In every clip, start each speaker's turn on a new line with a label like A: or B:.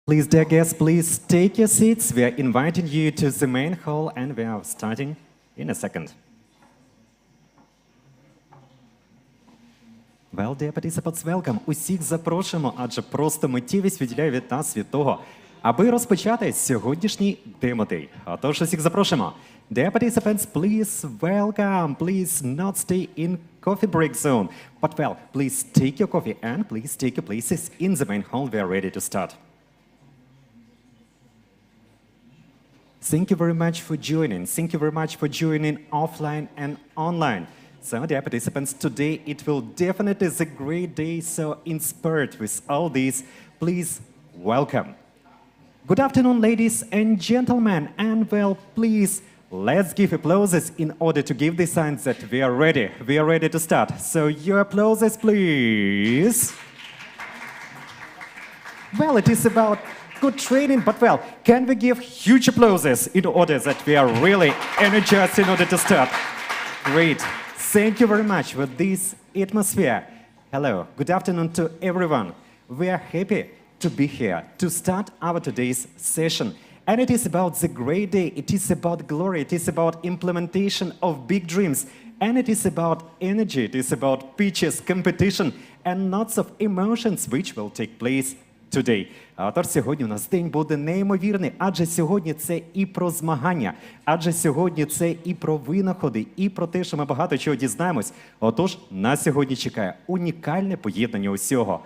A: Please, dear guests, please take your seats. We are inviting you to the main hall, and we are starting in a second. Well, dear participants, welcome. Усіх запрошуємо, адже просто миттєвість відділяє від нас від того, аби розпочати сьогоднішній демо-дей. Отож, усіх запрошуємо. Dear participants, please welcome. Please not stay in coffee break zone. But well, please take your coffee and please take your places in the main hall. We are ready to start. Thank you very much for joining. Thank you very much for joining offline and online. So, dear participants, today it will definitely be a great day, so inspired with all these, please welcome. Good afternoon, ladies and gentlemen, and well, please, let's give applauses in order to give the signs that we are ready. We are ready to start. So, your applauses, please. Well, it is about good training, but well, can we give huge applauses in order that we are really energized in order to start? Great. Thank you very much for this atmosphere. Hello, good afternoon to everyone. We are happy to be here to start our today's session. And it is about the great day, it is about glory, it is about implementation of big dreams, and it is about energy, it is about pitches, competition, and lots of emotions which will take place today. Тож сьогодні у нас день буде неймовірний, адже сьогодні це і про змагання, адже сьогодні це і про винаходи, і про те, що ми багато чого дізнаємось. Отож, нас сьогодні чекає унікальне поєднання усього.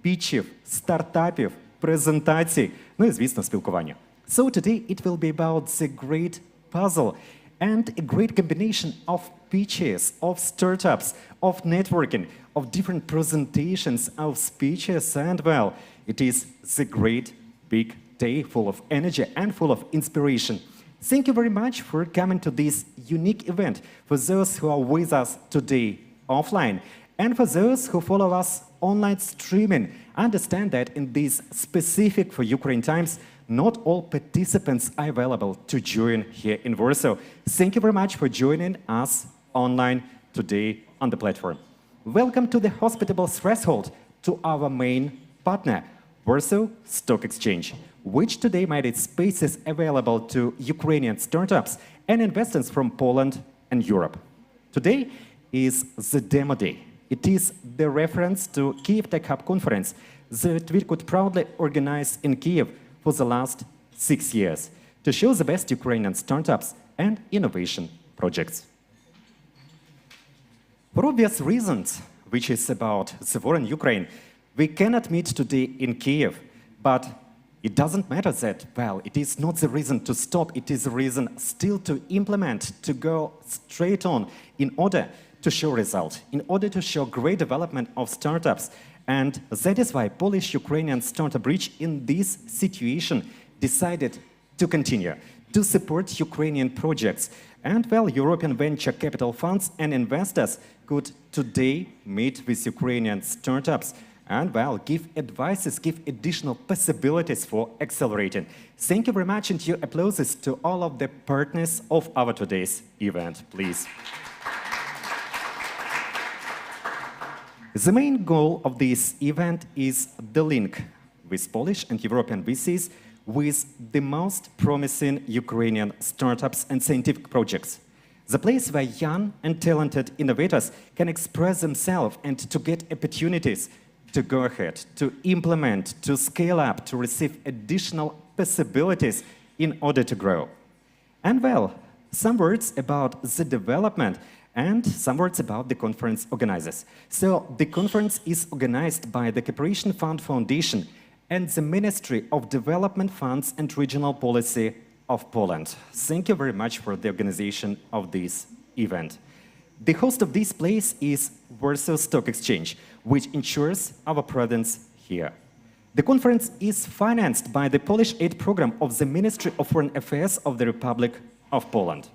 A: Пітчів, стартапів, презентацій, ну і, звісно, спілкування. So today it will be about the great puzzle and a great combination of pitches, of startups, of networking, of different presentations, of speeches, and well, it is the great big day full of energy and full of inspiration. Thank you very much for coming to this unique event. For those who are with us today offline, and for those who follow us online streaming, understand that in these specific for Ukraine times, not all participants are available to join here in Warsaw. Thank you very much for joining us online today on the platform. Welcome to the hospitable threshold to our main partner, Warsaw Stock Exchange, which today made its spaces available to Ukrainian startups and investors from Poland and Europe. Today is the demo day. It is the reference to Kyiv Tech Hub conference that we could proudly organize in Kyiv for the last 6 years to show the best Ukrainian startups and innovation projects. For obvious reasons, which is about the war in Ukraine, we cannot meet today in Kyiv, but it doesn't matter that, well, it is not the reason to stop, it is a reason still to implement, to go straight on in order to show results, in order to show great development of startups. And that is why Polish-Ukrainian Startup Bridge in this situation decided to continue, to support Ukrainian projects. And well, European venture capital funds and investors could today meet with Ukrainian startups and well, give advices, give additional possibilities for accelerating. Thank you very much, and your applauses to all of the partners of our today's event, please. The main goal of this event is the link with Polish and European VCs with the most promising Ukrainian startups and scientific projects. The place where young and talented innovators can express themselves and to get opportunities to go ahead, to implement, to scale up, to receive additional possibilities in order to grow. And well, some words about the development and some words about the conference organizers. So the conference is organized by the Cooperation Fund Foundation and the Ministry of Development Funds and Regional Policy of Poland. Thank you very much for the organization of this event. The host of this place is Warsaw Stock Exchange, which ensures our presence here. The conference is financed by the Polish aid program of the Ministry of Foreign Affairs of the Republic of Poland.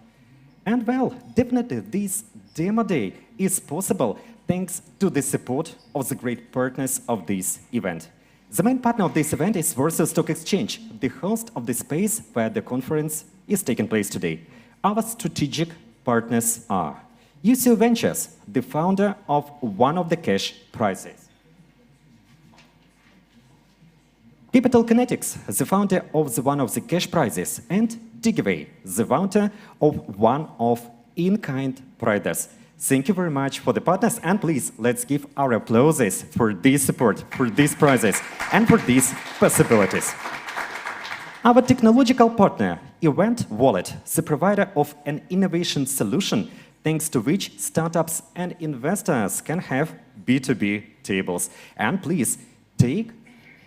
A: And well, definitely this demo day is possible thanks to the support of the great partners of this event. The main partner of this event is Warsaw Stock Exchange, the host of the space where the conference is taking place today. Our strategic partners are UCO Ventures, the founder of one of the cash prizes. Capital Kinetics, the founder of one of the cash prizes, and Digaway, the founder of one of in-kind prizes. Thank you very much for the partners, and please, let's give our applauses for this support, for these prizes, and for these possibilities. Our technological partner, Event Wallet, the provider of an innovation solution, thanks to which startups and investors can have B2B tables. And please, take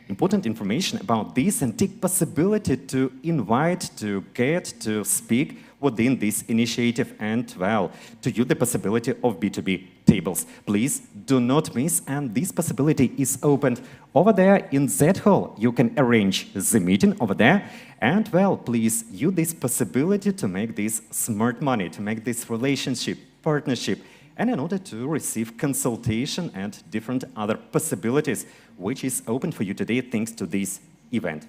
A: important information about this and take possibility to invite, to get, to speak within this initiative and, well, to use the possibility of B2B tables. Please do not miss, and this possibility is opened over there in that hall. You can arrange the meeting over there, and, well, please use this possibility to make this smart money, to make this relationship, partnership, and in order to receive consultation and different other possibilities, which is open for you today thanks to this event.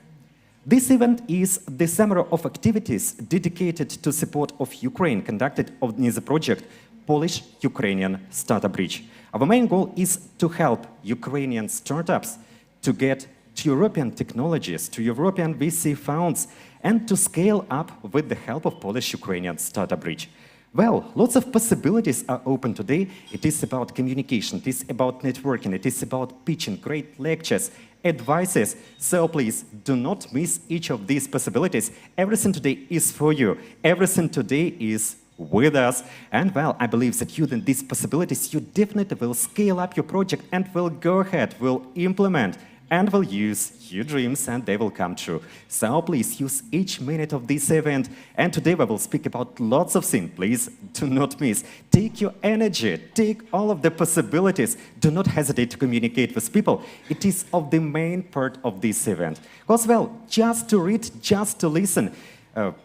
A: This event is the summer of activities dedicated to support of Ukraine conducted in the project Polish-Ukrainian Startup Bridge. Our main goal is to help Ukrainian startups to get to European technologies, to European VC funds, and to scale up with the help of Polish-Ukrainian Startup Bridge. Well, lots of possibilities are open today. It is about communication, it is about networking, it is about pitching, great lectures, advices. So please do not miss each of these possibilities. Everything today is for you. Everything today is with us. And well, I believe that using these possibilities, you definitely will scale up your project and will go ahead, will implement, and will use your dreams, and they will come true. So please use each minute of this event. And today we will speak about lots of things. Please do not miss. Take your energy, take all of the possibilities. Do not hesitate to communicate with people. It is of the main part of this event. Because, well, just to read, just to listen,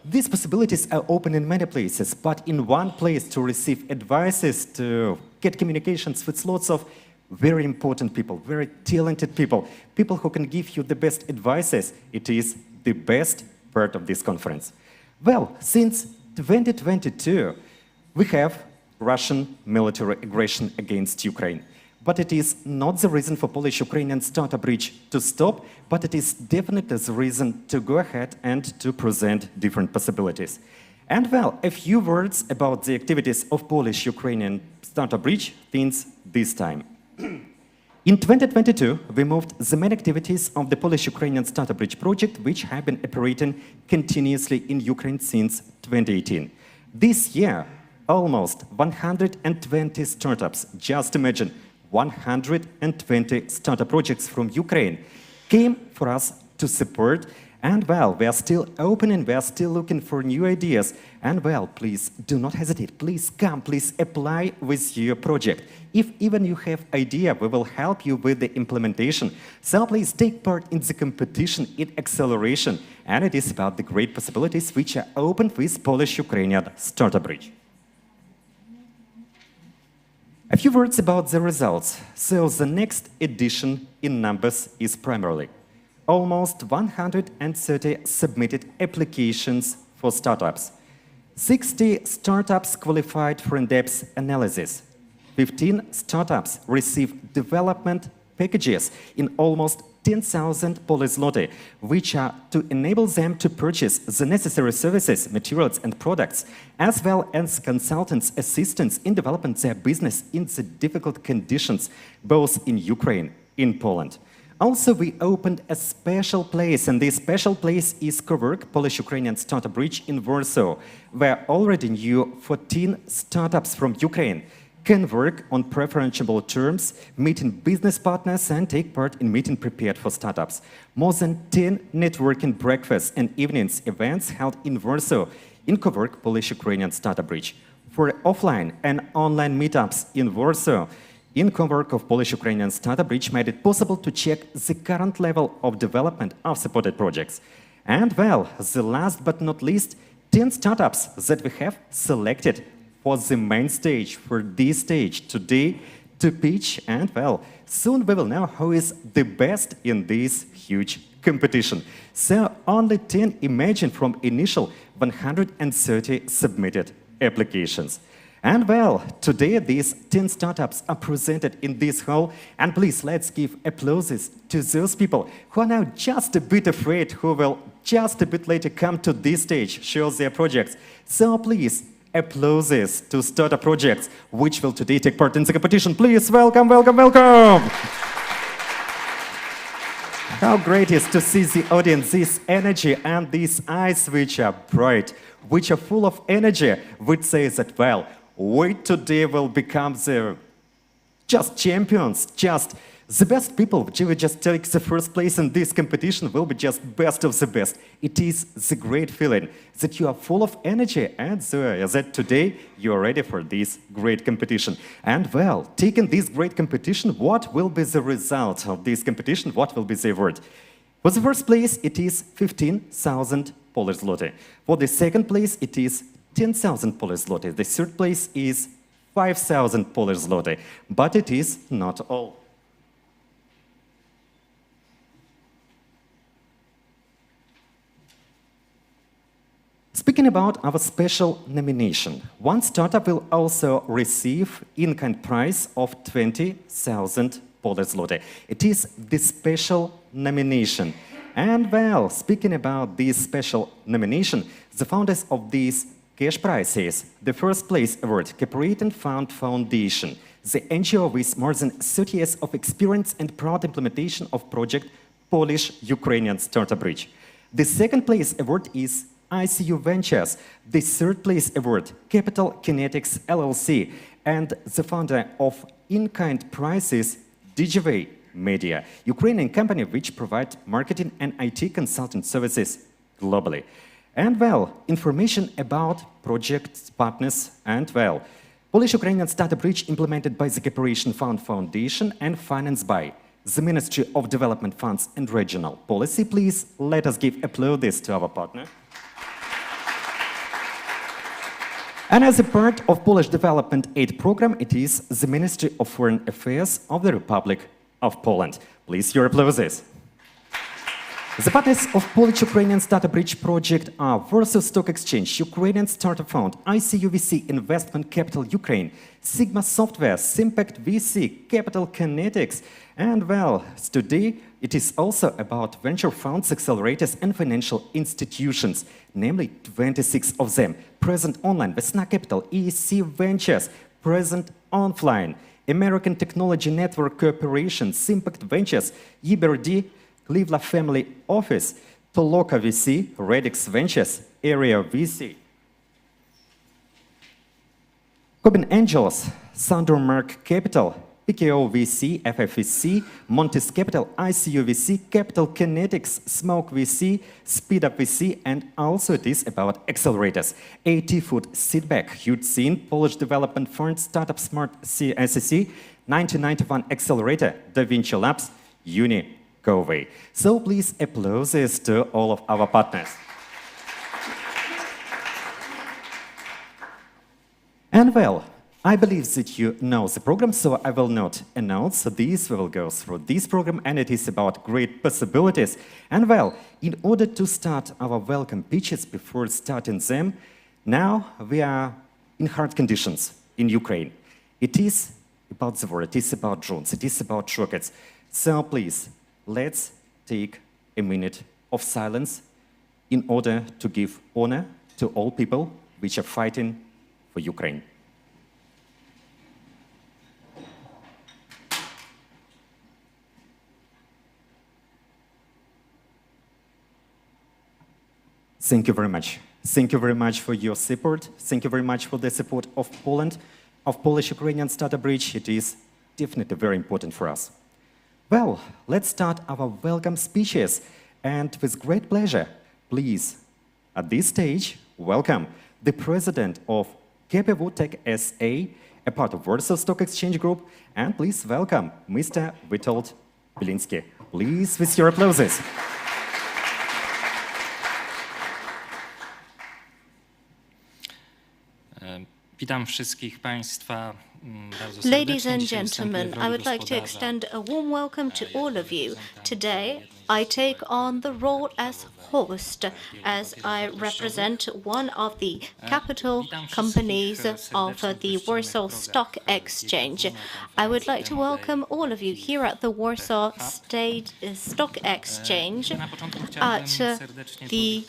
A: these possibilities are open in many places, but in one place to receive advices, to get communications with lots of very important people, very talented people, people who can give you the best advices. It is the best part of this conference. Well, since 2022, we have Russian military aggression against Ukraine. But it is not the reason for Polish-Ukrainian Startup Bridge to stop, but it is definitely the reason to go ahead and to present different possibilities. And well, a few words about the activities of Polish-Ukrainian Startup Bridge since this time. In 2022, we moved the main activities of the Polish-Ukrainian Startup Bridge project, which have been operating continuously in Ukraine since 2018. This year, almost 120 startups, just imagine, 120 startup projects from Ukraine came for us to support. And well, we are still opening, we are still looking for new ideas. And well, please do not hesitate. Please come, please apply with your project. If even you have idea, we will help you with the implementation. So please take part in the competition in acceleration. And it is about the great possibilities which are open with Polish-Ukrainian Startup Bridge. A few words about the results. So the next edition in numbers is primarily almost 130 submitted applications for startups. 60 startups qualified for in-depth analysis. 15 startups received development packages in almost 10,000 Polish zloty, which are to enable them to purchase the necessary services, materials and products, as well as consultants' assistance in developing their business in the difficult conditions, both in Ukraine and in Poland. Also, we opened a special place, and this special place is Cowork, Polish-Ukrainian Startup Bridge in Warsaw, where already new 14 startups from Ukraine can work on preferential terms, meeting business partners and take part in meeting prepared for startups. More than 10 networking breakfasts and evenings events held in Warsaw in Cowork, Polish-Ukrainian Startup Bridge. For offline and online meetups in Warsaw, in Cowork of Polish-Ukrainian Startup Bridge made it possible to check the current level of development of supported projects. And well, the last but not least, 10 startups that we have selected for the main stage, for this stage today to pitch. And well, soon we will know who is the best in this huge competition. So only 10 imagine from initial 130 submitted applications. And well, today these 10 startups are presented in this hall, and please let's give applauses to those people who are now just a bit afraid, who will just a bit later come to this stage, show their projects. So please, applauses to startup projects which will today take part in the competition. Please welcome, welcome, welcome! How great is to see the audience, this energy and these eyes which are bright, which are full of energy, which says that, well, we today will become the just champions, just the best people which will just take the first place in this competition will be just best of the best. It is the great feeling that you are full of energy and that today you are ready for this great competition. And well, taking this great competition, what will be the result of this competition? What will be the award? For the first place, it is 15,000 Polish zloty. For the second place, it is 10,000 Polish zloty. The third place is 5,000 Polish zloty. But it is not all. Speaking about our special nomination, one startup will also receive in-kind prize of 20,000 Polish zloty. It is the special nomination. And well, speaking about this special nomination, the founders of these cash prizes, the first place award, Cooperate Fund Foundation, the NGO with more than 30 years of experience and proud implementation of project Polish-Ukrainian Startup Bridge. The second place award is ICU Ventures, the third place award, Capital Kinetics LLC, and the founder of in-kind prizes, DigiWay Media, Ukrainian company which provide marketing and IT consulting services globally. And well, information about project partners and well, Polish-Ukrainian Startup Bridge implemented by the Cooperation Fund Foundation and financed by the Ministry of Development Funds and Regional Policy. Please let us give applause to our partner. And as a part of Polish Development Aid Program, it is the Ministry of Foreign Affairs of the Republic of Poland. Please, your applauses. The partners of Polish-Ukrainian Startup Bridge project are Warsaw Stock Exchange, Ukrainian Startup Fund, ICUVC Investment Capital Ukraine, Sigma Software, Simpact VC, Capital Kinetics, and well, today it is also about venture funds, accelerators and financial institutions, namely 26 of them, present online, Vesna Capital, EC Ventures, present offline, American Technology Network Corporation, Simpact Ventures, EBRD, Cleveland Family Office, Toloka VC, Redix Ventures, Area VC, Coben Angels, Sandermark Capital, PKO VC, FFVC, Montes Capital, ICU VC, Capital Kinetics, Smoke VC, Speedup VC, and also it is about accelerators. AT Food, Seedback, Huge Scene, Polish Development Fund, Startup Smart SEC, 1991 Accelerator, DaVinci Labs, Uni Covey. So please applauses to all of our partners. And well, I believe that you know the program, so I will not announce this. We will go through this program, and it is about great possibilities. And well, in order to start our welcome pitches before starting them, now we are in hard conditions in Ukraine. It is about the war, it is about drones, it is about rockets. So please, let's take a minute of silence in order to give honor to all people which are fighting for Ukraine. Thank you very much. Thank you very much for your support. Thank you very much for the support of Poland, of Polish-Ukrainian Startup Bridge. It is definitely very important for us. Well, let's start our welcome speeches. And with great pleasure, please, at this stage, welcome the president of Kyiv Tech SA, a part of Warsaw Stock Exchange Group, and please welcome Mr. Witold Biliński. Please, with your applauses.
B: Witam wszystkich Państwa Ladies and gentlemen, I would like to extend a warm welcome to all of you. Today, I take on the role as host, as I represent one of the capital companies of the Warsaw Stock Exchange. I would like to welcome all of you here at the Warsaw State Stock Exchange at the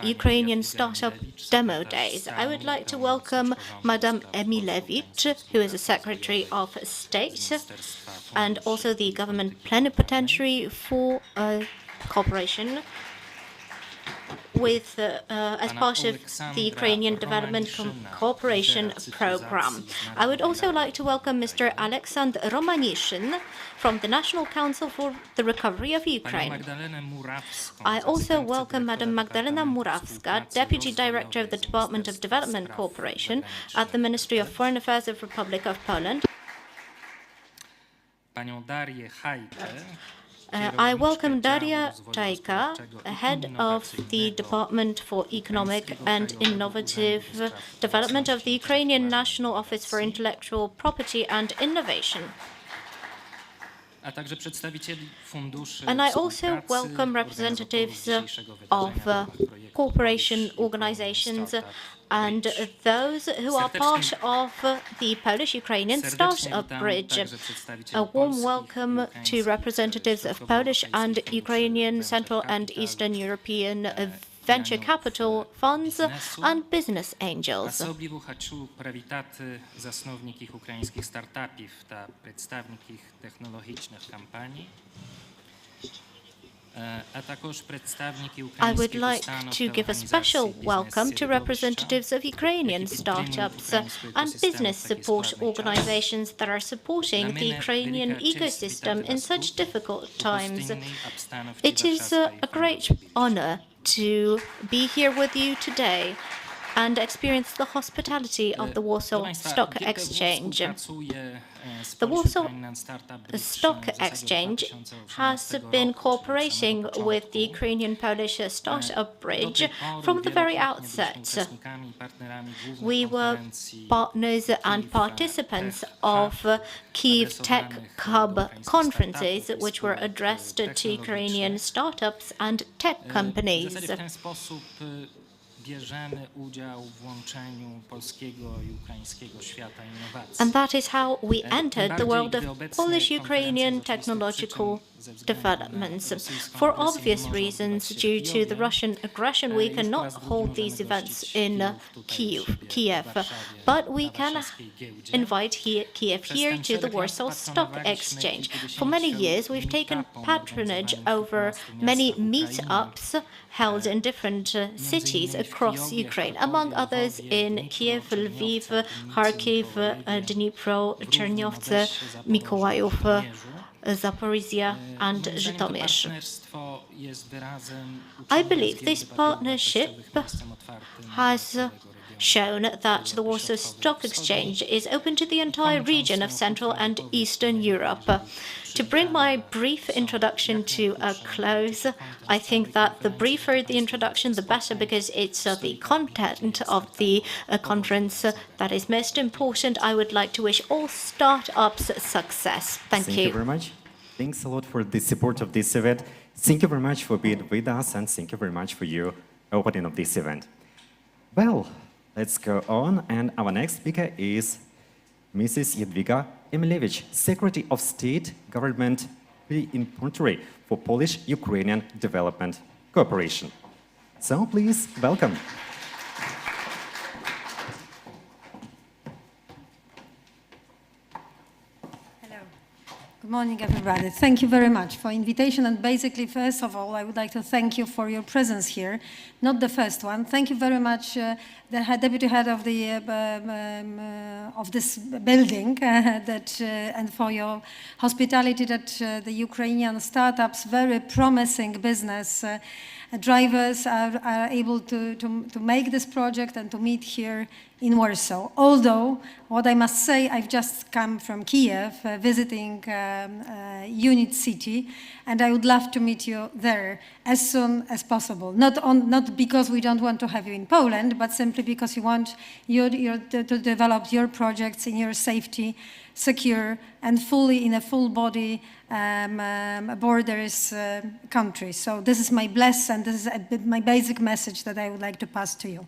B: Ukrainian Startup Demo Days. I would like to welcome Madam Emilewicz, who is the Secretary of State, and also the government plenipotentiary for cooperation with as part of the Ukrainian Development Cooperation Program. I would also like to welcome Mr. Alexander Romanishin from the National Council for the Recovery of Ukraine. I also welcome Madam Magdalena Murawska, Deputy Director of the Department of Development Cooperation at the Ministry of Foreign Affairs of Republic of Poland. I welcome Daria Tajka, head of the Department for Economic and Innovative Development of the Ukrainian National Office for Intellectual Property and Innovation. And I also welcome representatives of corporation organizations and those who are part of the Polish-Ukrainian Startup Bridge. A warm welcome to representatives of Polish and Ukrainian Central and Eastern European venture capital funds and business angels. I would like to give a special welcome to representatives of Ukrainian startups and business support organizations that are supporting the Ukrainian ecosystem in such difficult times. It is a great honor to be here with you today and experience the hospitality of the Warsaw Stock Exchange. The Warsaw Stock Exchange has been cooperating with the Ukrainian-Polish Startup Bridge from the very outset. We were partners and participants of Kyiv Tech Hub conferences, which were addressed to Ukrainian startups and tech companies. And that is how we entered the world of Polish-Ukrainian technological developments. For obvious reasons, due to the Russian aggression, we cannot hold these events in Kyiv, but we can invite Kyiv here to the Warsaw Stock Exchange. For many years, we've taken patronage over many meetups held in different cities across Ukraine, among others in Kyiv, Lviv, Kharkiv, Dnipro, Chernivtsi, Mykolaiv, Zaporizhia and Zhytomyr. I believe this partnership has shown that the Warsaw Stock Exchange is open to the entire region of Central and Eastern Europe. To bring my brief introduction to a close, I think that the briefer the introduction, the better, because it's the content of the conference that is most important. I would like to wish all startups success. Thank you.
A: Thank you very much. Thanks a lot for the support of this event. Thank you very much for being with us, and thank you very much for your opening of this event. Well, let's go on, and our next speaker is Mrs. Jadwiga Emilewicz, Secretary of State, Government Plenipotentiary for Polish-Ukrainian Development Cooperation. So please, welcome.
C: Good morning, everybody. Thank you very much for invitation. And basically, first of all, I would like to thank you for your presence here. Not the first one. Thank you very much, the deputy head of the of this building, and for your hospitality. That the Ukrainian startups, very promising business, drivers are able to make this project and to meet here in Warsaw. Although, what I must say, I've just come from Kyiv, visiting Unit City, and I would love to meet you there as soon as possible. Not because we don't want to have you in Poland, but simply because we want you to develop your projects in your safety, secure, and fully in a full body borders country. So this is my bless, and this is my basic message that I would like to pass to you.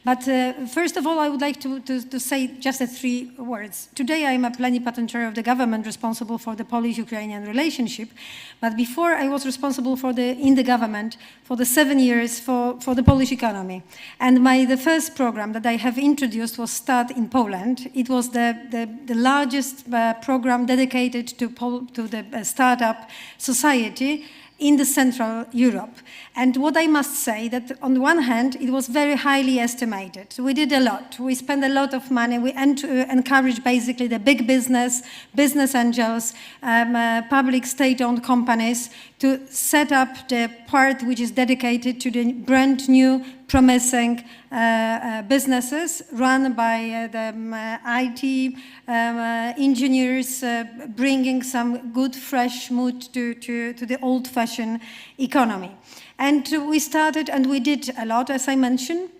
C: But first of all, I would like to say just 3 words. Today I am a plenipotentiary of the government responsible for the Polish-Ukrainian relationship, but before I was responsible in the government for the 7 years for the Polish economy. And the first program that I have introduced was Start in Poland. It was the largest program dedicated to the startup society in the Central Europe. And what I must say, that on the one hand, it was very highly estimated. We did a lot. We spent a lot of money. We encouraged basically the big business angels, public state-owned companies to set up the part which is dedicated to the brand new, promising businesses run by the IT engineers, bringing some good, fresh mood to the old-fashioned economy. And we started, and we did a lot, as I mentioned.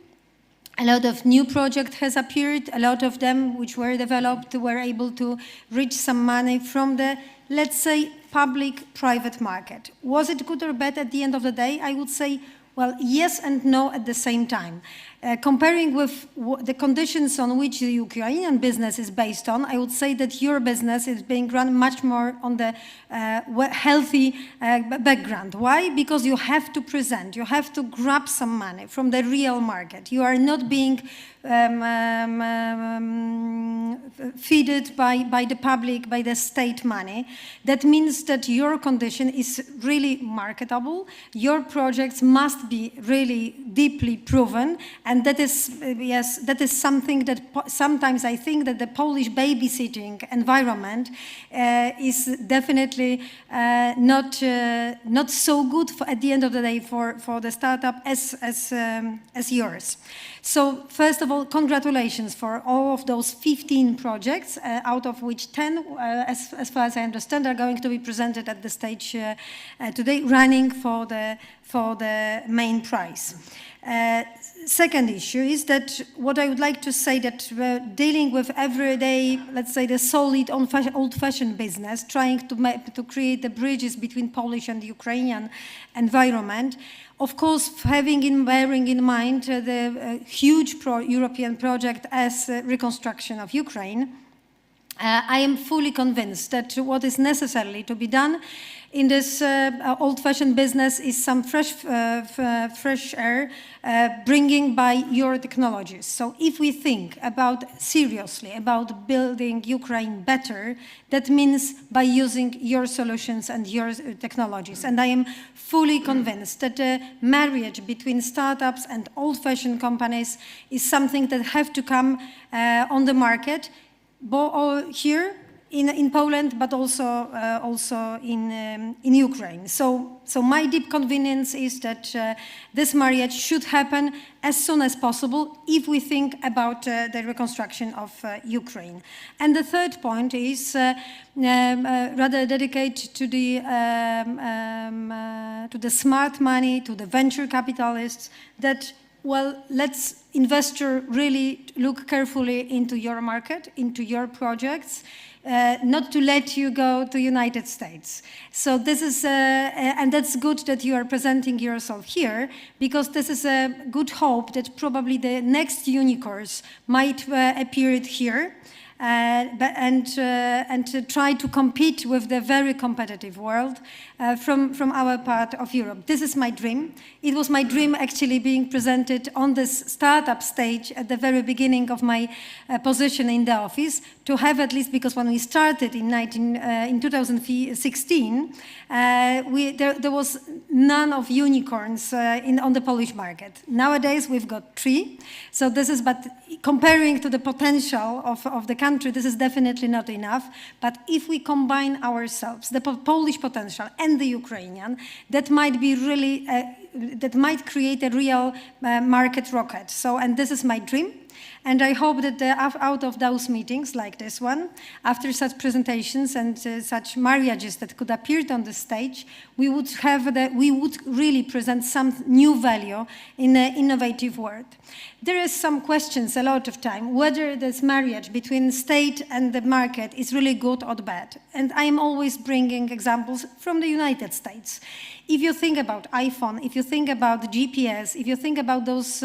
C: A lot of new projects has appeared. A lot of them which were developed were able to reach some money from the, let's say, public-private market. Was it good or bad at the end of the day? I would say, well, yes and no at the same time. Comparing with the conditions on which the Ukrainian business is based on, I would say that your business is being run much more on the healthy background. Why? Because you have to present, you have to grab some money from the real market. You are not being feeded by the public, by the state money. That means that your condition is really marketable. Your projects must be really deeply proven, and that is, yes, that is something that sometimes I think that the Polish babysitting environment is definitely not so good at the end of the day for the startup as yours. So first of all, congratulations for all of those 15 projects, out of which 10, as far as I understand, are going to be presented at the stage today, running for the main prize. Second issue is that what I would like to say, that we're dealing with everyday, let's say, the solid old-fashioned business, trying to create the bridges between Polish and Ukrainian environment. Of course, bearing in mind the huge European project as reconstruction of Ukraine, I am fully convinced that what is necessary to be done in this old-fashioned business is some fresh air bringing by your technologies. So if we think seriously about building Ukraine better, that means by using your solutions and your technologies. And I am fully convinced that the marriage between startups and old-fashioned companies is something that have to come on the market, here in Poland, but also in Ukraine. So my deep convenience is that this marriage should happen as soon as possible if we think about the reconstruction of Ukraine. And the third point is rather dedicated to the smart money, to the venture capitalists, that, well, let's investor really look carefully into your market, into your projects, not to let you go to United States. So this is, and that's good that you are presenting yourself here, because this is a good hope that probably the next unicorns might appear here. And to try to compete with the very competitive world from our part of Europe. This is my dream. It was my dream actually being presented on this startup stage at the very beginning of my position in the office, to have at least, because when we started in 2016, there was none of unicorns on the Polish market. Nowadays we've got 3. So this is, but comparing to the potential of the country, this is definitely not enough. But if we combine ourselves, the Polish potential and the Ukrainian, that might be really that might create a real market rocket. So, and this is my dream. And I hope that out of those meetings, like this one, after such presentations and such marriages that could appear on the stage, we would really present some new value in an innovative world. There is some questions a lot of time whether this marriage between state and the market is really good or bad. And I am always bringing examples from the United States. If you think about iPhone, if you think about GPS, if you think about those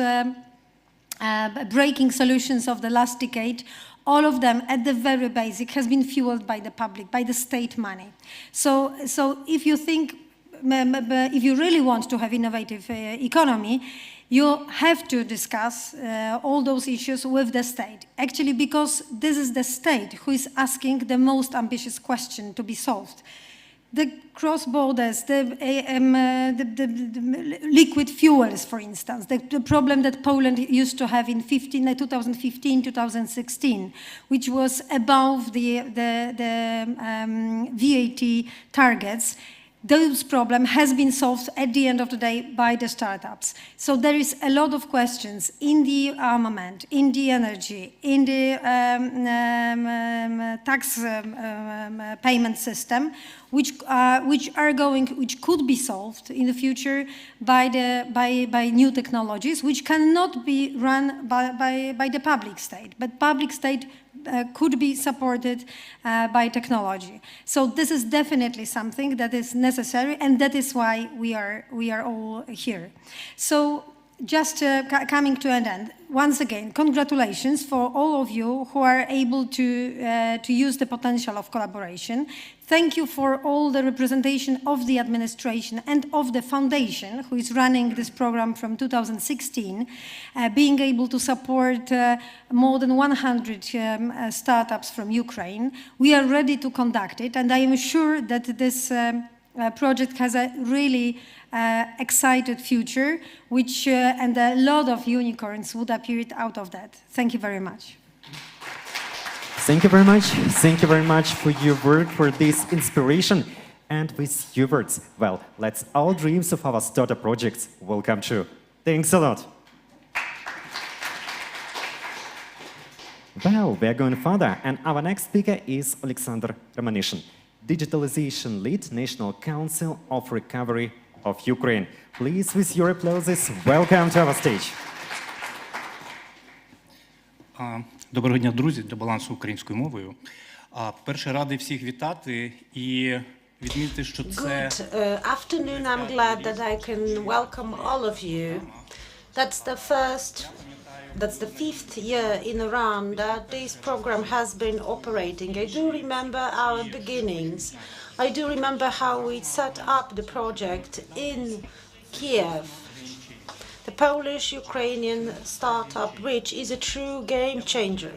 C: breaking solutions of the last decade, all of them at the very basic has been fueled by the public, by the state money. So if you think, if you really want to have innovative economy, you have to discuss all those issues with the state. Actually, because this is the state who is asking the most ambitious question to be solved. The cross borders, the liquid fuels, for instance, the problem that Poland used to have in 2015, 2016, which was above the VAT targets. Those problems has been solved at the end of the day by the startups. So there is a lot of questions in the armament, in the energy, in the tax payment system, which could be solved in the future by new technologies, which cannot be run by the public state, but public state could be supported by technology. So this is definitely something that is necessary, and that is why we are all here. So just coming to an end, once again, congratulations for all of you who are able to use the potential of collaboration. Thank you for all the representation of the administration and of the foundation who is running this program from 2016, being able to support more than 100 startups from Ukraine. We are ready to conduct it, and I am sure that this project has a really excited future, which and a lot of unicorns would appear out of that. Thank you very much.
A: Thank you very much. Thank you very much for your work, for this inspiration. And with your words, well, let's all dreams of our startup projects will come true. Thanks a lot. Well, we're going further, and our next speaker is Alexander Romanishin, Digitalization Lead, National Council of Recovery of Ukraine. Please, with your applauses, welcome to our stage.
D: Доброго дня, друзі, для балансу українською мовою. Перше, радий всіх вітати і відмітити, що це...
E: Good afternoon. I'm glad that I can welcome all of you. That's the fifth year in a row that this program has been operating. I do remember our beginnings. I do remember how we set up the project in Kyiv. The Polish-Ukrainian Startup Bridge is a true game changer.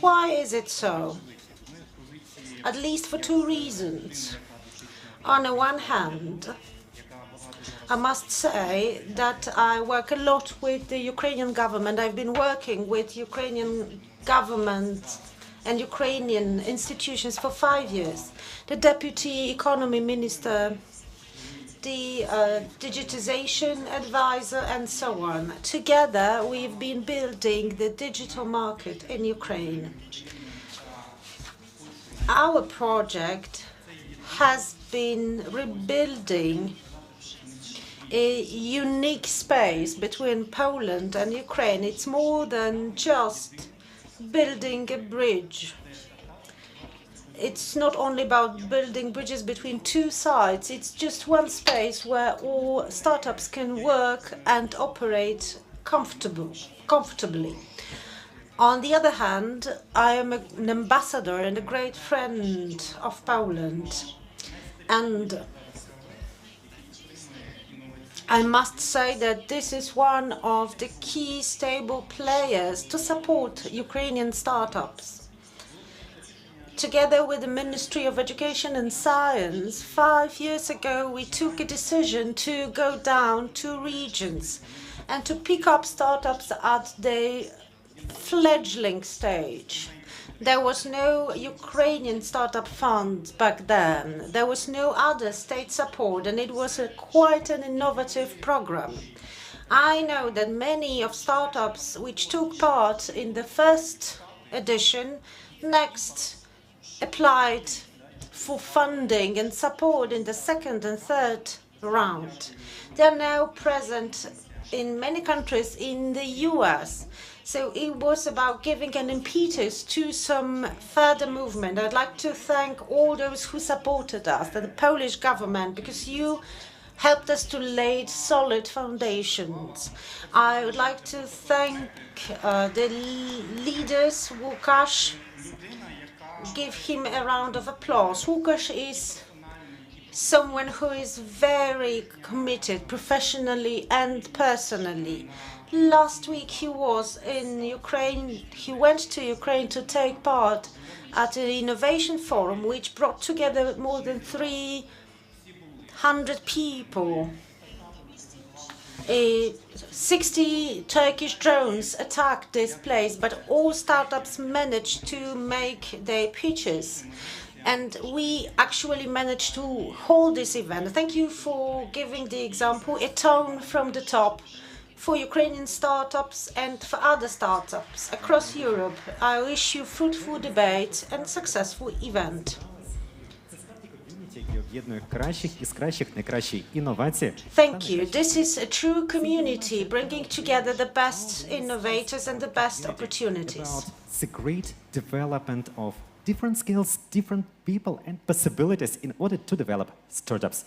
E: Why is it so? At least for two reasons. On the one hand, I must say that I work a lot with the Ukrainian government. I've been working with Ukrainian government and Ukrainian institutions for 5 years. The Deputy Economy Minister, the digitization advisor, and so on. Together, we've been building the digital market in Ukraine. Our project has been rebuilding a unique space between Poland and Ukraine. It's more than just building a bridge. It's not only about building bridges between two sides, it's just one space where all startups can work and operate comfortably. On the other hand, I am an ambassador and a great friend of Poland. And I must say that this is one of the key stable players to support Ukrainian startups. Together with the Ministry of Education and Science, 5 years ago we took a decision to go down to regions and to pick up startups at the fledgling stage. There was no Ukrainian startup fund back then. There was no other state support, and it was quite an innovative program. I know that many of startups which took part in the first edition next applied for funding and support in the second and third round. They are now present in many countries in the US. So it was about giving an impetus to some further movement. I'd like to thank all those who supported us, the Polish government, because you helped us to lay solid foundations. I would like to thank the leaders, Łukasz. Give him a round of applause. Łukasz is someone who is very committed professionally and personally. Last week he was in Ukraine. He went to Ukraine to take part at an innovation forum which brought together more than 300 people. 60 Turkish drones attacked this place, but all startups managed to make their pitches. And we actually managed to hold this event. Thank you for giving the example, a tone from the top for Ukrainian startups and for other startups across Europe. I wish you fruitful debate and successful event. Thank you. This is a true community bringing together the best innovators and the best opportunities.
A: The great development of different skills, different people and possibilities in order to develop startups.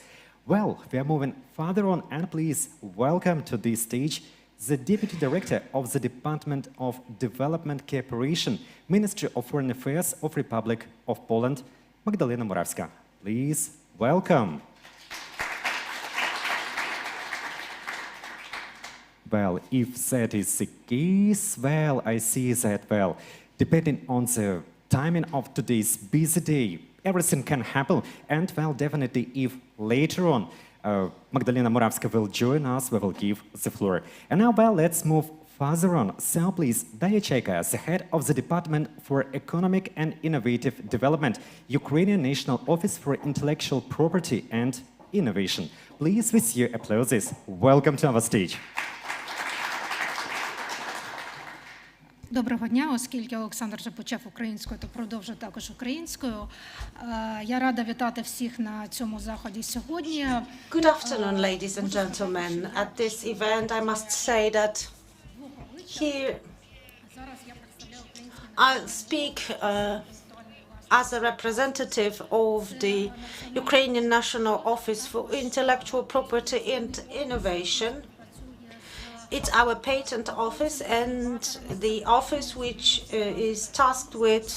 A: Well, we are moving further on, and please welcome to this stage the Deputy Director of the Department of Development Cooperation, Ministry of Foreign Affairs of Republic of Poland, Magdalena Morawska. Please welcome. Well, if that is the case, well, I see that, well, depending on the timing of today's busy day, everything can happen. And, well, definitely, if later on Magdalena Morawska will join us, we will give the floor. And now, well, let's move further on. So, please, at.a, the head of the Department for Economic and Innovative Development, Ukrainian National Office for Intellectual Property and Innovation. Please, with your applauses, welcome to our stage.
F: Доброго дня, оскільки Олександр вже почав українською, то продовжу також українською. Я рада вітати всіх на цьому заході сьогодні.
E: Good afternoon, ladies and gentlemen. At this event, I must say that here I'll speak as a representative of the Ukrainian National Office for Intellectual Property and Innovation. It's our patent office and the office which is tasked with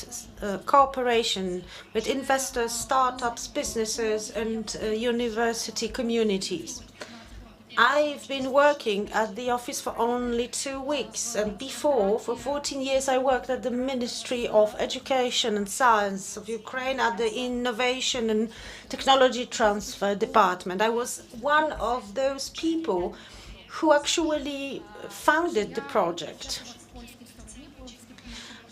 E: cooperation with investors, startups, businesses, and university communities. I've been working at the office for only 2 weeks, and before, for 14 years, I worked at the Ministry of Education and Science of Ukraine at the Innovation and Technology Transfer Department. I was one of those people who actually founded the project.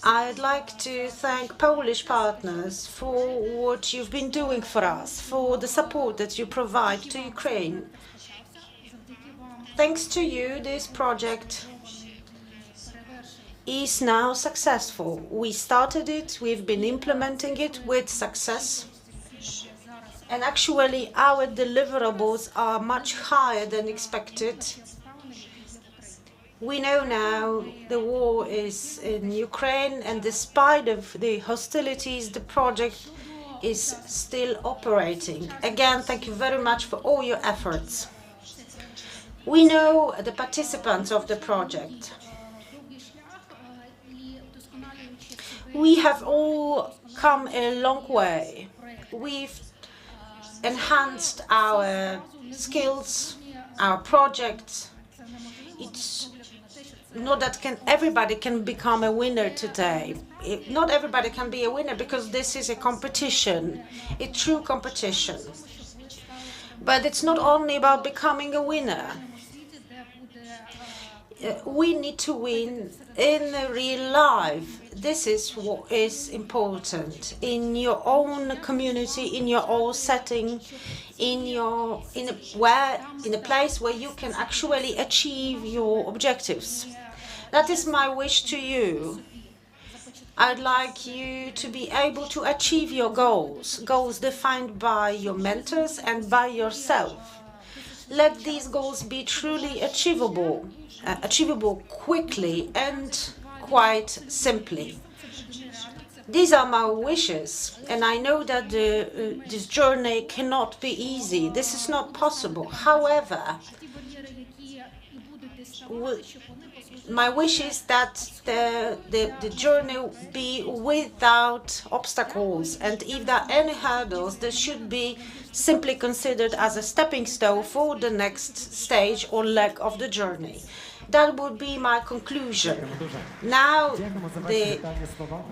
E: I'd like to thank Polish partners for what you've been doing for us, for the support that you provide to Ukraine. Thanks to you, this project is now successful. We started it, we've been implementing it with success. And actually, our deliverables are much higher than expected. We know now the war is in Ukraine, and despite of the hostilities, the project is still operating. Again, thank you very much for all your efforts. We know the participants of the project. We have all come a long way. We've enhanced our skills, our projects. It's not that everybody can become a winner today. Not everybody can be a winner because this is a competition, a true competition. But it's not only about becoming a winner. We need to win in real life. this is what is important in your own community, in your own setting, in a place where you can actually achieve your objectives. That is my wish to you. I'd like you to be able to achieve your goals defined by your mentors and by yourself. Let these goals be truly achievable quickly and quite simply. These are my wishes, and I know that this journey cannot be easy. This is not possible. However, my wish is that the journey be without obstacles, and if there are any hurdles, they should be simply considered as a stepping stone for the next stage or leg of the journey. That would be my conclusion. Now, the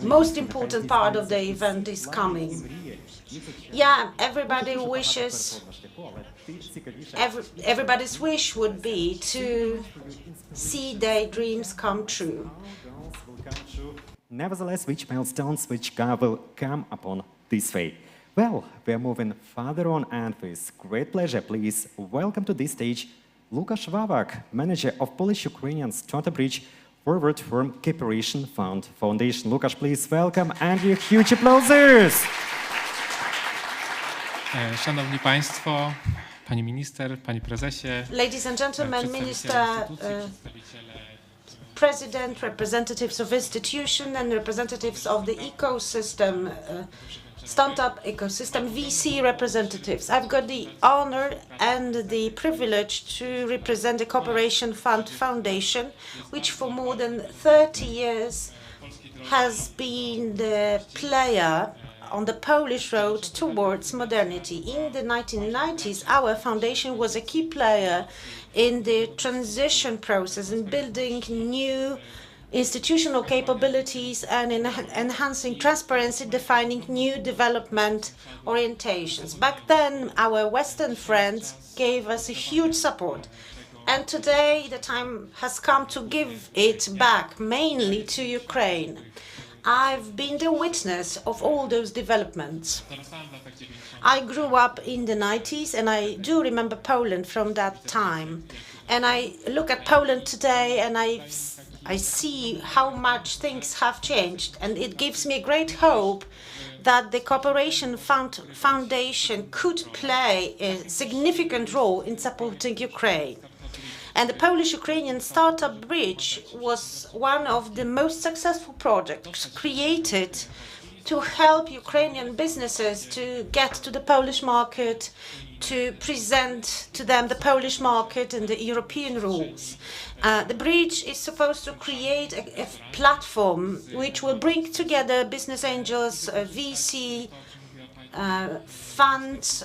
E: most important part of the event is coming. Yeah, everybody wishes, everybody's wish would be to see their dreams come true.
A: Nevertheless, which milestones, which will come upon this way? Well, we are moving further on, and with great pleasure, please welcome to this stage Łukasz Wawak, manager of Polish-Ukrainian Startup Bridge Forward Firm Cooperation Foundation. Łukasz, please welcome and give huge applauses.
G: Szanowni Państwo, Pani Minister, Panie Prezesie.
E: Ladies and gentlemen, Minister, President, representatives of institution and representatives of the ecosystem, startup ecosystem, VC representatives. I've got the honor and the privilege to represent the Cooperation Fund Foundation, which for more than 30 years has been the player on the Polish road towards modernity. In the 1990s, our foundation was a key player in the transition process in building new institutional capabilities and in enhancing transparency, defining new development orientations. Back then, our Western friends gave us a huge support. And today, the time has come to give it back, mainly to Ukraine. I've been the witness of all those developments. I grew up in the 90s, and I do remember Poland from that time. And I look at Poland today, and I see how much things have changed, and it gives me great hope that the Cooperation Foundation could play a significant role in supporting Ukraine. And the Polish-Ukrainian Startup Bridge was one of the most successful projects created to help Ukrainian businesses to get to the Polish market, to present to them the Polish market and the European rules. The bridge is supposed to create a platform which will bring together business angels, VC, funds,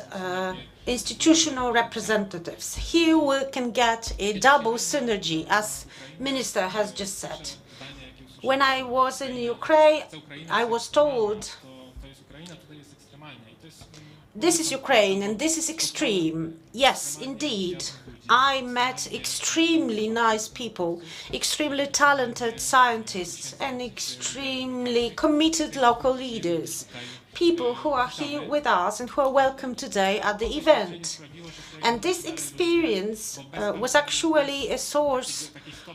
E: institutional representatives. Here we can get a double synergy, as Minister has just said. When I was in Ukraine, I was told, this is Ukraine and this is extreme. Yes, indeed. I met extremely nice people, extremely talented scientists, and extremely committed local leaders. People who are here with us and who are welcome today at the event. And this experience was actually a source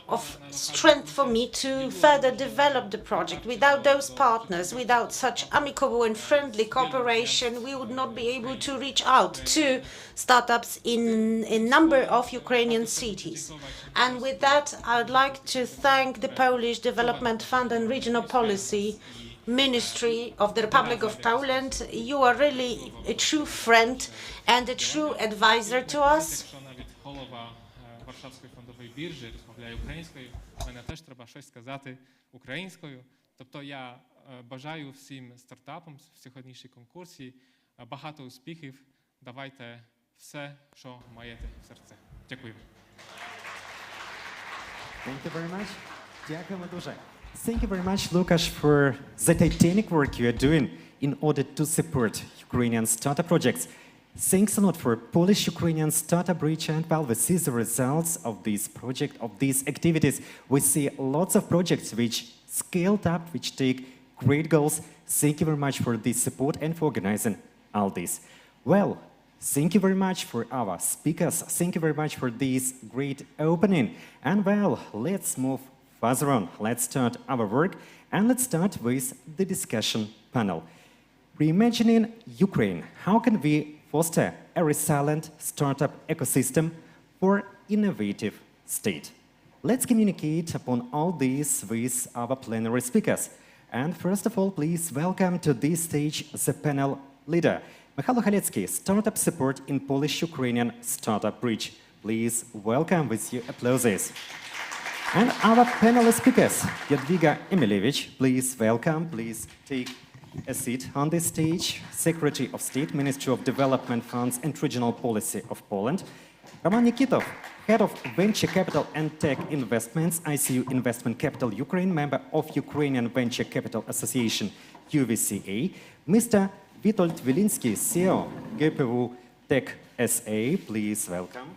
E: of strength for me to further develop the project. Without those partners, without such amicable and friendly cooperation, we would not be able to reach out to startups in a number of Ukrainian cities. And with that, I would like to thank the Polish Development Fund and Regional Policy Ministry of the Republic of Poland. You are really a true friend and a true advisor to us.
G: Біржі розмовляю українською, мене теж треба щось сказати українською. Тобто я бажаю всім стартапам в сьогоднішній конкурсі багато успіхів. Давайте все, що маєте в серці. Дякую.
A: Thank you very much. Дякуємо дуже. Thank you very much, Łukasz, for the titanic work you are doing in order to support Ukrainian startup projects. Thanks a lot for Polish-Ukrainian Startup Bridge, and well, we see the results of this project, of these activities. We see lots of projects which scaled up, which take great goals. Thank you very much for this support and for organizing all this. Well, thank you very much for our speakers. Thank you very much for this great opening. And well, let's move further on. Let's start our work, and let's start with the discussion panel. Reimagining Ukraine. How can we foster a resilient startup ecosystem for innovative state? Let's communicate upon all this with our plenary speakers. And first of all, please welcome to this stage the panel leader, Michał Halecki, Startup Support in Polish-Ukrainian Startup Bridge. Please welcome with your applauses. And our panel speakers, Jadwiga Emilewicz, please welcome, please take a seat on this stage, Secretary of State, Ministry of Development Funds and Regional Policy of Poland. Roman Nikitov, Head of Venture Capital and Tech Investments, ICU Investment Capital Ukraine, member of Ukrainian Venture Capital Association, UVCA. Mr. Witold Wilinski, CEO, Kyiv Tech SA, please welcome.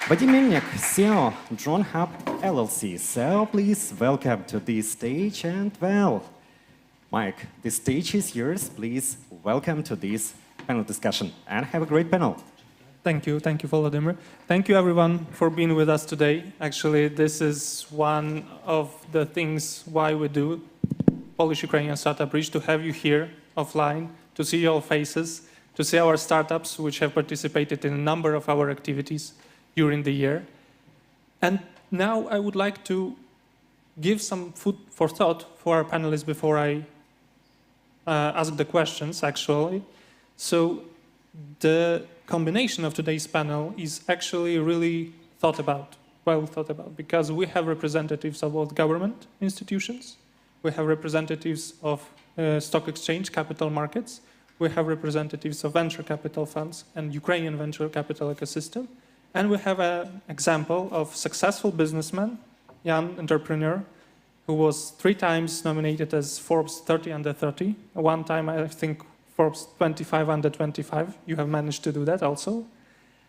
A: Vadim Melnik, CEO, Drone Hub LLC. So please welcome to this stage. And well, Mike, the stage is yours. Please welcome to this panel discussion and have a great panel.
H: Thank you, Volodymyr. Thank you everyone for being with us today. Actually, this is one of the things why we do Polish-Ukrainian Startup Bridge, to have you here offline, to see your faces, to see our startups which have participated in a number of our activities during the year. And now I would like to give some food for thought for our panelists before I ask the questions, actually. So the combination of today's panel is actually really well thought about, because we have representatives of both government institutions, we have representatives of stock exchange, capital markets, we have representatives of venture capital funds and Ukrainian venture capital ecosystem. And we have an example of successful businessman, young entrepreneur, who was 3 times nominated as Forbes 30 under 30. One time, I think, Forbes 25 under 25. You have managed to do that also.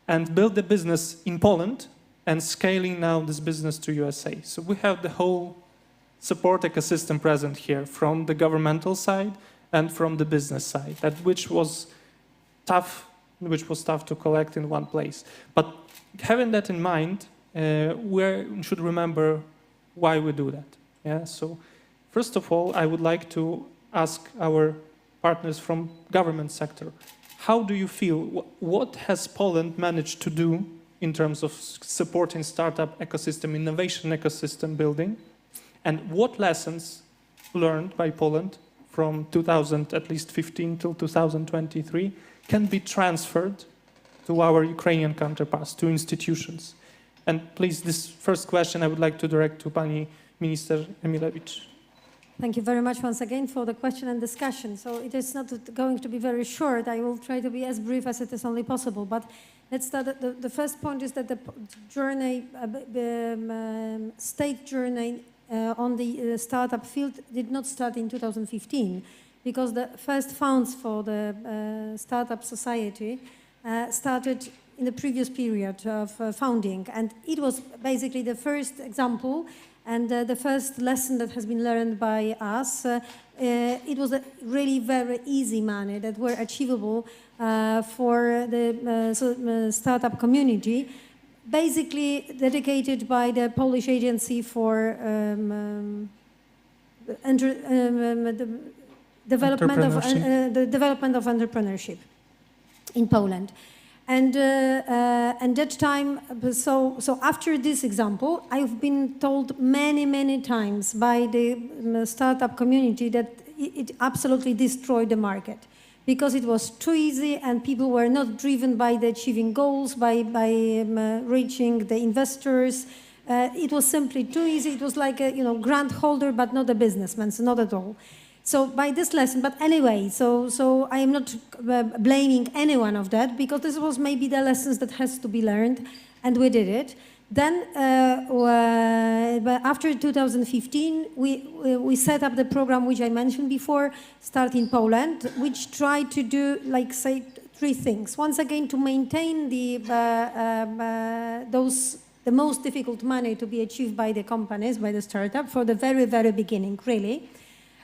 H: And built the business in Poland and scaling now this business to USA. So we have the whole support ecosystem present here from the governmental side and from the business side, which was tough to collect in one place. But having that in mind, we should remember why we do that. Yeah? So first of all, I would like to ask our partners from government sector, how do you feel, what has Poland managed to do in terms of supporting startup ecosystem, innovation ecosystem building, and what lessons learned by Poland from 2015 till 2023 can be transferred to our Ukrainian counterparts, to institutions? And please, this first question I would like to direct to Pani Minister Emilewicz.
C: Thank you very much once again for the question and discussion. So it is not going to be very short. I will try to be as brief as it is only possible. But let's start. The first point is that the journey, state journey on the startup field did not start in 2015, because the first funds for the startup society started in the previous period of founding. And it was basically the first example and the first lesson that has been learned by us. It was a really very easy money that were achievable for the startup community, basically dedicated by the Polish Agency for the development of entrepreneurship in Poland. And that time, so after this example, I've been told many times by the startup community that it absolutely destroyed the market, because it was too easy and people were not driven by the achieving goals, by reaching the investors. It was simply too easy. It was like a grant holder, but not a businessman, so not at all. So by this lesson, but anyway, so I am not blaming anyone of that, because this was maybe the lessons that has to be learned, and we did it. Then, after 2015, we set up the program which I mentioned before, Start in Poland, which tried to do, like, say, three things. Once again, to maintain the most difficult money to be achieved by the companies, by the startup, for the very, very beginning, really.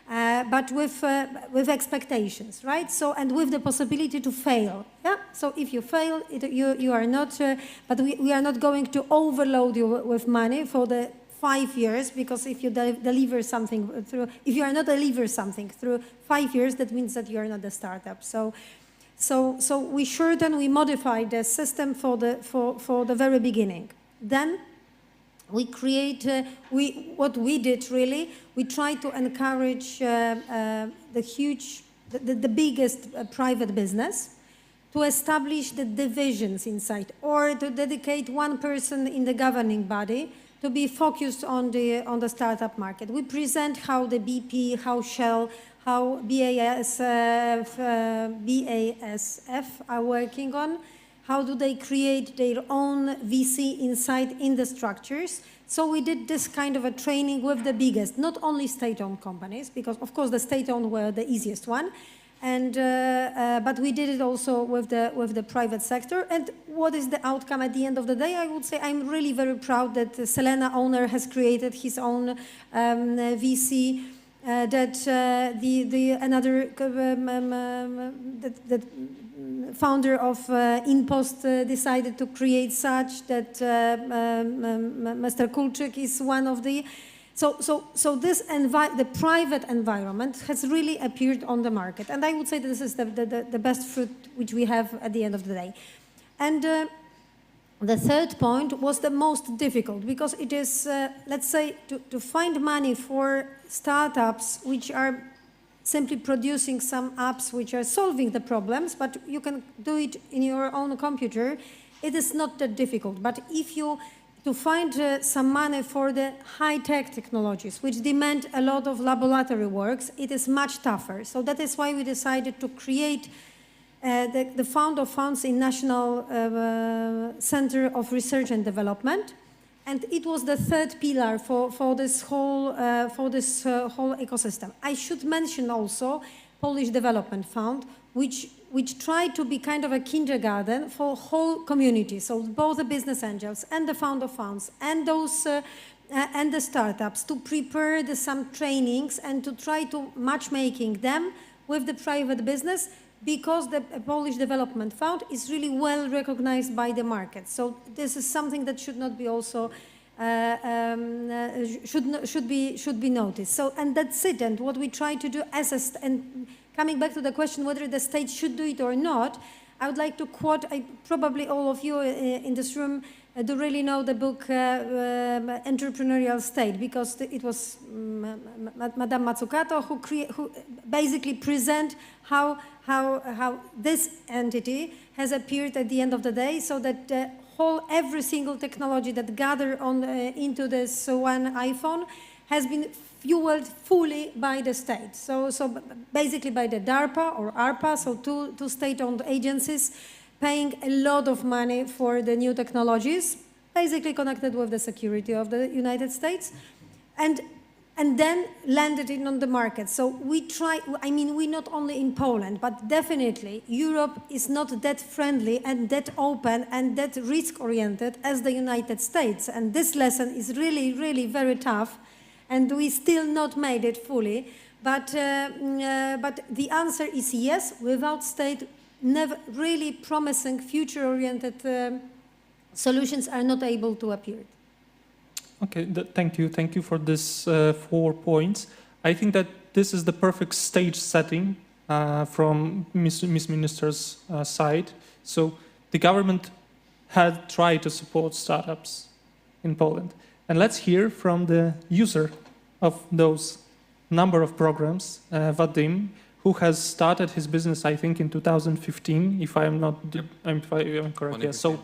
C: But with expectations, right? So, and with the possibility to fail. Yeah. So if you fail, you are not. But we are not going to overload you with money for the 5 years, because if you deliver something through, if you are not deliver something through 5 years, that means that you are not a startup. So we shorten, we modify the system for the very beginning. Then we create, what we did really, we try to encourage the biggest private business to establish the divisions inside, or to dedicate one person in the governing body to be focused on the startup market. We present how the BP, how Shell, how BASF are working on. How do they create their own VC inside in the structures? So we did this kind of a training with the biggest, not only state-owned companies, because of course the state-owned were the easiest one, and but we did it also with the private sector. And what is the outcome at the end of the day? I would say I'm really very proud that the Selena owner has created his own VC. That founder of InPost decided to create such, that Mr. Kulczyk is one of the. So this the private environment has really appeared on the market, and I would say that this is the best fruit which we have at the end of the day. And the third point was the most difficult, because it is, let's say, to find money for startups which are simply producing some apps which are solving the problems, but you can do it in your own computer. It is not that difficult. But if you, to find some money for the high-tech technologies, which demand a lot of laboratory works, it is much tougher. So that is why we decided to create the fund of funds in National Center of Research and Development. And it was the third pillar for this whole ecosystem. I should mention also Polish Development Fund, which tried to be kind of a kindergarten for whole community. So both the business angels and the fund of funds and those and the startups to prepare some trainings and to try to matchmaking them with the private business, because the Polish Development Fund is really well recognized by the market. So this is something that should not be also should be noticed. So, and that's it. And what we try to do and coming back to the question whether the state should do it or not, I would like to quote. Probably all of you in this room do really know the book Entrepreneurial State, because it was Madame Mazzucato who basically present how this entity has appeared at the end of the day, so that every single technology that gathered into this one iPhone has been fueled fully by the state. So basically by the DARPA or ARPA, so two state-owned agencies, paying a lot of money for the new technologies, basically connected with the security of the United States, and then landed it on the market. So we try, we not only in Poland, but definitely Europe is not that friendly and that open and that risk-oriented as the United States. And this lesson is really, really very tough, and we still not made it fully. But the answer is yes, without state, never really promising future-oriented solutions are not able to appear.
H: Okay, thank you. Thank you for this 4 points. I think that this is the perfect stage setting from Ms. Minister's side. So the government had tried to support startups in Poland. And let's hear from the user of those number of programs, Vadim, who has started his business, I think, in 2015, if I'm correct. Yeah. So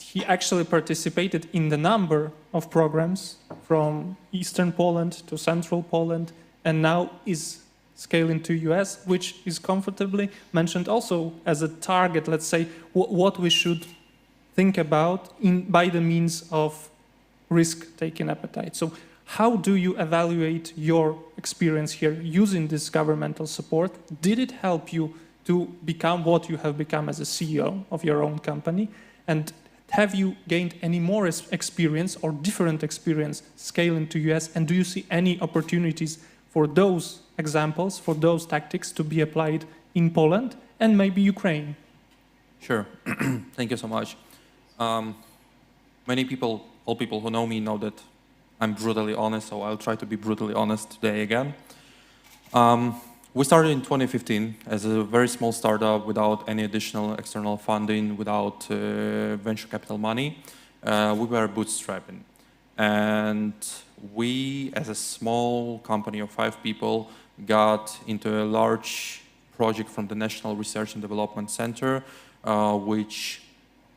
H: he actually participated in the number of programs from Eastern Poland to Central Poland, and now is scaling to US, which is comfortably mentioned also as a target, let's say, what we should think about by the means of risk-taking appetite. So how do you evaluate your experience here using this governmental support? Did it help you to become what you have become as a CEO of your own company? And have you gained any more experience or different experience scaling to US? And do you see any opportunities for those examples, for those tactics to be applied in Poland and maybe Ukraine?
I: Sure. Thank you so much. Many people, all people who know me know that I'm brutally honest, so I'll try to be brutally honest today again. We started in 2015 as a very small startup without any additional external funding, without venture capital money. We were bootstrapping. And we, as a small company of 5 people, got into a large project from the National Research and Development Center, which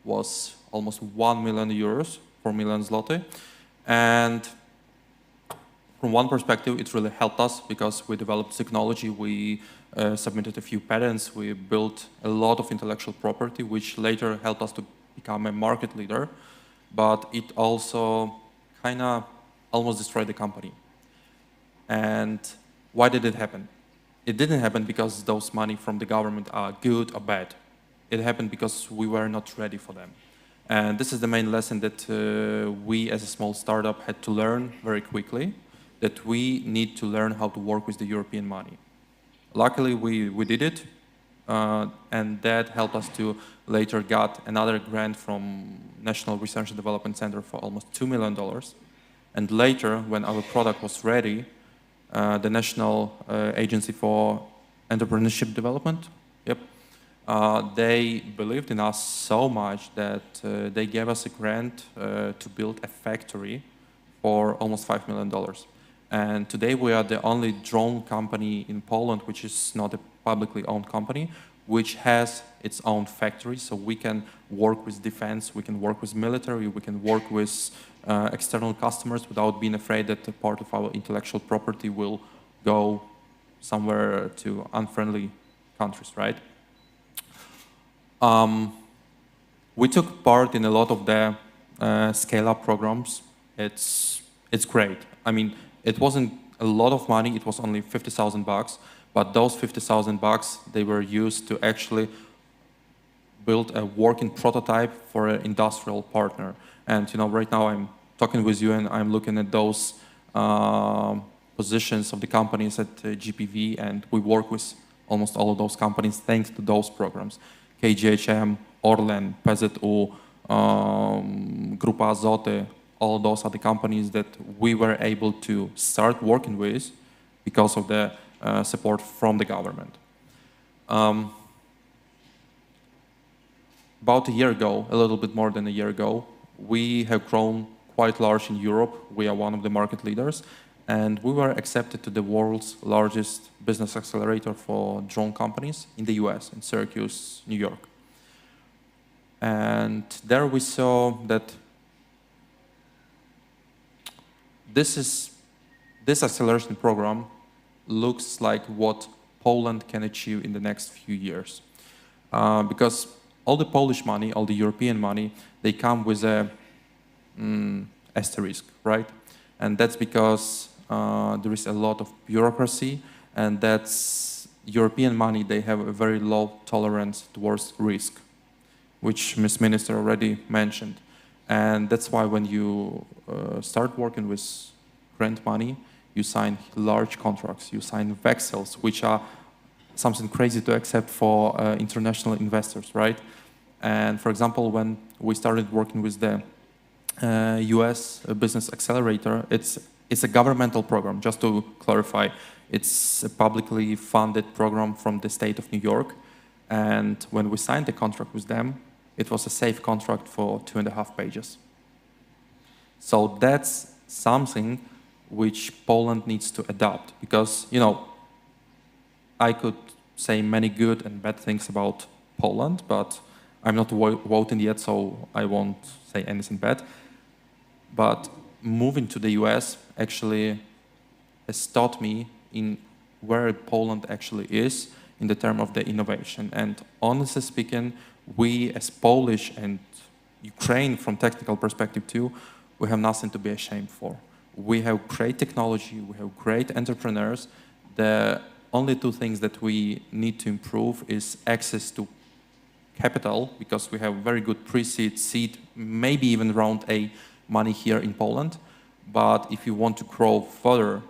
I: was almost 1 million euros, 4 million zloty. And from one perspective, it really helped us because we developed technology, we submitted a few patents, we built a lot of intellectual property, which later helped us to become a market leader. But it also kind of almost destroyed the company. And why did it happen? It didn't happen because those money from the government are good or bad. It happened because we were not ready for them. And this is the main lesson that we as a small startup had to learn very quickly, that we need to learn how to work with the European money. Luckily, we did it, and that helped us to later get another grant from National Research and Development Center for almost $2 million. And later, when our product was ready, the National Agency for Entrepreneurship Development, they believed in us so much that they gave us a grant to build a factory for almost $5 million. And today we are the only drone company in Poland, which is not a publicly owned company, which has its own factory. So we can work with defense, we can work with military, we can work with external customers without being afraid that a part of our intellectual property will go somewhere to unfriendly countries, right? We took part in a lot of the scale-up programs. It's great. I mean, it wasn't a lot of money. It was only $50,000, but those $50,000 they were used to actually build a working prototype for an industrial partner. And right now I'm talking with you and I'm looking at those positions of the companies at GPV, and we work with almost all of those companies thanks to those programs. KGHM, Orlen, PZU, Grupa Azoty, all those are the companies that we were able to start working with because of the support from the government. About a year ago, a little bit more than a year ago, we have grown quite large in Europe. We are one of the market leaders, and we were accepted to the world's largest business accelerator for drone companies in the US, in Syracuse, New York. And there we saw that this acceleration program looks like what Poland can achieve in the next few years. Because all the Polish money, all the European money, they come with a asterisk, right? And that's because there is a lot of bureaucracy, and that's European money, they have a very low tolerance towards risk, which Ms. Minister already mentioned. And that's why when you start working with grant money, you sign large contracts, you sign vexels, which are something crazy to accept for international investors, right? And for example, when we started working with the US Business Accelerator, it's a governmental program, just to clarify. It's a publicly funded program from the state of New York. And when we signed the contract with them, it was a safe contract for 2.5 pages. So that's something which Poland needs to adopt, because, I could say many good and bad things about Poland, but I'm not voting yet, so I won't say anything bad. But moving to the US actually has taught me in where Poland actually is in the term of the innovation. And honestly speaking, we as Polish and Ukraine from technical perspective too, we have nothing to be ashamed for. We have great technology, we have great entrepreneurs. The only two things that we need to improve is access to capital, because we have very good pre-seed, seed, maybe even round A money here in Poland. But if you want to grow further,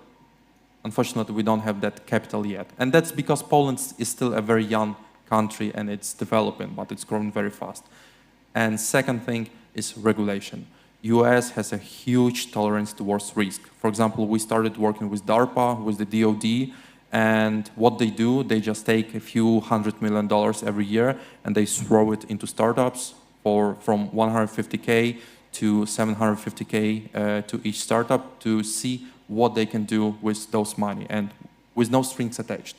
I: unfortunately, we don't have that capital yet. And that's because Poland is still a very young country and it's developing, but it's growing very fast. And second thing is regulation. US has a huge tolerance towards risk. For example, we started working with DARPA, with the DoD, and what they do, they just take a few $100 million every year and they throw it into startups from 150K to 750K to each startup to see what they can do with those money and with no strings attached.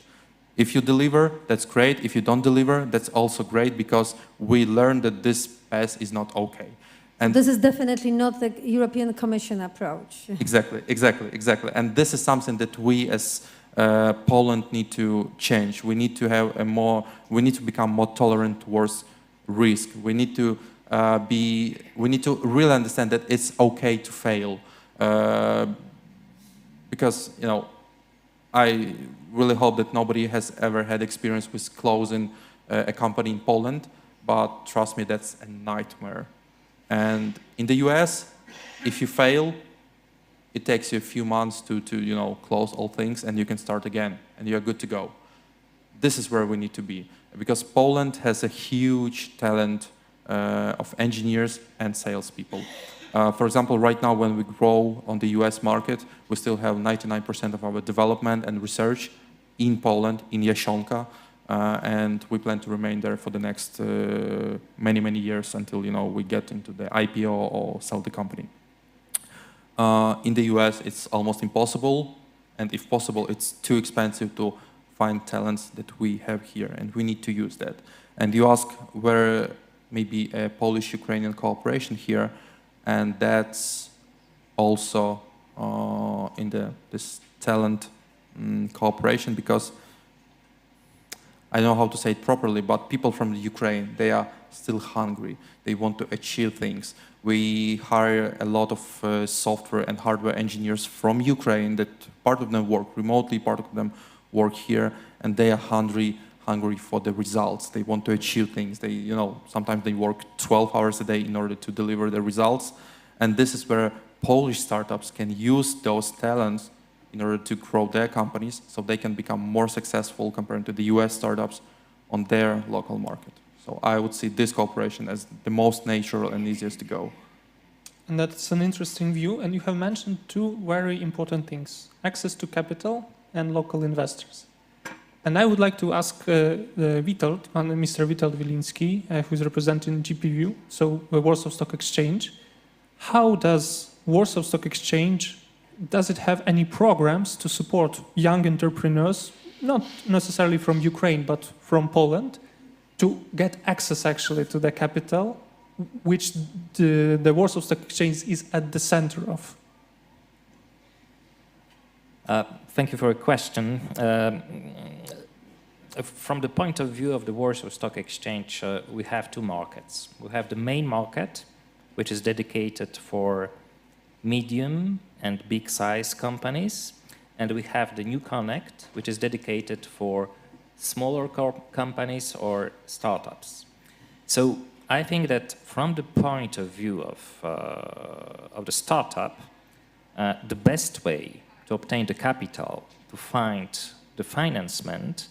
I: If you deliver, that's great. If you don't deliver, that's also great, because we learned that this path is not okay. And
C: this is definitely not the European Commission approach.
I: Exactly. And this is something that we as Poland need to change. We need to have we need to become more tolerant towards risk. We need to really understand that it's okay to fail. Because, you know, I really hope that nobody has ever had experience with closing a company in Poland, but trust me, that's a nightmare. And in the US, if you fail, it takes you a few months to you know, close all things, and you can start again, and you're good to go. This is where we need to be, because Poland has a huge talent of engineers and salespeople. For example, right now when we grow on the US market, we still have 99% of our development and research in Poland, in Jasionka, and we plan to remain there for the next many years until, you know, we get into the IPO or sell the company. In the US, it's almost impossible, and if possible, it's too expensive to find talents that we have here, and we need to use that. And you ask where maybe a Polish-Ukrainian cooperation here, and that's also in this talent cooperation, because I don't know how to say it properly, but people from the Ukraine, they are still hungry. They want to achieve things. We hire a lot of software and hardware engineers from Ukraine that part of them work remotely, part of them work here, and they are hungry for the results. They want to achieve things. They, you know, sometimes they work 12 hours a day in order to deliver the results. And this is where Polish startups can use those talents in order to grow their companies so they can become more successful compared to the US startups on their local market. So I would see this cooperation as the most natural and easiest to go.
H: And that's an interesting view. And you have mentioned two very important things: access to capital and local investors. And I would like to ask Mr. Witold Wilinski, who is representing GPW, so the Warsaw Stock Exchange. How does Warsaw Stock Exchange, does it have any programs to support young entrepreneurs, not necessarily from Ukraine, but from Poland, to get access actually to the capital, which the Warsaw Stock Exchange is at the center of?
J: Thank you for a question. From the point of view of the Warsaw Stock Exchange, we have two markets. We have the main market, which is dedicated for medium and big size companies, and we have the New Connect, which is dedicated for smaller companies or startups. So I think that from the point of view of the startup, the best way to obtain the capital, to find the financement,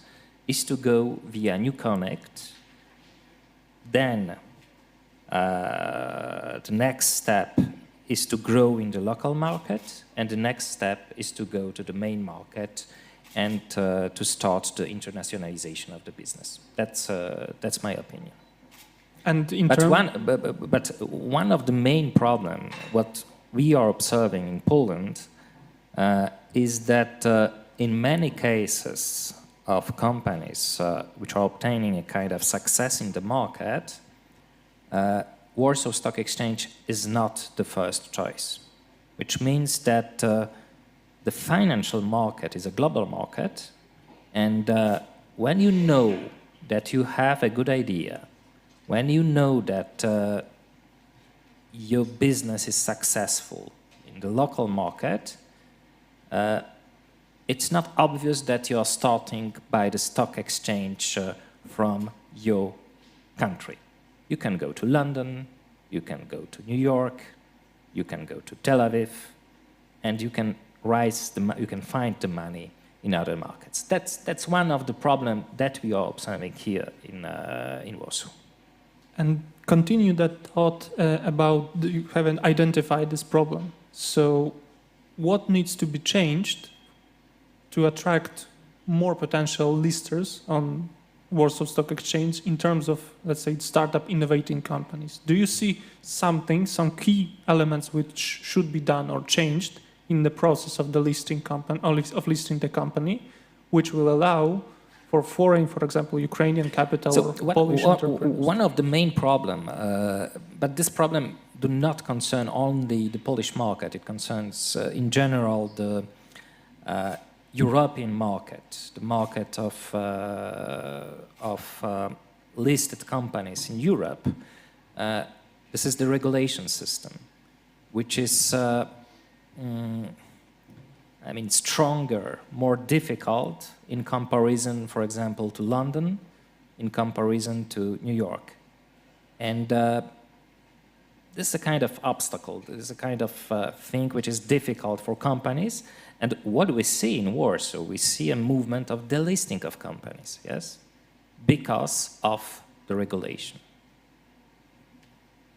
J: is to go via New Connect. Then the next step is to grow in the local market, and the next step is to go to the main market and to start the internationalization of the business. That's my opinion.
H: And in
J: but one of the main problems, what we are observing in Poland, is that in many cases of companies which are obtaining a kind of success in the market, Warsaw Stock Exchange is not the first choice, which means that the financial market is a global market, and when you know that you have a good idea, when you know that your business is successful in the local market, it's not obvious that you are starting by the stock exchange from your country. You can go to London, you can go to New York, you can go to Tel Aviv, and you can you can find the money in other markets. That's one of the problems that we are observing here in Warsaw.
H: And continue that thought about you haven't identified this problem. So what needs to be changed to attract more potential listers on Warsaw Stock Exchange in terms of, let's say, startup innovating companies? Do you see some key elements which should be done or changed in the process of the listing company, of listing the company, which will allow for foreign, for example, Ukrainian capital or Polish entrepreneurs?
J: One of the main problem, but this problem do not concern only the Polish market. It concerns, in general, the European market, the market of listed companies in Europe. This is the regulation system, which is, stronger, more difficult in comparison, for example, to London, in comparison to New York. And this is a kind of obstacle. This is a kind of thing which is difficult for companies. And what do we see in Warsaw? We see a movement of delisting of companies, yes, because of the regulation.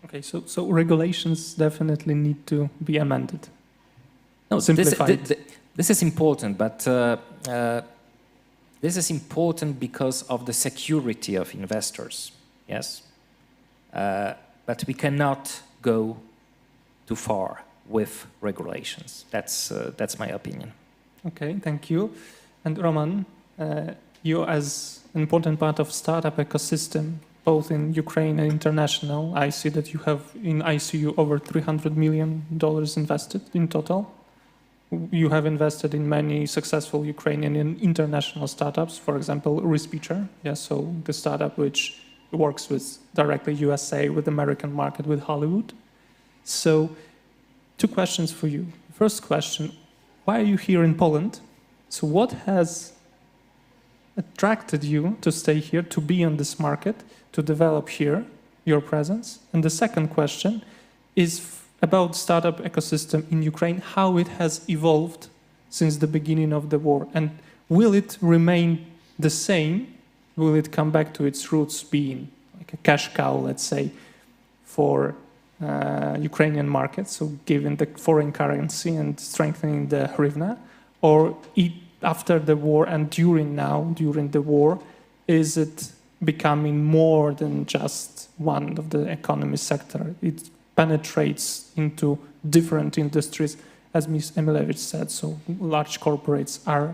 H: Okay, so regulations definitely need to be amended.
J: No,
H: simplified.
J: This is important, but this is important because of the security of investors, yes? But we cannot go too far with regulations. That's my opinion.
H: Okay, thank you. And Roman, you as an important part of startup ecosystem, both in Ukraine and international, I see that you have in ICU over $300 million invested in total. You have invested in many successful Ukrainian and international startups, for example, Respeecher, yeah, so the startup which works with directly USA, with American market, with Hollywood. So, two questions for you. First question, why are you here in Poland? So what has attracted you to stay here, to be on this market, to develop here your presence? And the second question is about startup ecosystem in Ukraine, how it has evolved since the beginning of the war. And will it remain the same? Will it come back to its roots, being like a cash cow, let's say, for Ukrainian market, so given the foreign currency and strengthening the hryvnia, or after the war and during the war, is it becoming more than just one of the economy sector? It penetrates into different industries, as Ms. Emilevich said, so large corporates are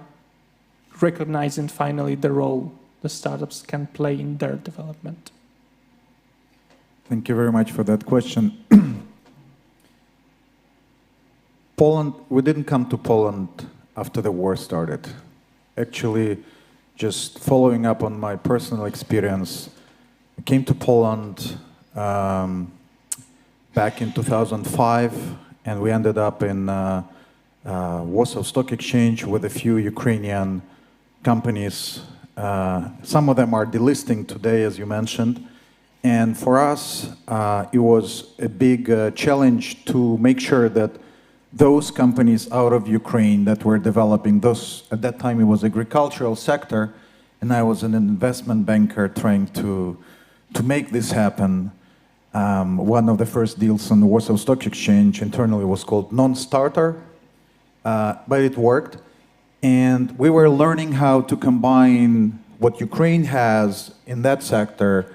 H: recognizing finally the role the startups can play in their development.
K: Thank you very much for that question. Poland, we didn't come to Poland after the war started. Actually, just following up on my personal experience, I came to Poland back in 2005, and we ended up in Warsaw Stock Exchange with a few Ukrainian companies. Some of them are delisting today, as you mentioned. And for us, it was a big challenge to make sure that those companies out of Ukraine that were developing those, at that time it was agricultural sector, and I was an investment banker trying to make this happen. One of the first deals on the Warsaw Stock Exchange internally was called non-starter, but it worked. And we were learning how to combine what Ukraine has in that sector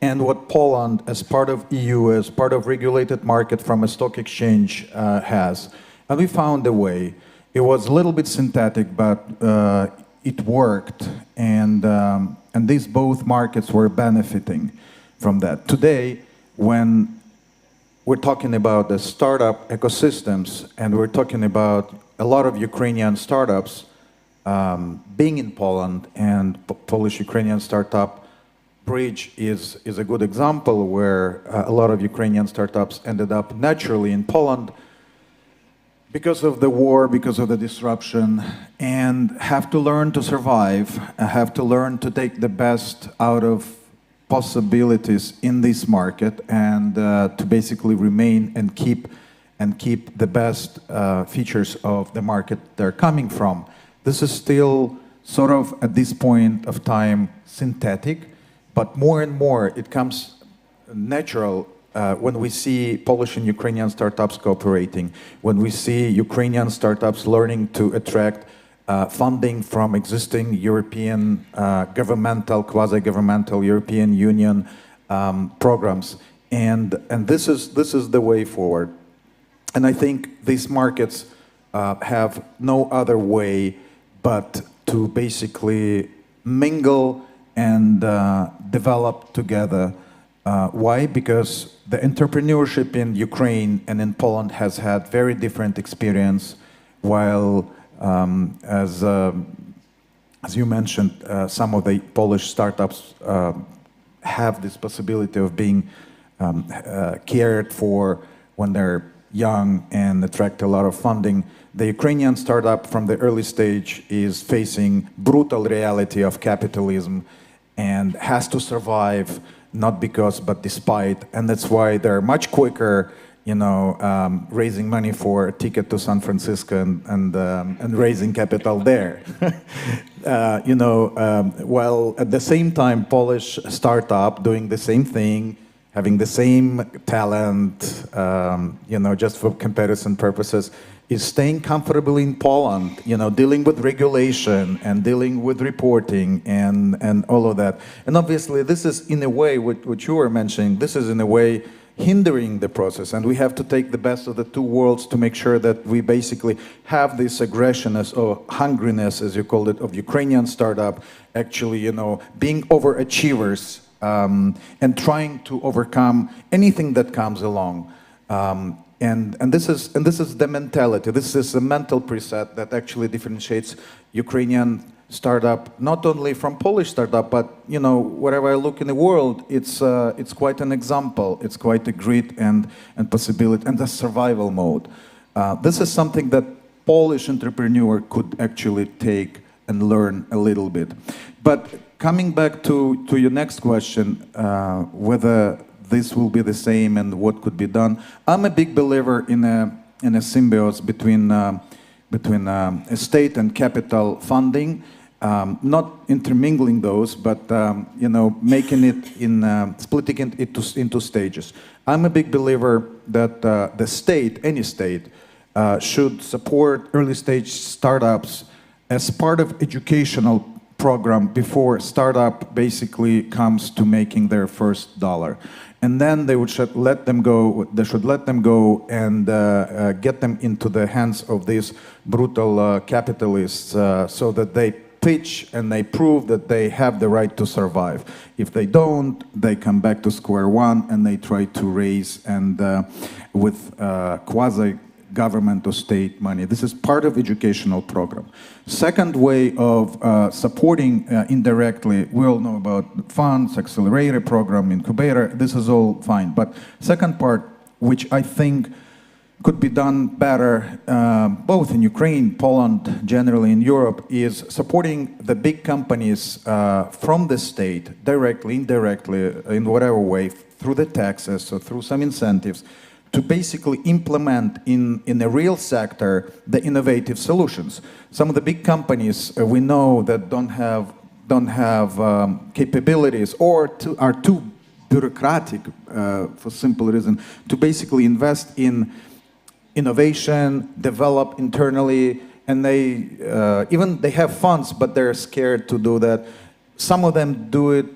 K: and what Poland, as part of EU, as part of regulated market from a stock exchange, has. And we found a way. It was a little bit synthetic, but it worked. And these both markets were benefiting from that. Today, when we're talking about the startup ecosystems, and we're talking about a lot of Ukrainian startups being in Poland, and Polish-Ukrainian Startup Bridge is a good example where a lot of Ukrainian startups ended up naturally in Poland because of the war, because of the disruption, and have to learn to survive, have to learn to take the best out of possibilities in this market, and to basically remain and keep the best features of the market they're coming from. This is still sort of, at this point of time, synthetic, but more and more it comes natural when we see Polish and Ukrainian startups cooperating, when we see Ukrainian startups learning to attract funding from existing European governmental, quasi-governmental European Union programs, and this is the way forward. And I think these markets have no other way but to basically mingle and develop together. Why? Because the entrepreneurship in Ukraine and in Poland has had very different experience, while as you mentioned, some of the Polish startups have this possibility of being cared for when they're young and attract a lot of funding. The Ukrainian startup from the early stage is facing brutal reality of capitalism and has to survive, not because but despite, and that's why they're much quicker, you know, raising money for a ticket to San Francisco and raising capital there. You know, while at the same time Polish startup doing the same thing, having the same talent, you know, just for comparison purposes, is staying comfortably in Poland, you know, dealing with regulation and dealing with reporting and all of that. And obviously this is in a way, what you were mentioning, this is in a way hindering the process, and we have to take the best of the two worlds to make sure that we basically have this aggressionness or hungriness, as you called it, of Ukrainian startup, actually, you know, being overachievers, and trying to overcome anything that comes along. And this is the mentality. This is a mental preset that actually differentiates Ukrainian startup not only from Polish startup, but you know, wherever I look in the world, it's quite an example. It's quite a grit and possibility and a survival mode. This is something that Polish entrepreneur could actually take and learn a little bit. But coming back to your next question, whether this will be the same and what could be done, I'm a big believer in a symbiosis between state and capital funding, not intermingling those, but you know, making it splitting it into stages. I'm a big believer that the state, any state, should support early stage startups as part of educational program before startup basically comes to making their first dollar. And then they should let them go. They should let them go and get them into the hands of these brutal capitalists, so that they pitch and they prove that they have the right to survive. If they don't, they come back to square one and they try to raise and with quasi-government or state money. This is part of educational program. Second way of supporting indirectly, we all know about funds, accelerator program, incubator, this is all fine. But second part, which I think could be done better, both in Ukraine, Poland, generally in Europe, is supporting the big companies from the state, directly, indirectly, in whatever way, through the taxes or through some incentives, to basically implement in the real sector the innovative solutions. Some of the big companies we know that don't have capabilities or are too bureaucratic, for simple reason, to basically invest in innovation, develop internally, and they they have funds, but they're scared to do that. Some of them do it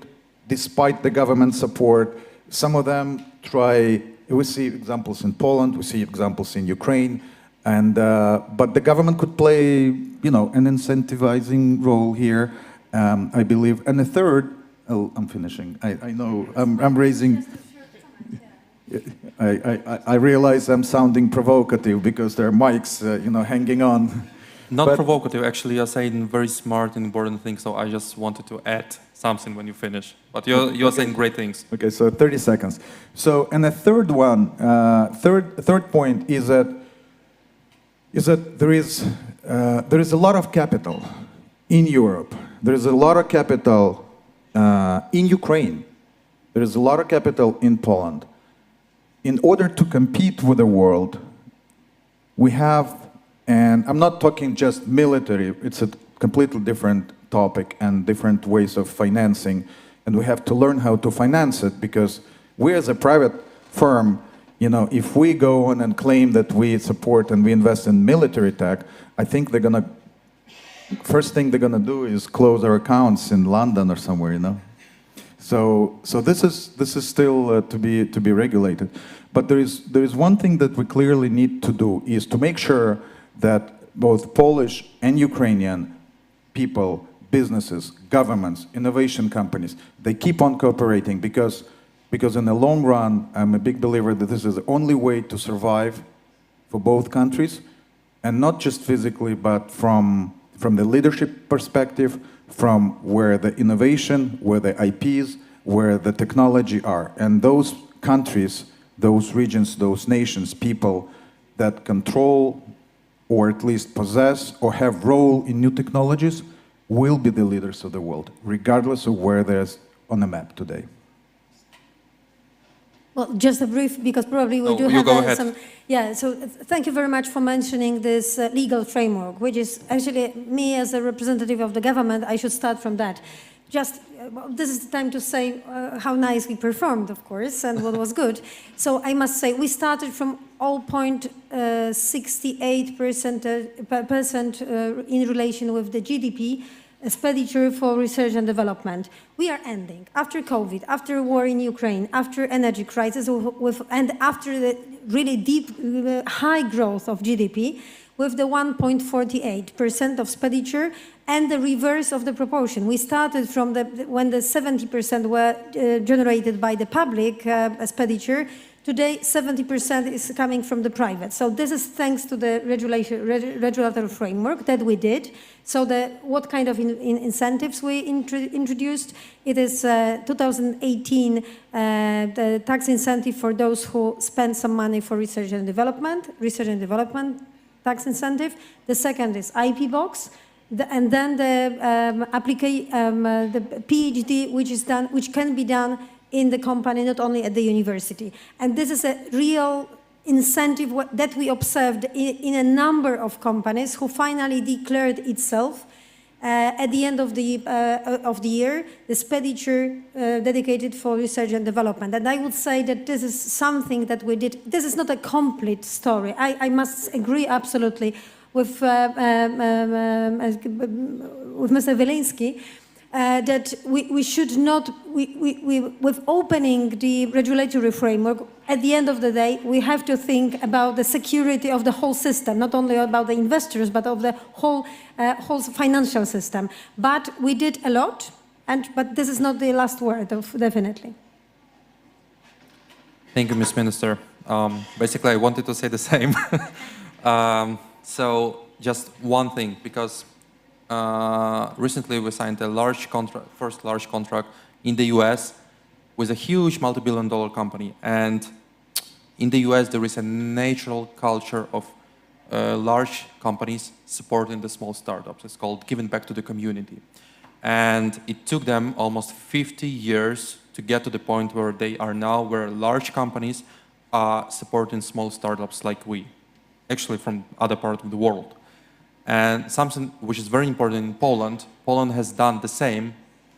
K: despite the government support. Some of them try. We see examples in Poland, we see examples in Ukraine, and but the government could play, you know, an incentivizing role here, I believe. And the third, oh, I'm finishing. I know I'm raising. I realize I'm sounding provocative because there are mics, you know, hanging on.
I: Not
K: But-
I: provocative, actually, you're saying very smart and important things, so I just wanted to add something when you finish. But you're saying great things.
K: Okay, so 30 seconds. So, and the third one, third point is that there is a lot of capital in Europe. There is a lot of capital in Ukraine. There is a lot of capital in Poland. In order to compete with the world, we have, and I'm not talking just military, it's a completely different topic and different ways of financing, and we have to learn how to finance it, because we as a private firm, you know, if we go on and claim that we support and we invest in military tech, I think they're gonna, first thing they're gonna do is close our accounts in London or somewhere, you know. So this is still to be regulated. But there is one thing that we clearly need to do, is to make sure that both Polish and Ukrainian people, businesses, governments, innovation companies, they keep on cooperating, because in the long run, I'm a big believer that this is the only way to survive for both countries, and not just physically, but from the leadership perspective, from where the innovation, where the IPs, where the technology are. And those countries, those regions, those nations, people that control or at least possess or have role in new technologies will be the leaders of the world, regardless of where they're on the map today.
C: Well, just a brief, because probably we do have some... Yeah, so thank you very much for mentioning this legal framework, which is actually, me as a representative of the government, I should start from that. Just, this is the time to say how nice we performed, of course, and what was good. So I must say, we started from 0.68% in relation with the GDP, expenditure for research and development. We are ending, after COVID, after war in Ukraine, after energy crisis, and after the really deep, high growth of GDP, with the 1.48% of expenditure and the reverse of the proportion. We started from when the 70% were generated by the public expenditure. Today, 70% is coming from the private. So this is thanks to the regulatory framework that we did. So what kind of incentives we introduced? It is 2018, the tax incentive for those who spend some money for research and development tax incentive. The second is IP box. And then the PhD, which can be done in the company, not only at the university. And this is a real incentive that we observed in a number of companies who finally declared itself at the end of the year, the expenditure dedicated for research and development. And I would say that this is something that we did. This is not a complete story. I must agree absolutely with Mr. Wieliński, that we should not, with opening the regulatory framework, at the end of the day, we have to think about the security of the whole system, not only about the investors, but of the whole financial system. But we did a lot, but this is not the last word, definitely.
I: Thank you, Ms. Minister. Basically, I wanted to say the same. So just one thing, because recently we signed a first large contract in the US with a huge multi-billion-dollar company. And in the US, there is a natural culture of large companies supporting the small startups. It's called giving back to the community. And it took them almost 50 years to get to the point where they are now, where large companies are supporting small startups like we, actually from other parts of the world. And something which is very important in Poland, Poland has done the same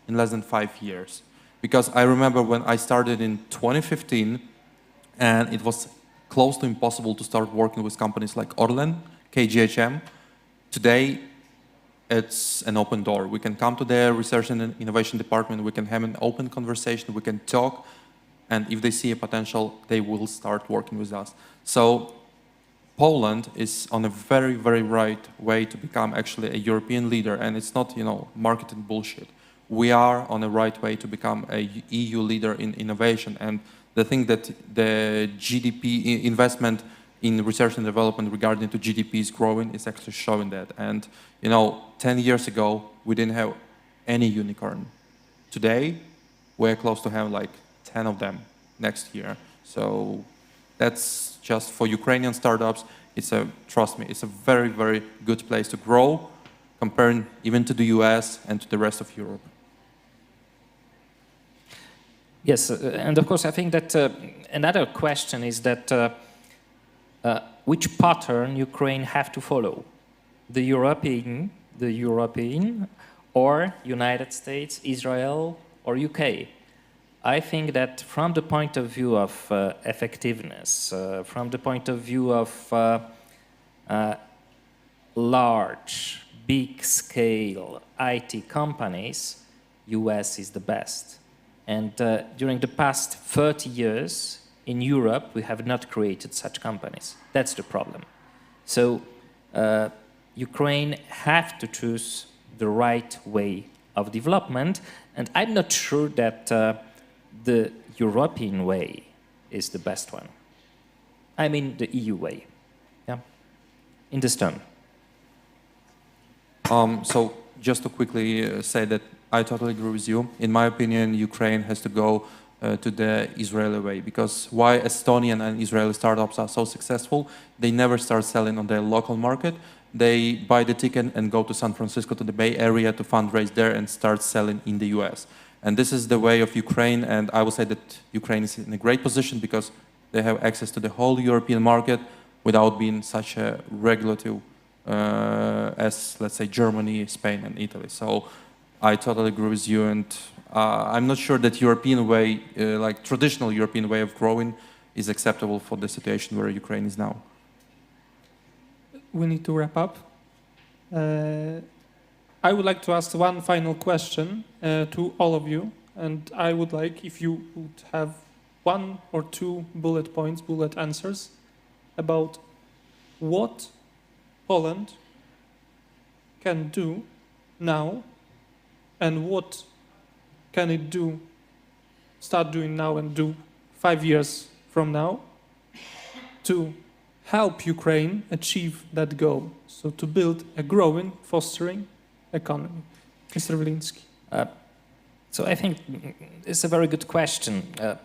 I: in less than 5 years. Because I remember when I started in 2015, and it was close to impossible to start working with companies like Orlen, KGHM. Today, it's an open door. We can come to their research and innovation department, we can have an open conversation, we can talk, and if they see a potential, they will start working with us. So Poland is on a very, very right way to become actually a European leader, and it's not, marketing bullshit. We are on a right way to become a EU leader in innovation, and the thing that the GDP investment in research and development regarding to GDP is growing, is actually showing that. And 10 years ago, we didn't have any unicorn. Today, we're close to have like 10 of them next year. So that's just for Ukrainian startups. Trust me, it's a very, very good place to grow, comparing even to the US and to the rest of Europe.
J: Yes, and of course, I think that another question is that which pattern Ukraine have to follow, the European, or United States, Israel, or UK. I think that from the point of view of effectiveness, from the point of view of large, big-scale IT companies, US is the best. And during the past 30 years, in Europe, we have not created such companies. That's the problem. So Ukraine have to choose the right way of development, and I'm not sure that the European way is the best one. I mean the EU way. Yeah, in this term.
I: So just to quickly say that I totally agree with you. In my opinion, Ukraine has to go to the Israeli way, because why Estonian and Israeli startups are so successful? They never start selling on their local market. They buy the ticket and go to San Francisco, to the Bay Area, to fundraise there and start selling in the US. And this is the way of Ukraine, and I would say that Ukraine is in a great position because they have access to the whole European market without being such a regulative as, let's say, Germany, Spain, and Italy. So I totally agree with you, and I'm not sure that European way, like traditional European way of growing, is acceptable for the situation where Ukraine is now.
H: We need to wrap up. I would like to ask one final question to all of you, and I would like if you would have 1 or 2 bullet points, bullet answers about what Poland can do now and what can it do, start doing now and do 5 years from now to help Ukraine achieve that goal, so to build a growing, fostering economy. Mr. Wilinski.
J: So I think it's a very good question.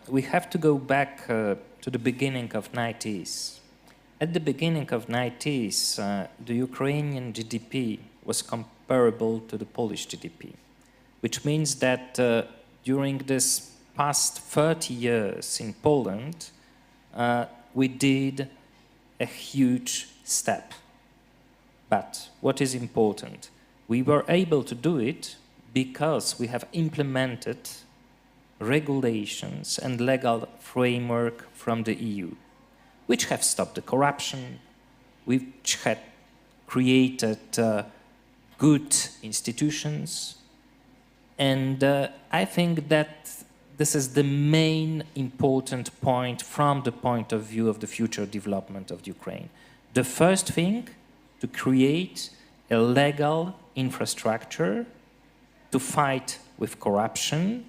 J: We have to go back to the beginning of 90s. At the beginning of 90s, the Ukrainian GDP was comparable to the Polish GDP, which means that during this past 30 years in Poland, we did a huge step. But what is important? We were able to do it because we have implemented regulations and legal framework from the EU, which have stopped the corruption, which had created good institutions. And I think that this is the main important point from the point of view of the future development of Ukraine. The first thing, to create a legal infrastructure to fight with corruption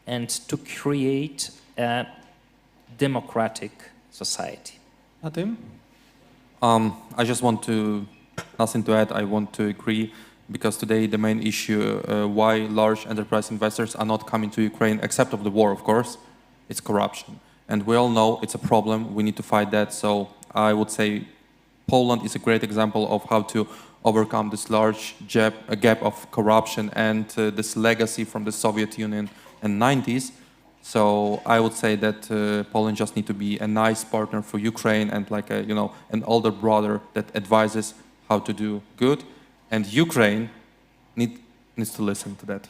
J: and to create a democratic society.
H: Atim?
I: I just want to, nothing to add, I want to agree, because today the main issue why large enterprise investors are not coming to Ukraine, except of the war, of course, it's corruption. And we all know it's a problem, we need to fight that, so I would say Poland is a great example of how to overcome this large gap of corruption and this legacy from the Soviet Union in the 90s. So I would say that Poland just needs to be a nice partner for Ukraine and like a, an older brother that advises how to do good. And Ukraine needs to listen to that.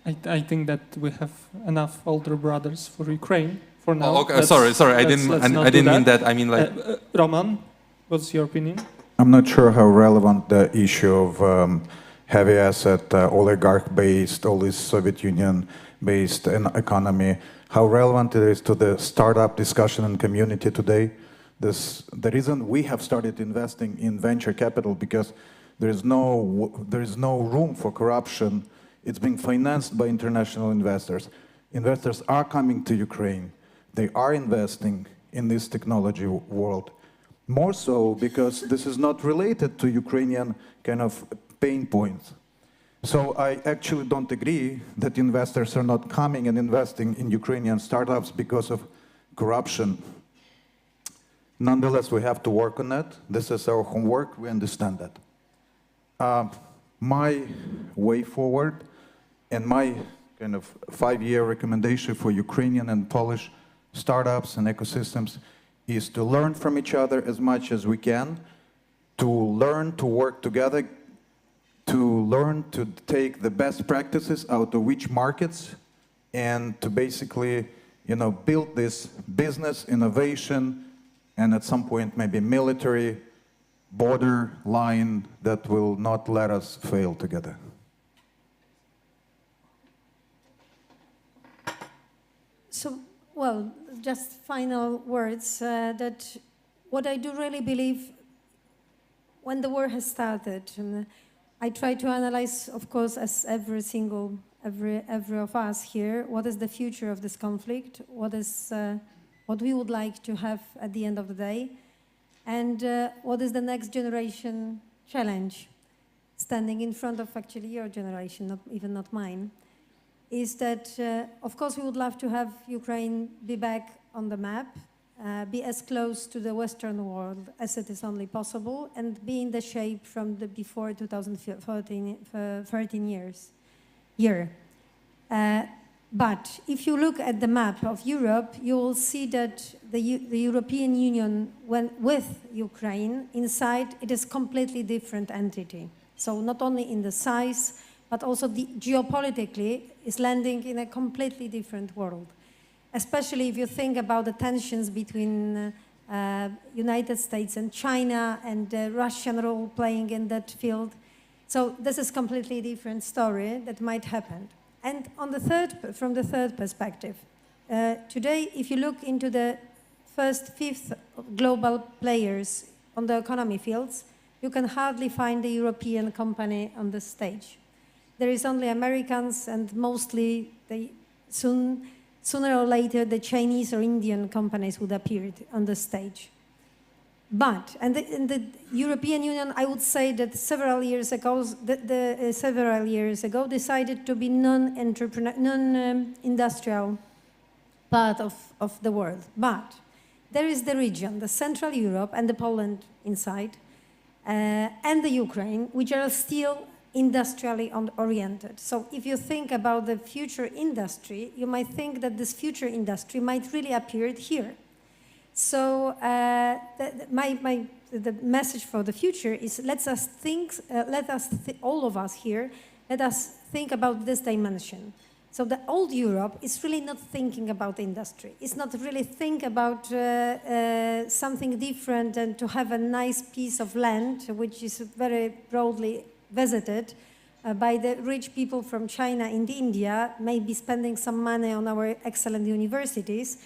H: I think that we have enough older brothers for Ukraine for now.
I: Oh, okay. Sorry. I didn't mean that. I mean like.
H: Roman, what's your opinion?
K: I'm not sure how relevant the issue of heavy asset, oligarch-based, all this Soviet Union-based economy, how relevant it is to the startup discussion and community today. The reason we have started investing in venture capital because there is no room for corruption. It's being financed by international investors. Investors are coming to Ukraine. They are investing in this technology world. More so because this is not related to Ukrainian kind of pain points. So I actually don't agree that investors are not coming and investing in Ukrainian startups because of corruption. Nonetheless, we have to work on that. This is our homework. We understand that. My way forward and my kind of 5-year recommendation for Ukrainian and Polish startups and ecosystems is to learn from each other as much as we can, to learn to work together, to learn to take the best practices out of each markets, and to basically, build this business, innovation, and at some point maybe military border line that will not let us fail together.
C: So, well, just final words, that what I do really believe, when the war has started, and I try to analyze, of course, as every of us here, what is the future of this conflict, what we would like to have at the end of the day, and what is the next generation challenge standing in front of actually your generation, not mine, is that, of course, we would love to have Ukraine be back on the map, be as close to the Western world as it is only possible, and be in the shape from the before 2013 year. But if you look at the map of Europe, you will see that the European Union, with Ukraine inside, it is completely different entity. So not only in the size, but also geopolitically is landing in a completely different world. Especially if you think about the tensions between United States and China and the Russian role playing in that field. So this is completely different story that might happen. And from the third perspective, today, if you look into the first 5 global players on the economy fields, you can hardly find a European company on the stage. There is only Americans, and mostly sooner or later the Chinese or Indian companies would appear on the stage. But, and the European Union, I would say that several years ago decided to be non-industrial part of the world. But there is the region, the Central Europe and the Poland inside, and the Ukraine, which are still industrially oriented. So if you think about the future industry, you might think that this future industry might really appear here. So the message for the future is all of us here, let us think about this dimension. So the old Europe is really not thinking about industry. It's not really think about something different and to have a nice piece of land, which is very broadly visited by the rich people from China and India, maybe spending some money on our excellent universities.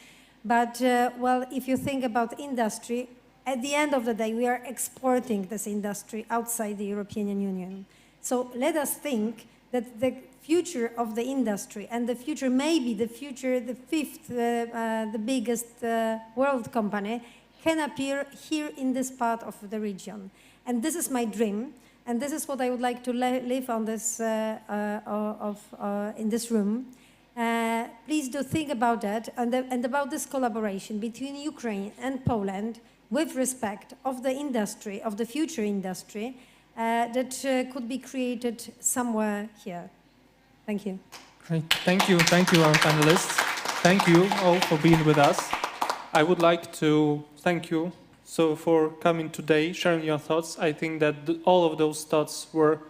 C: But, well, if you think about industry, at the end of the day, we are exporting this industry outside the European Union. So let us think that the future of the industry and the future, maybe the future, the 5th, the biggest world company, can appear here in this part of the region. And this is my dream. And this is what I would like to live on this, in this room. Please do think about that and about this collaboration between Ukraine and Poland with respect of the industry, of the future industry, that could be created somewhere here. Thank you.
H: Great. Thank you, our panelists. Thank you all for being with us. I would like to thank you for coming today, sharing your thoughts. I think that all of those thoughts were,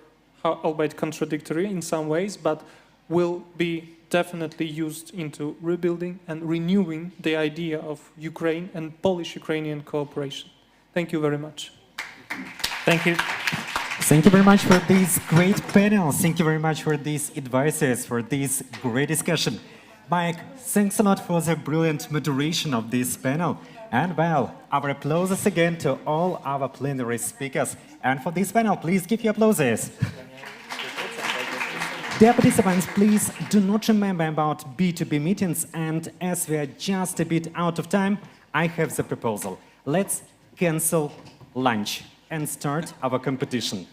H: albeit contradictory in some ways, but will be definitely used into rebuilding and renewing the idea of Ukraine and Polish-Ukrainian cooperation. Thank you very much.
J: Thank you.
A: Thank you very much for these great panels. Thank you very much for these advices, for this great discussion. Mike, thanks a lot for the brilliant moderation of this panel. And well, our applauses again to all our plenary speakers. And for this panel, please give your applauses. Dear participants, please do not remember about B2B meetings. And as we are just a bit out of time, I have the proposal. Let's cancel lunch and start our competition.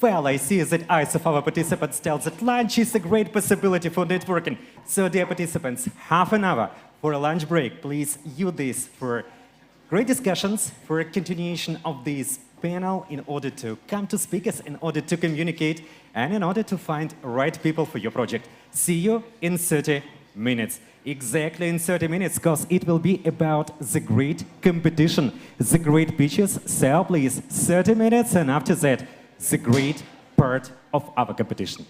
A: Well, I see that eyes of our participants tell that lunch is a great possibility for networking. So, dear participants, half an hour for a lunch break. Please use this for great discussions, for a continuation of this panel in order to come to speakers, in order to communicate, and in order to find right people for your project. See you in 30 minutes. Exactly in 30 minutes, because it will be about the great competition, the great pitches. So please, 30 minutes, and after that, the great part of our competition.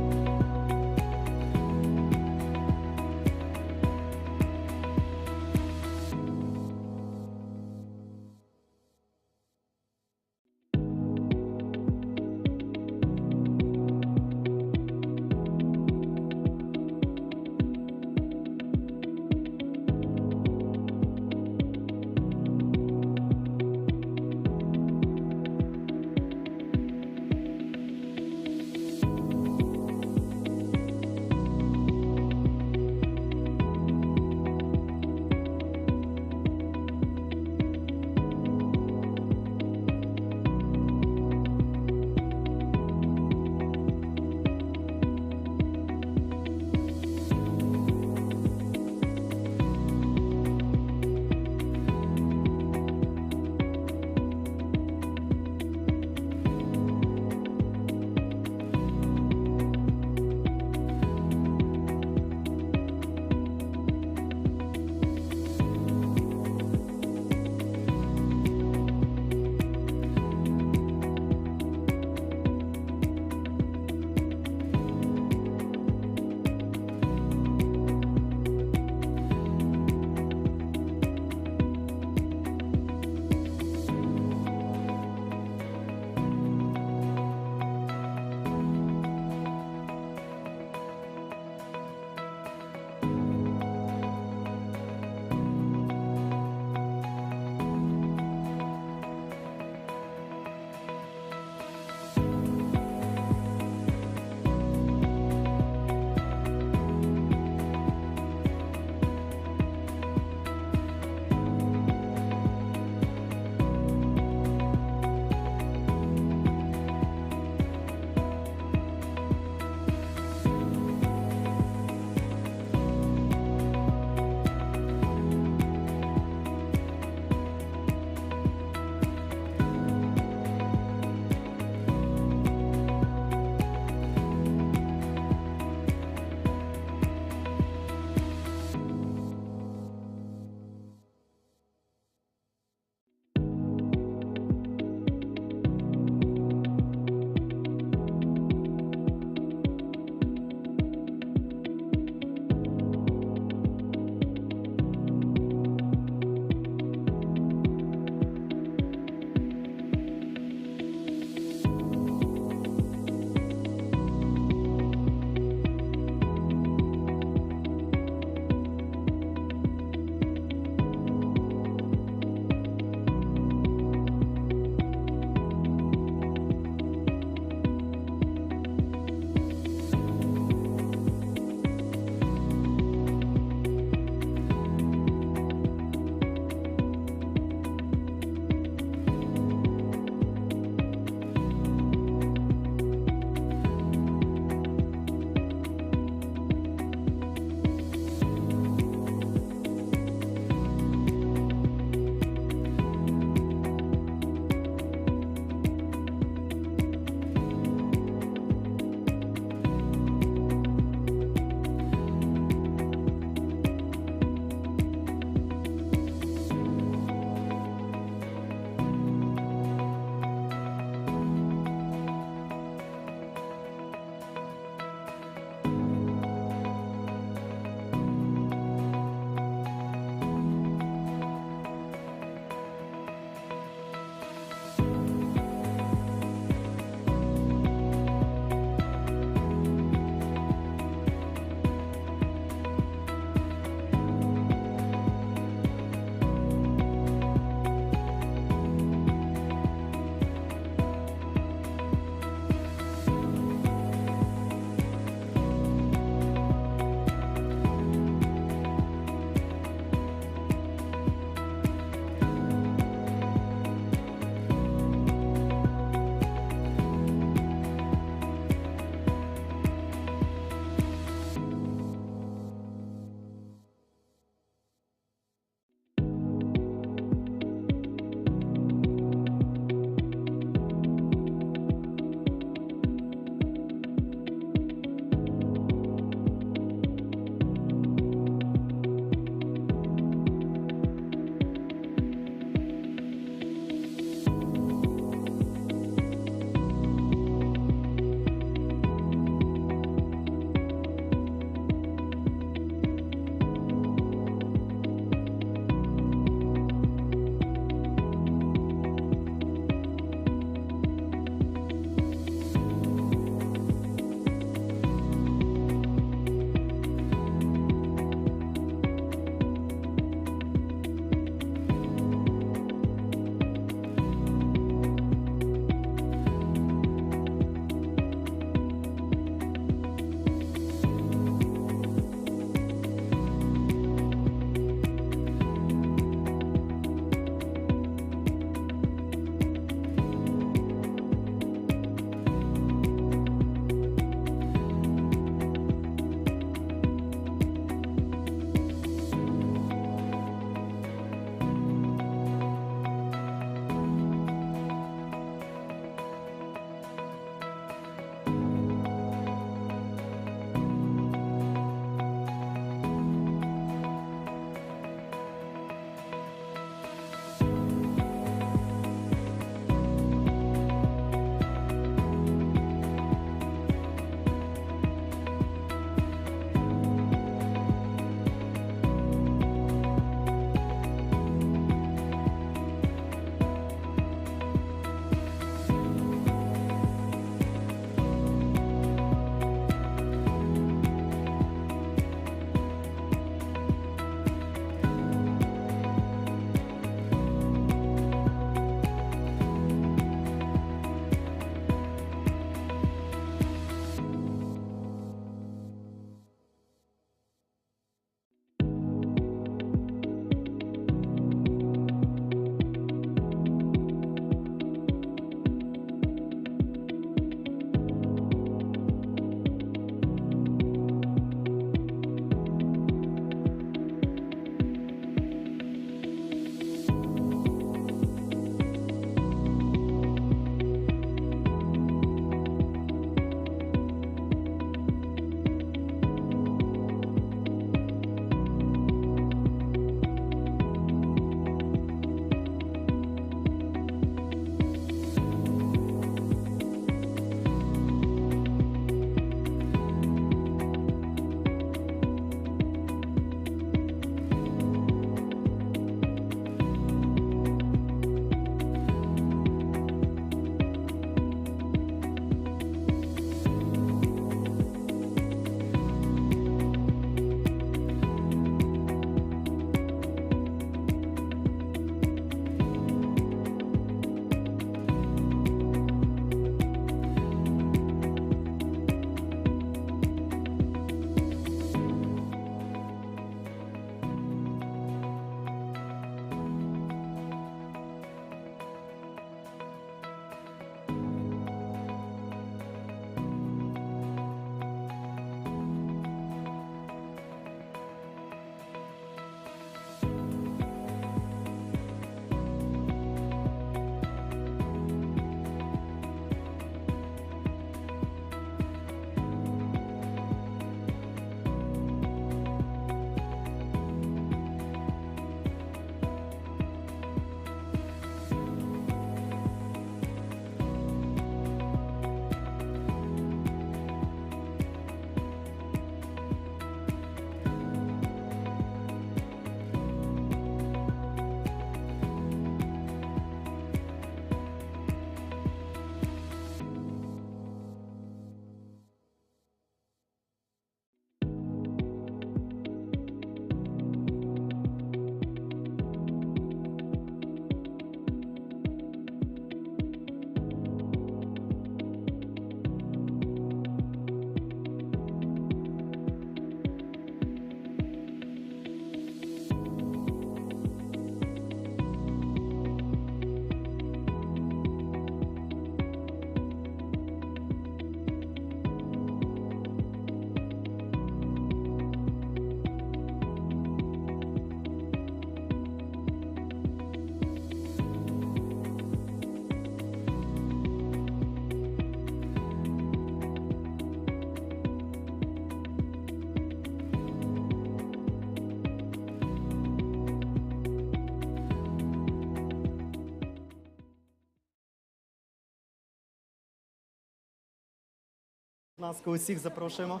A: Будь ласка, усіх запрошуємо.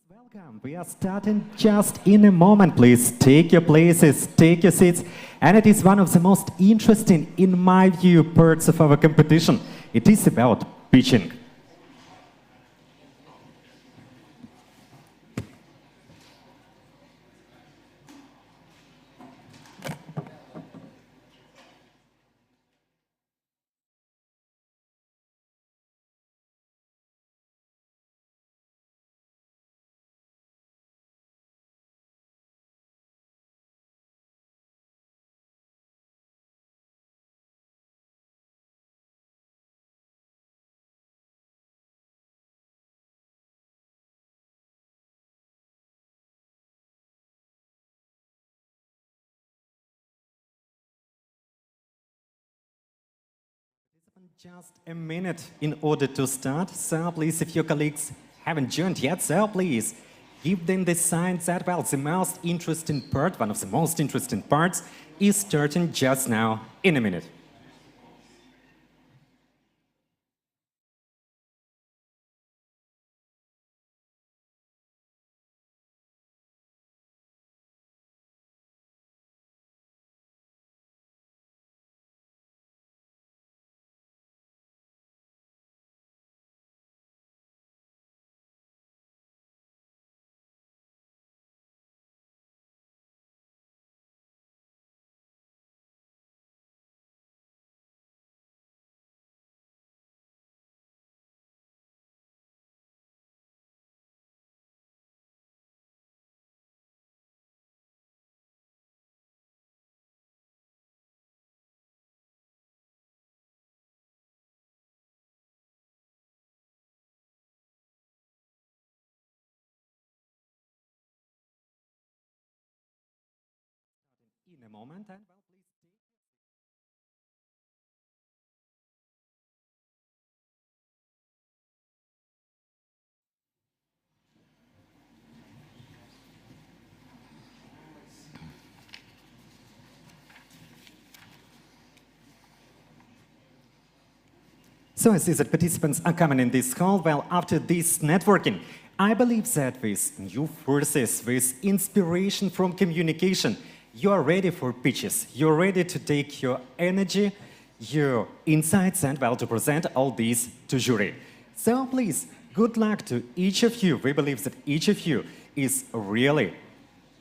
A: Welcome. We are starting just in a moment. Please take your places, take your seats. And it is one of the most interesting, in my view, parts of our competition. It is about pitching. Just a minute in order to start. So please, if your colleagues haven't joined yet, so please give them the sign that, well, the most interesting part, one of the most interesting parts, is starting just now in a minute. In a moment, and well, please take. So I see that participants are coming in this hall. Well, after this networking, I believe that with new forces, with inspiration from communication, you are ready for pitches. You're ready to take your energy, your insights, and well, to present all these to jury. So please, good luck to each of you. We believe that each of you is really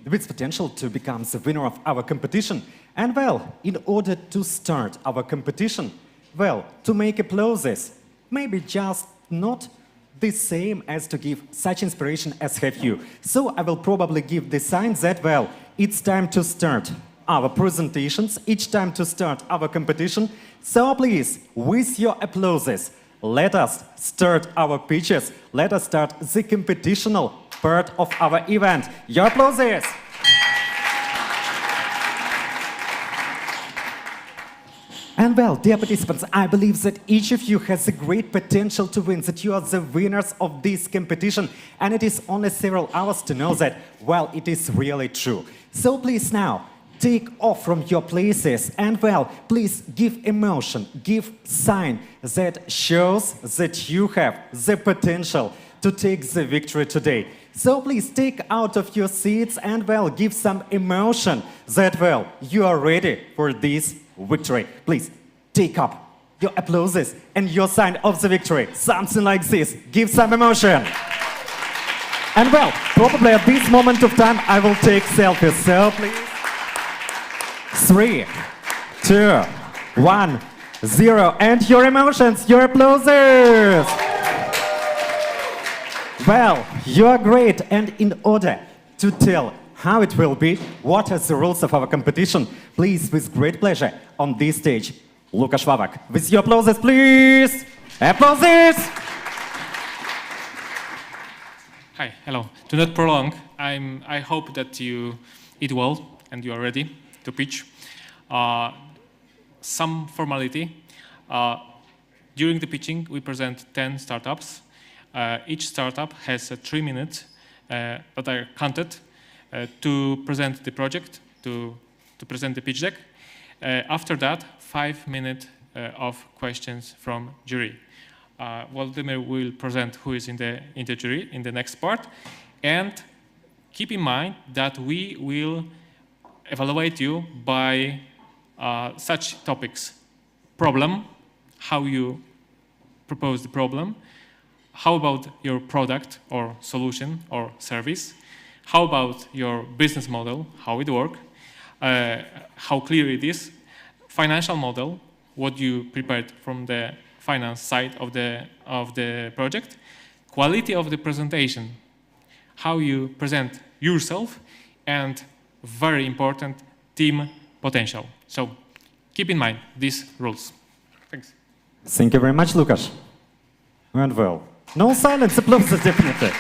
A: with potential to become the winner of our competition. And well, in order to start our competition, well, to make applauses, maybe just not the same as to give such inspiration as have you. So I will probably give the sign that, well, it's time to start our presentations, it's time to start our competition. So please, with your applauses, let us start our pitches, let us start the competitional part of our event. Your applauses! And well, dear participants, I believe that each of you has a great potential to win, that you are the winners of this competition. And it is only several hours to know that, well, it is really true. So please now, take off from your places and, well, please give emotion, give sign that shows that you have the potential to take the victory today. So please take out of your seats and, well, give some emotion that, well, you are ready for this victory. Please take up your applauses and your sign of the victory. Something like this. Give some emotion. And well, probably at this moment of time, I will take selfies. So please. 3, 2, 1, 0. And your emotions, your applauses. Well, you are great. And in order to tell how it will be, what are the rules of our competition, please, with great pleasure, on this stage, Lukasz Wawak. With your applauses, please. Applauses.
G: Hi, hello. To not prolong, I hope that you eat well and you are ready to pitch. Some formality. During the pitching, we present 10 startups. Each startup has 3 minutes that are counted to present the project, to present the pitch deck. After that, 5 minutes of questions from jury. Vladimir will present who is in the jury in the next part. And keep in mind that we will evaluate you by such topics. Problem, how you propose the problem. How about your product or solution or service? How about your business model, how it works, how clear it is, financial model, what you prepared from the finance side of the project, quality of the presentation, how you present yourself, and very important, team potential. So keep in mind these rules. Thanks.
A: Thank you very much, Lukasz. And well, no silence, applauses definitely.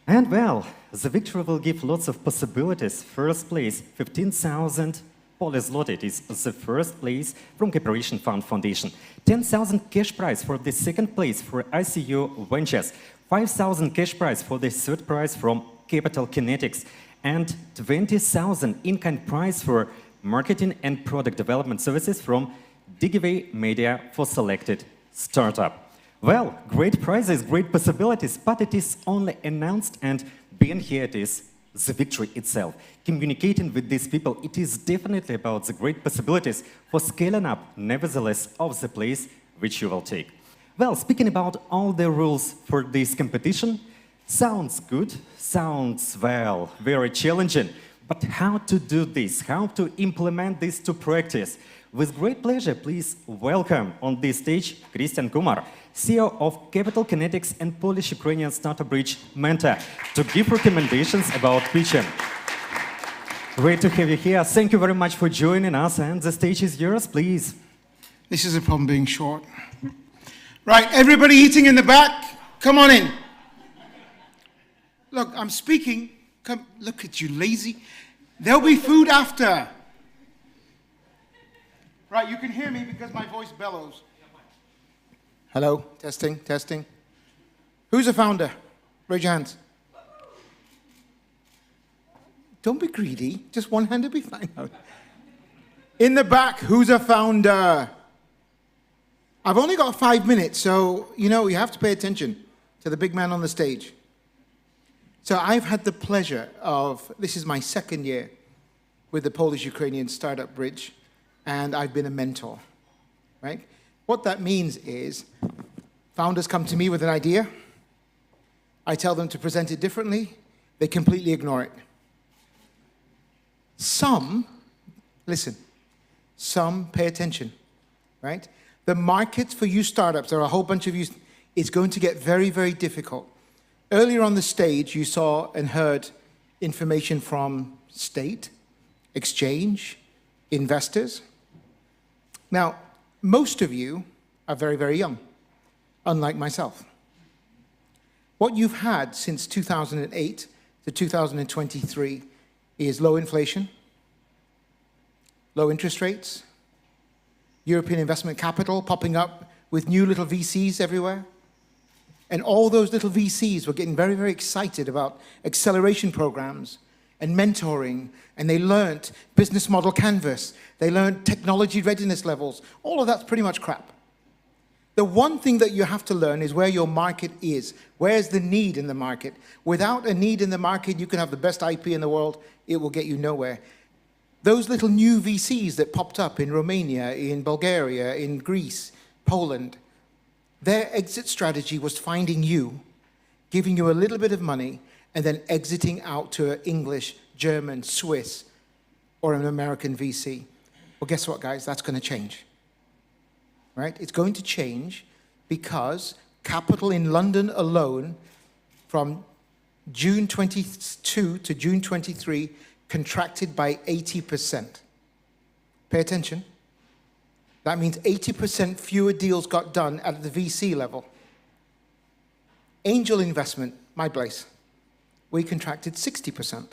A: And well, the victory will give lots of possibilities. First place, 15,000 Polish zloty. It is the first place from Cooperation Fund Foundation. 10,000 cash prize for the second place for ICU Ventures. 5,000 cash prize for the third prize from Capital Kinetics. And 20,000 in-kind prize for marketing and product development services from Digivay Media for selected startup. Well, great prizes, great possibilities, but it is only announced, and being here it is the victory itself. Communicating with these people, it is definitely about the great possibilities for scaling up, nevertheless, of the place which you will take. Well, speaking about all the rules for this competition, sounds good, sounds, well, very challenging, but how to do this, how to implement this to practice? With great pleasure, please welcome on this stage Christian Kumar, CEO of Capital Kinetics and Polish-Ukrainian Startup Bridge mentor, to give recommendations about pitching. Great to have you here. Thank you very much for joining us, and the stage is yours, please.
L: This is a problem being short. Right, everybody eating in the back, come on in. Look, I'm speaking. Come, look at you, lazy. There'll be food after. Right, you can hear me because my voice bellows. Hello, testing, testing. Who's a founder? Raise your hands. Don't be greedy. Just one hand will be fine. In the back, who's a founder? I've only got 5 minutes, so, you have to pay attention to the big man on the stage. So I've had the pleasure of, this is my second year with the Polish-Ukrainian Startup Bridge, and I've been a mentor, right? What that means is founders come to me with an idea. I tell them to present it differently. They completely ignore it. Some, listen, some pay attention, right? The market for you startups, there are a whole bunch of you, it's going to get very, very difficult. Earlier on the stage, you saw and heard information from state, exchange, investors. Now, most of you are very, very young, unlike myself. What you've had since 2008 to 2023 is low inflation, low interest rates, European investment capital popping up with new little VCs everywhere. And all those little VCs were getting very, very excited about acceleration programs and mentoring, and they learned business model canvas, they learned technology readiness levels. All of that's pretty much crap. The one thing that you have to learn is where your market is. Where's the need in the market? Without a need in the market, you can have the best IP in the world, it will get you nowhere. Those little new VCs that popped up in Romania, in Bulgaria, in Greece, Poland, their exit strategy was finding you giving you a little bit of money, and then exiting out to an English, German, Swiss, or an American VC. Well, guess what, guys? That's going to change. Right? It's going to change because capital in London alone from June 22 to June 23 contracted by 80%. Pay attention. That means 80% fewer deals got done at the VC level. Angel investment, my place, we contracted 60%,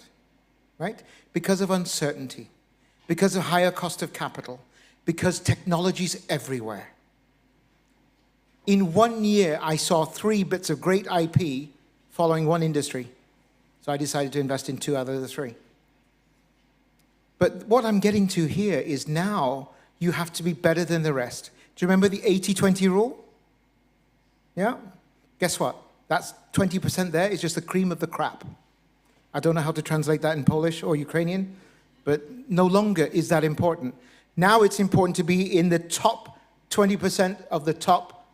L: right? Because of uncertainty, because of higher cost of capital, because technology's everywhere. In 1 year, I saw 3 bits of great IP following one industry. So I decided to invest in 2 out of the 3. But what I'm getting to here is now you have to be better than the rest. Do you remember the 80-20 rule? Yeah? Guess what? That's 20% there is just the cream of the crap. I don't know how to translate that in Polish or Ukrainian, but no longer is that important. Now it's important to be in the top 20% of the top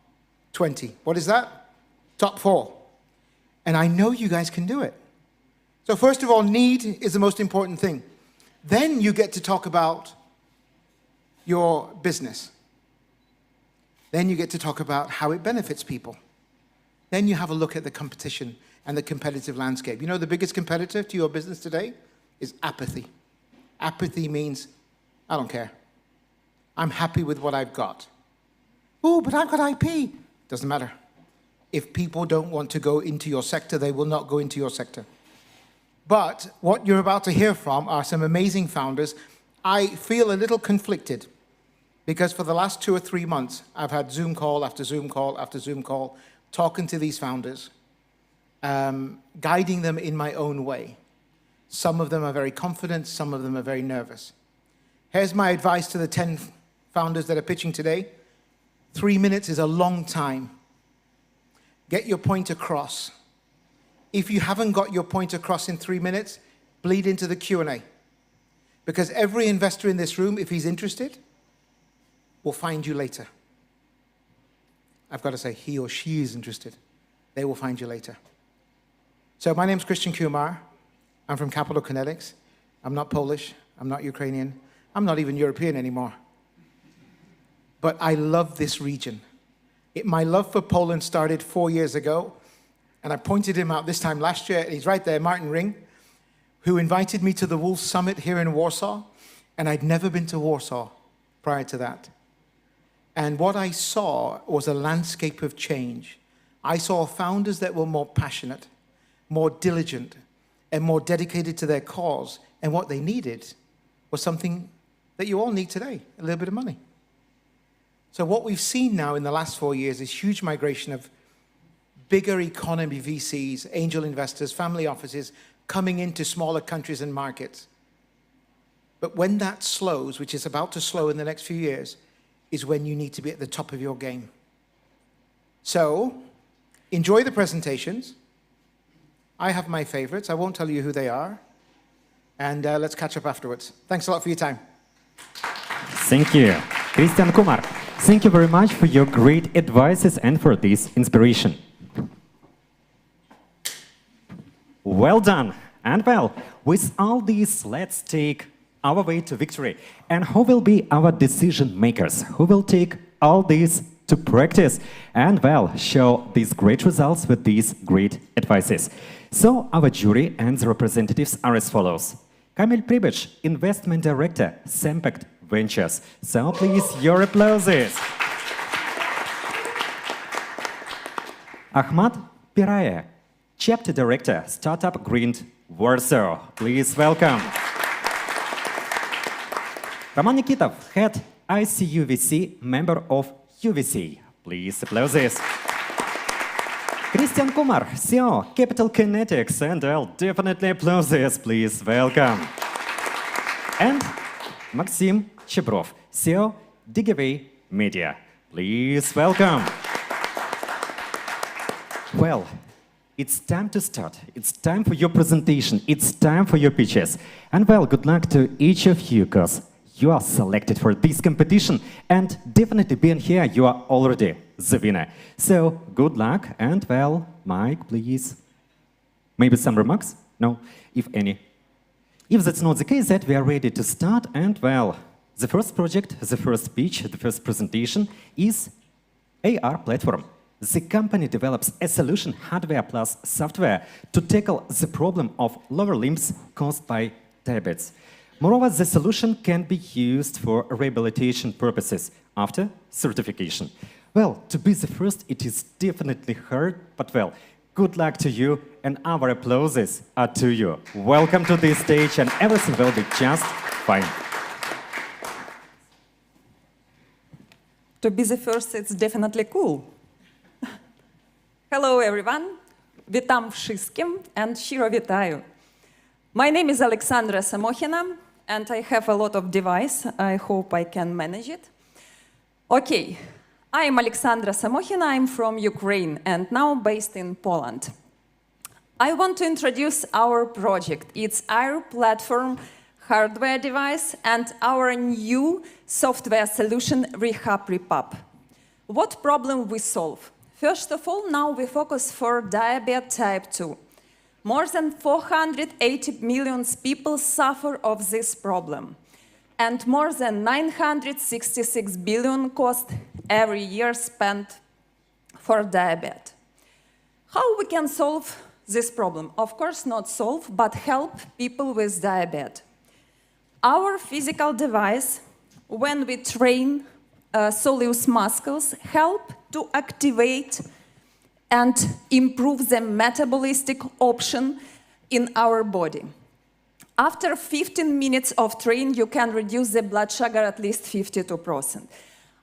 L: 20. What is that? Top 4. And I know you guys can do it. So first of all, need is the most important thing. Then you get to talk about your business. Then you get to talk about how it benefits people. Then you have a look at the competition and the competitive landscape. You know, the biggest competitor to your business today is apathy. Apathy means, I don't care. I'm happy with what I've got. Oh, but I've got IP. Doesn't matter. If people don't want to go into your sector, they will not go into your sector. But what you're about to hear from are some amazing founders. I feel a little conflicted because for the last 2 or 3 months, I've had Zoom call after Zoom call after Zoom call, talking to these founders, guiding them in my own way. Some of them are very confident, some of them are very nervous. Here's my advice to the 10 founders that are pitching today. 3 minutes is a long time. Get your point across. If you haven't got your point across in 3 minutes, bleed into the Q&A. Because every investor in this room, if he's interested, will find you later. I've got to say, he or she is interested. They will find you later. So my name's Christian Kumar. I'm from Capital Kinetics. I'm not Polish. I'm not Ukrainian. I'm not even European anymore. But I love this region. My love for Poland started 4 years ago, and I pointed him out this time last year, and he's right there, Martin Ring, who invited me to the Wolf Summit here in Warsaw, and I'd never been to Warsaw prior to that. And what I saw was a landscape of change. I saw founders that were more passionate, more diligent, and more dedicated to their cause, and what they needed was something that you all need today, a little bit of money. So what we've seen now in the last 4 years is huge migration of bigger economy VCs, angel investors, family offices coming into smaller countries and markets. But when that slows, which is about to slow in the next few years, is when you need to be at the top of your game. So enjoy the presentations. I have my favorites. I won't tell you who they are. And let's catch up afterwards. Thanks a lot for your time.
A: Thank you. Christian Kumar, thank you very much for your great advices and for this inspiration. Well done. And well, with all this, let's take our way to victory. And who will be our decision makers? Who will take all this to practice and, well, show these great results with these great advices? So our jury and the representatives are as follows. Kamil Pribic, Investment Director, Sempect Ventures. So please, your applauses. Ahmad Piraya, Chapter Director, Startup Bridge, Warsaw. Please welcome. Roman Nikitov, Head ICU VC, member of UVC. Please applauses. Christian Kumar, CEO, Capital Kinetics, and I'll definitely applauses. Please welcome. And Maxim Chebrov, CEO, Digaway Media. Please welcome. Well, it's time to start. It's time for your presentation. It's time for your pitches. And well, good luck to each of you, because you are selected for this competition. And definitely being here, you are already the winner. So good luck and well, Mike, please. Maybe some remarks? No, if any. If that's not the case, that we are ready to start. And well, the first project, the first speech, the first presentation is AR platform. The company develops a solution, hardware plus software, to tackle the problem of lower limbs caused by diabetes. Moreover, the solution can be used for rehabilitation purposes after certification. Well, to be the first, it is definitely hard, but well, good luck to you, and our applauses are to you. Welcome to this stage, and everything will be just fine.
M: To be the first, it's definitely cool. Hello, everyone. Witam wszystkim and щиро вітаю. My name is Alexandra Samokhina, and I have a lot of device. I hope I can manage it. Okay, I am Alexandra Samokhina. I'm from Ukraine and now based in Poland. I want to introduce our project. It's our platform hardware device and our new software solution, RehabRepub. What problem we solve? First of all, now we focus for diabetes type 2. More than 480 million people suffer of this problem, and more than 966 billion cost every year spent for diabetes. How we can solve this problem? Of course, not solve, but help people with diabetes. Our physical device, when we train soleus muscles, help to activate and improve the metabolistic option in our body. After 15 minutes of training, you can reduce the blood sugar at least 52%.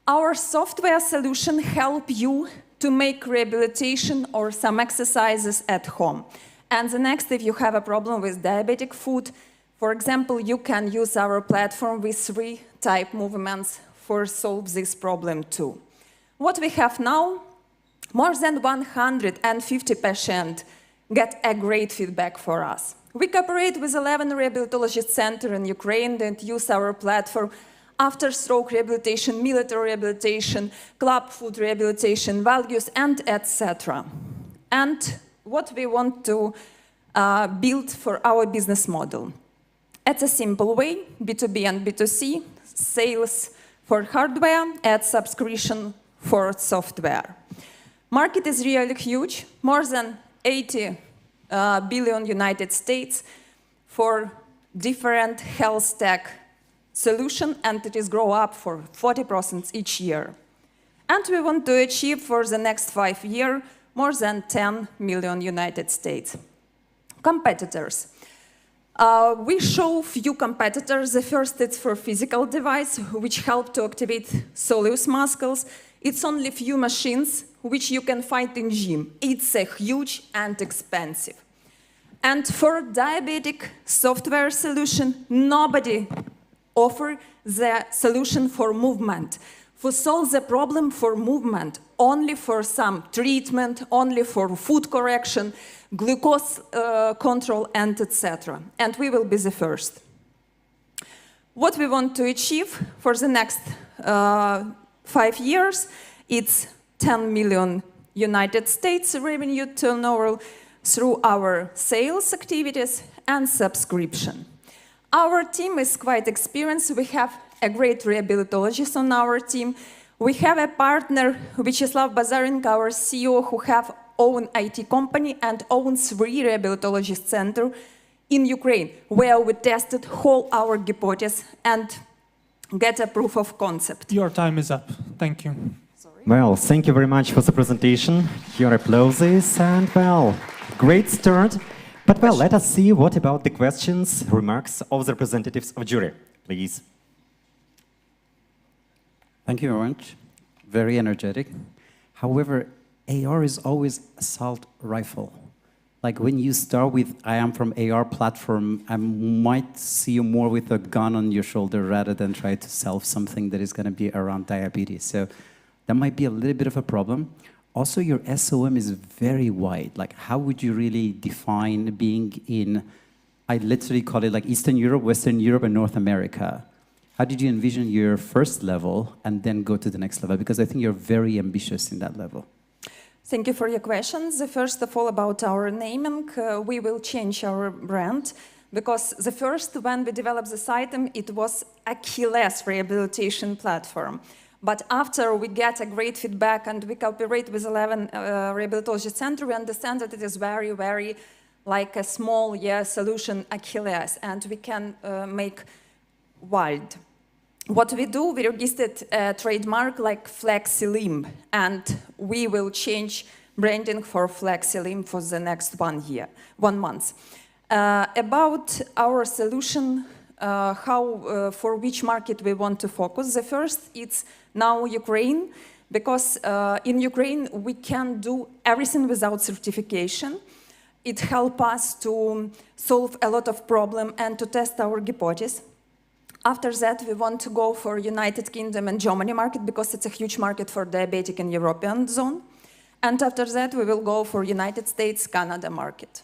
M: Our software solution help you to make rehabilitation or some exercises at home. And the next, if you have a problem with diabetic foot, for example, you can use our platform with 3 type movements for solve this problem too. What we have now, more than 150 patients get a great feedback for us. We cooperate with 11 rehabilitology centers in Ukraine that use our platform after stroke rehabilitation, military rehabilitation, club food rehabilitation, values, and etc. And what we want to build for our business model. It's a simple way, B2B and B2C, sales for hardware, and subscription for software. Market is really huge, more than 80 billion United States for different health tech solution, and it is grow up for 40% each year. And we want to achieve for the next 5 years more than 10 million United States. Competitors. We show few competitors. The first is for physical device, which help to activate soleus muscles. It's only few machines which you can find in gym. It's a huge and expensive. And for diabetic software solution, nobody offer the solution for movement. For solve the problem for movement, only for some treatment, only for food correction, glucose control, and etc. And we will be the first. What we want to achieve for the next 5 years, it's 10 million United States revenue turnover through our sales activities and subscription. Our team is quite experienced. We have a great rehabilitologist on our team. We have a partner, Vyacheslav Bazarenko, our CEO, who have own IT company and owns 3 rehabilitology centers in Ukraine, where we tested whole our hypothesis and get a proof of concept.
H: Your time is up. Thank you.
A: Well, thank you very much for the presentation. Your applauses, and well, great start. But well, let us see what about the questions, remarks of the representatives of jury, please.
N: Thank you very much. Very energetic. However, AR is always assault rifle. Like when you start with, I am from AR platform, I might see you more with a gun on your shoulder rather than try to sell something that is going to be around diabetes. So that might be a little bit of a problem. Also, your SOM is very wide. Like, how would you really define being in, I literally call it like Eastern Europe, Western Europe, and North America? How did you envision your first level and then go to the next level? Because I think you're very ambitious in that level.
M: Thank you for your questions. First of all, about our naming, we will change our brand because the first, when we developed this item, it was Achilles rehabilitation platform. But after we get a great feedback and we cooperate with 11 rehabilitation centers, we understand that it is very, very like a small solution Achilles, and we can make wide. What we do, we registered a trademark like FlexiLimb, and we will change branding for FlexiLimb for the next 1 month. About our solution, for which market we want to focus. The first, it's now Ukraine, because in Ukraine we can do everything without certification. It helps us to solve a lot of problems and to test our hypothesis. After that, we want to go for United Kingdom and Germany market because it's a huge market for diabetic in European zone. And after that, we will go for United States, Canada market.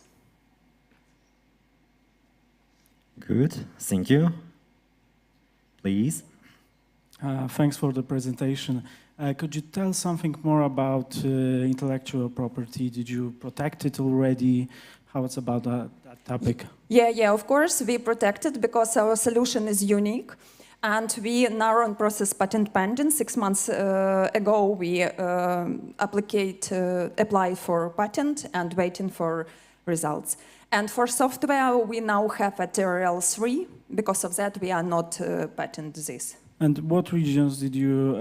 A: Good, thank you. Please.
O: Thanks for the presentation. Could you tell something more about intellectual property? Did you protect it already? How it's about that topic?
M: Yeah, of course, we protect it because our solution is unique. And we now on process patent pending. 6 months ago, we applied for patent and waiting for results. And for software, we now have a TRL 3. Because of that, we are not patent this.
O: And what regions did you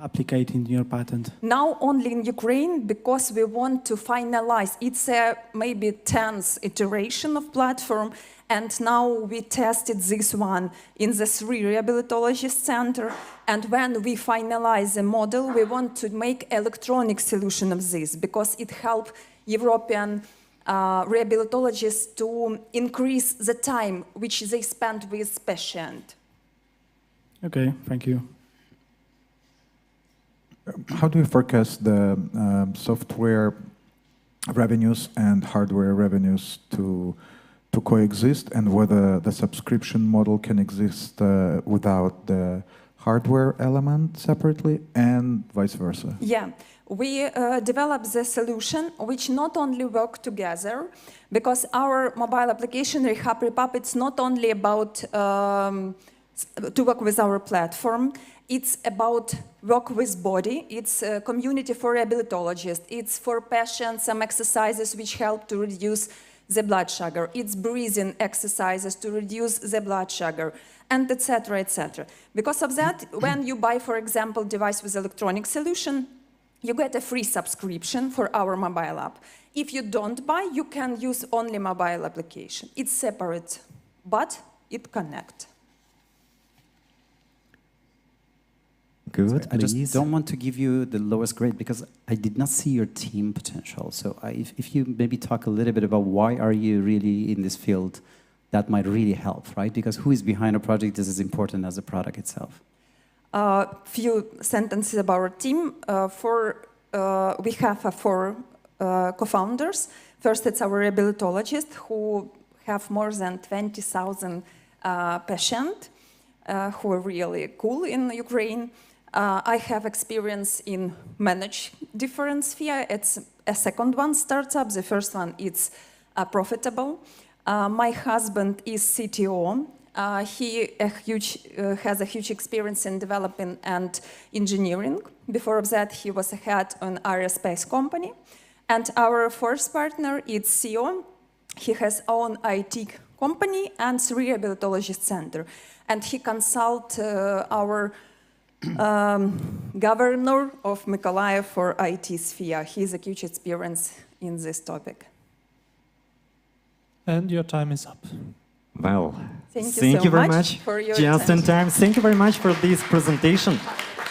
O: applicate in your patent?
M: Now only in Ukraine, because we want to finalize. It's a maybe 10th iteration of platform, and now we tested this one in the 3 rehabilitologist center. And when we finalize the model, we want to make electronic solution of this, because it helps European rehabilitologists to increase the time which they spend with patient.
O: Okay, thank you.
K: How do you forecast the software revenues and hardware revenues to coexist, and whether the subscription model can exist without the hardware element separately, and vice versa?
M: Yeah, we developed the solution which not only work together, because our mobile application Rehab, it's not only about to work with our platform. It's about work with body. It's a community for rehabilitologists. It's for patients, some exercises which help to reduce the blood sugar. It's breathing exercises to reduce the blood sugar, and etc., etc. Because of that, when you buy, for example, device with electronic solution, you get a free subscription for our mobile app. If you don't buy, you can use only mobile application. It's separate, but it connects.
A: Good,
N: I just don't want to give you the lowest grade because I did not see your team potential. So if you maybe talk a little bit about why are you really in this field, that might really help, right? Because who is behind a project is as important as the product itself.
M: Few sentences about our team. We have 4 co-founders. First, it's our rehabilitologists who have more than 20,000 patients who are really cool in Ukraine. I have experience in manage different sphere. It's a second one, startup. The first one, it's profitable. My husband is CTO. He has a huge experience in developing and engineering. Before that, he was a head on aerospace company. And our first partner is CEO. He has own IT company and 3 rehabilitologist center. And he consult our governor of Mykolaiv for IT sphere. He has a huge experience in this topic.
H: And your time is up.
A: Well,
M: thank you
A: very much
M: for your
A: just in time. Thank you very much for this presentation.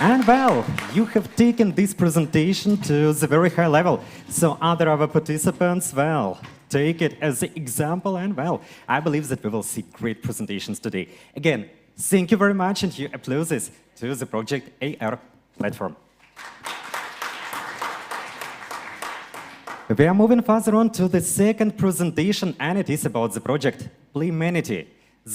A: And well, you have taken this presentation to the very high level. So other of our participants, well, take it as an example, and well, I believe that we will see great presentations today. Again, thank you very much, and your applauses to the project AR platform. We are moving further on to the second presentation, and it is about the project Playmanity.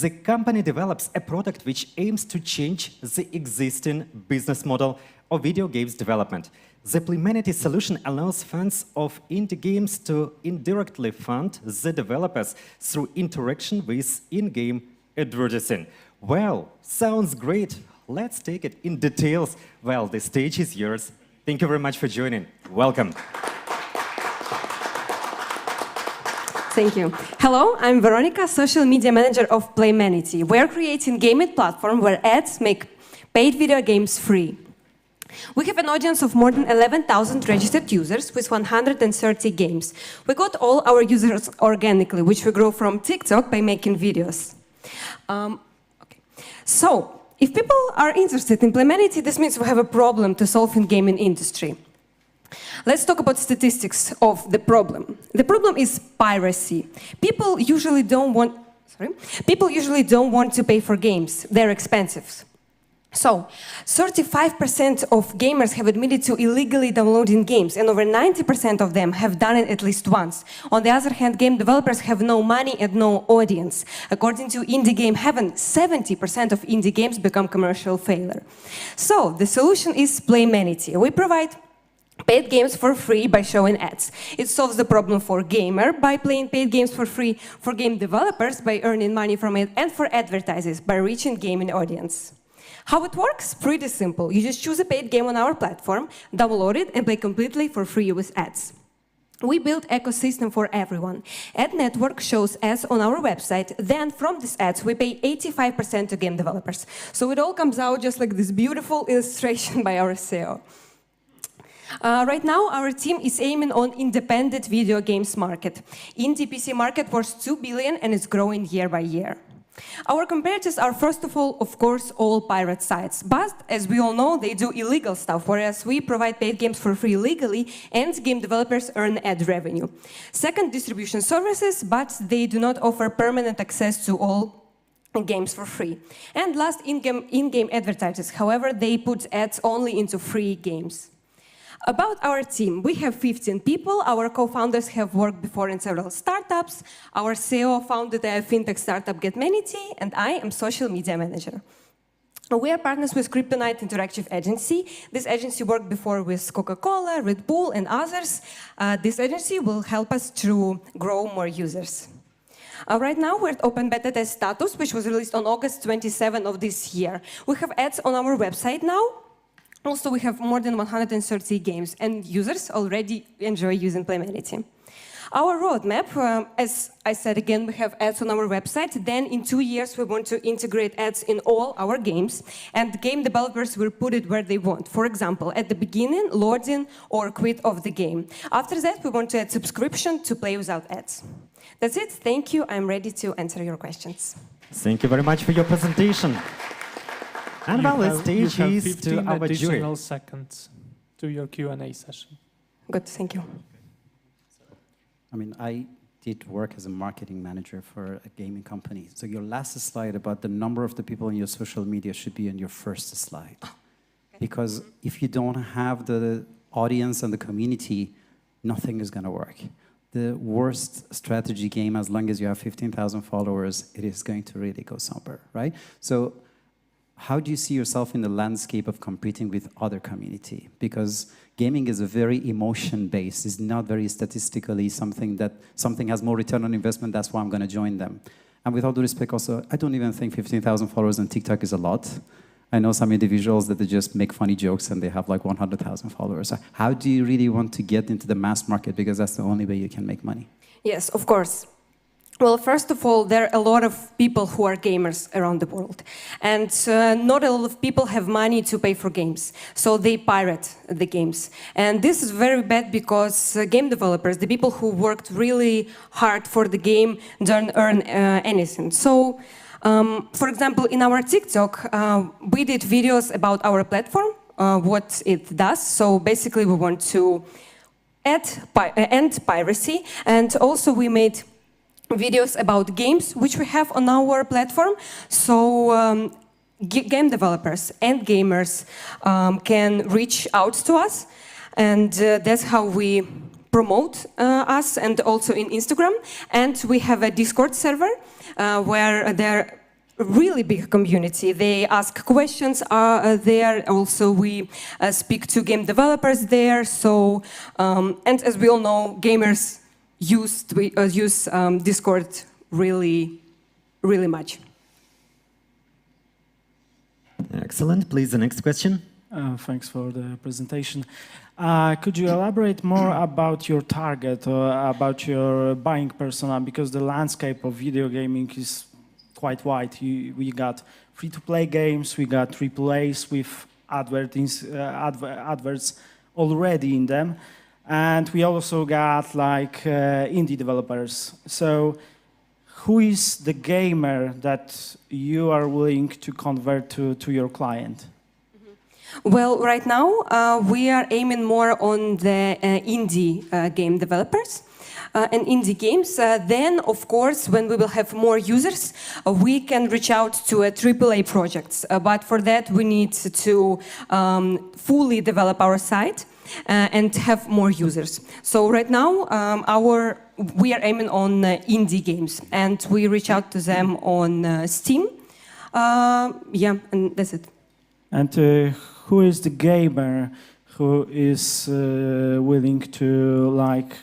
A: The company develops a product which aims to change the existing business model of video games development. The Playmanity solution allows fans of indie games to indirectly fund the developers through interaction with in-game advertising. Well, sounds great. Let's take it in details. Well, the stage is yours. Thank you very much for joining. Welcome.
P: Thank you. Hello, I'm Veronica, social media manager of Playmanity. We're creating gaming platform where ads make paid video games free. We have an audience of more than 11,000 registered users with 130 games. We got all our users organically, which we grow from TikTok by making videos. So, if people are interested in Playmanity, this means we have a problem to solve in gaming industry. Let's talk about statistics of the problem. The problem is piracy. People usually don't want to pay for games. They're expensive. So, 35% of gamers have admitted to illegally downloading games, and over 90% of them have done it at least once. On the other hand, game developers have no money and no audience. According to Indie Game Heaven, 70% of indie games become commercial failure. So, the solution is Playmanity. We provide paid games for free by showing ads. It solves the problem for gamer by playing paid games for free, for game developers by earning money from it, and for advertisers by reaching gaming audience. How it works? Pretty simple. You just choose a paid game on our platform, download it, and play completely for free with ads. We build ecosystem for everyone. Ad network shows ads on our website. Then from these ads, we pay 85% to game developers. So it all comes out just like this beautiful illustration by our CEO. Right now, our team is aiming on independent video games market. Indie PC market was 2 billion and is growing year by year. Our competitors are, first of all, of course, all pirate sites. But, as we all know, they do illegal stuff, whereas we provide paid games for free legally, and game developers earn ad revenue. Second, distribution services, but they do not offer permanent access to all games for free. And last, in-game advertisers. However, they put ads only into free games. About our team, we have 15 people. Our co-founders have worked before in several startups. Our CEO founded a fintech startup, Getmanity, and I am social media manager. We are partners with Kryptonite Interactive Agency. This agency worked before with Coca-Cola, Red Bull, and others. This agency will help us to grow more users. Right now, we're at open beta test status, which was released on August 27 of this year. We have ads on our website now. Also, we have more than 130 games, and users already enjoy using Playmanity. Our roadmap, as I said again, we have ads on our website. Then in 2 years, we want to integrate ads in all our games, and game developers will put it where they want. For example, at the beginning, loading, or quit of the game. After that, we want to add subscription to play without ads. That's it. Thank you. I'm ready to answer your questions.
A: Thank you very much for your presentation. And well, the stage is to our jury.
H: Additional seconds to your Q&A session.
P: Good, thank you.
N: I mean, I did work as a marketing manager for a gaming company. So your last slide about the number of the people in your social media should be on your first slide. Oh, okay. Because if you don't have the audience and the community, nothing is going to work. The worst strategy game, as long as you have 15,000 followers, it is going to really go somewhere, right? So how do you see yourself in the landscape of competing with other community? Because gaming is a very emotion-based, it's not very statistically something has more return on investment, that's why I'm going to join them. And with all due respect also, I don't even think 15,000 followers on TikTok is a lot. I know some individuals that they just make funny jokes and they have like 100,000 followers. So how do you really want to get into the mass market? Because that's the only way you can make money.
P: Yes, of course. Well, first of all, there are a lot of people who are gamers around the world. And not a lot of people have money to pay for games. So they pirate the games. And this is very bad because game developers, the people who worked really hard for the game, don't earn anything. So, for example, in our TikTok, we did videos about our platform, what it does. So basically, we want to end piracy. And also, we made videos about games which we have on our platform, so game developers and gamers can reach out to us, and that's how we promote us, and also in Instagram. And we have a Discord server where there are really big community. They ask questions there. Also, we speak to game developers there. So, and as we all know, gamers use Discord really much.
A: Excellent. Please, the next question.
O: Thanks for the presentation. Could you elaborate more about your target or about your buying persona? Because the landscape of video gaming is quite wide. We got free-to-play games, we got AAAs with adverts already in them, and we also got like indie developers. So who is the gamer that you are willing to convert to your client?
P: Well, right now we are aiming more on the indie game developers and indie games. Then, of course, when we will have more users, we can reach out to AAA projects. But for that, we need to fully develop our site and have more users. So right now, we are aiming on indie games, and we reach out to them on Steam. Yeah, and that's it.
O: And who is the gamer who is willing to like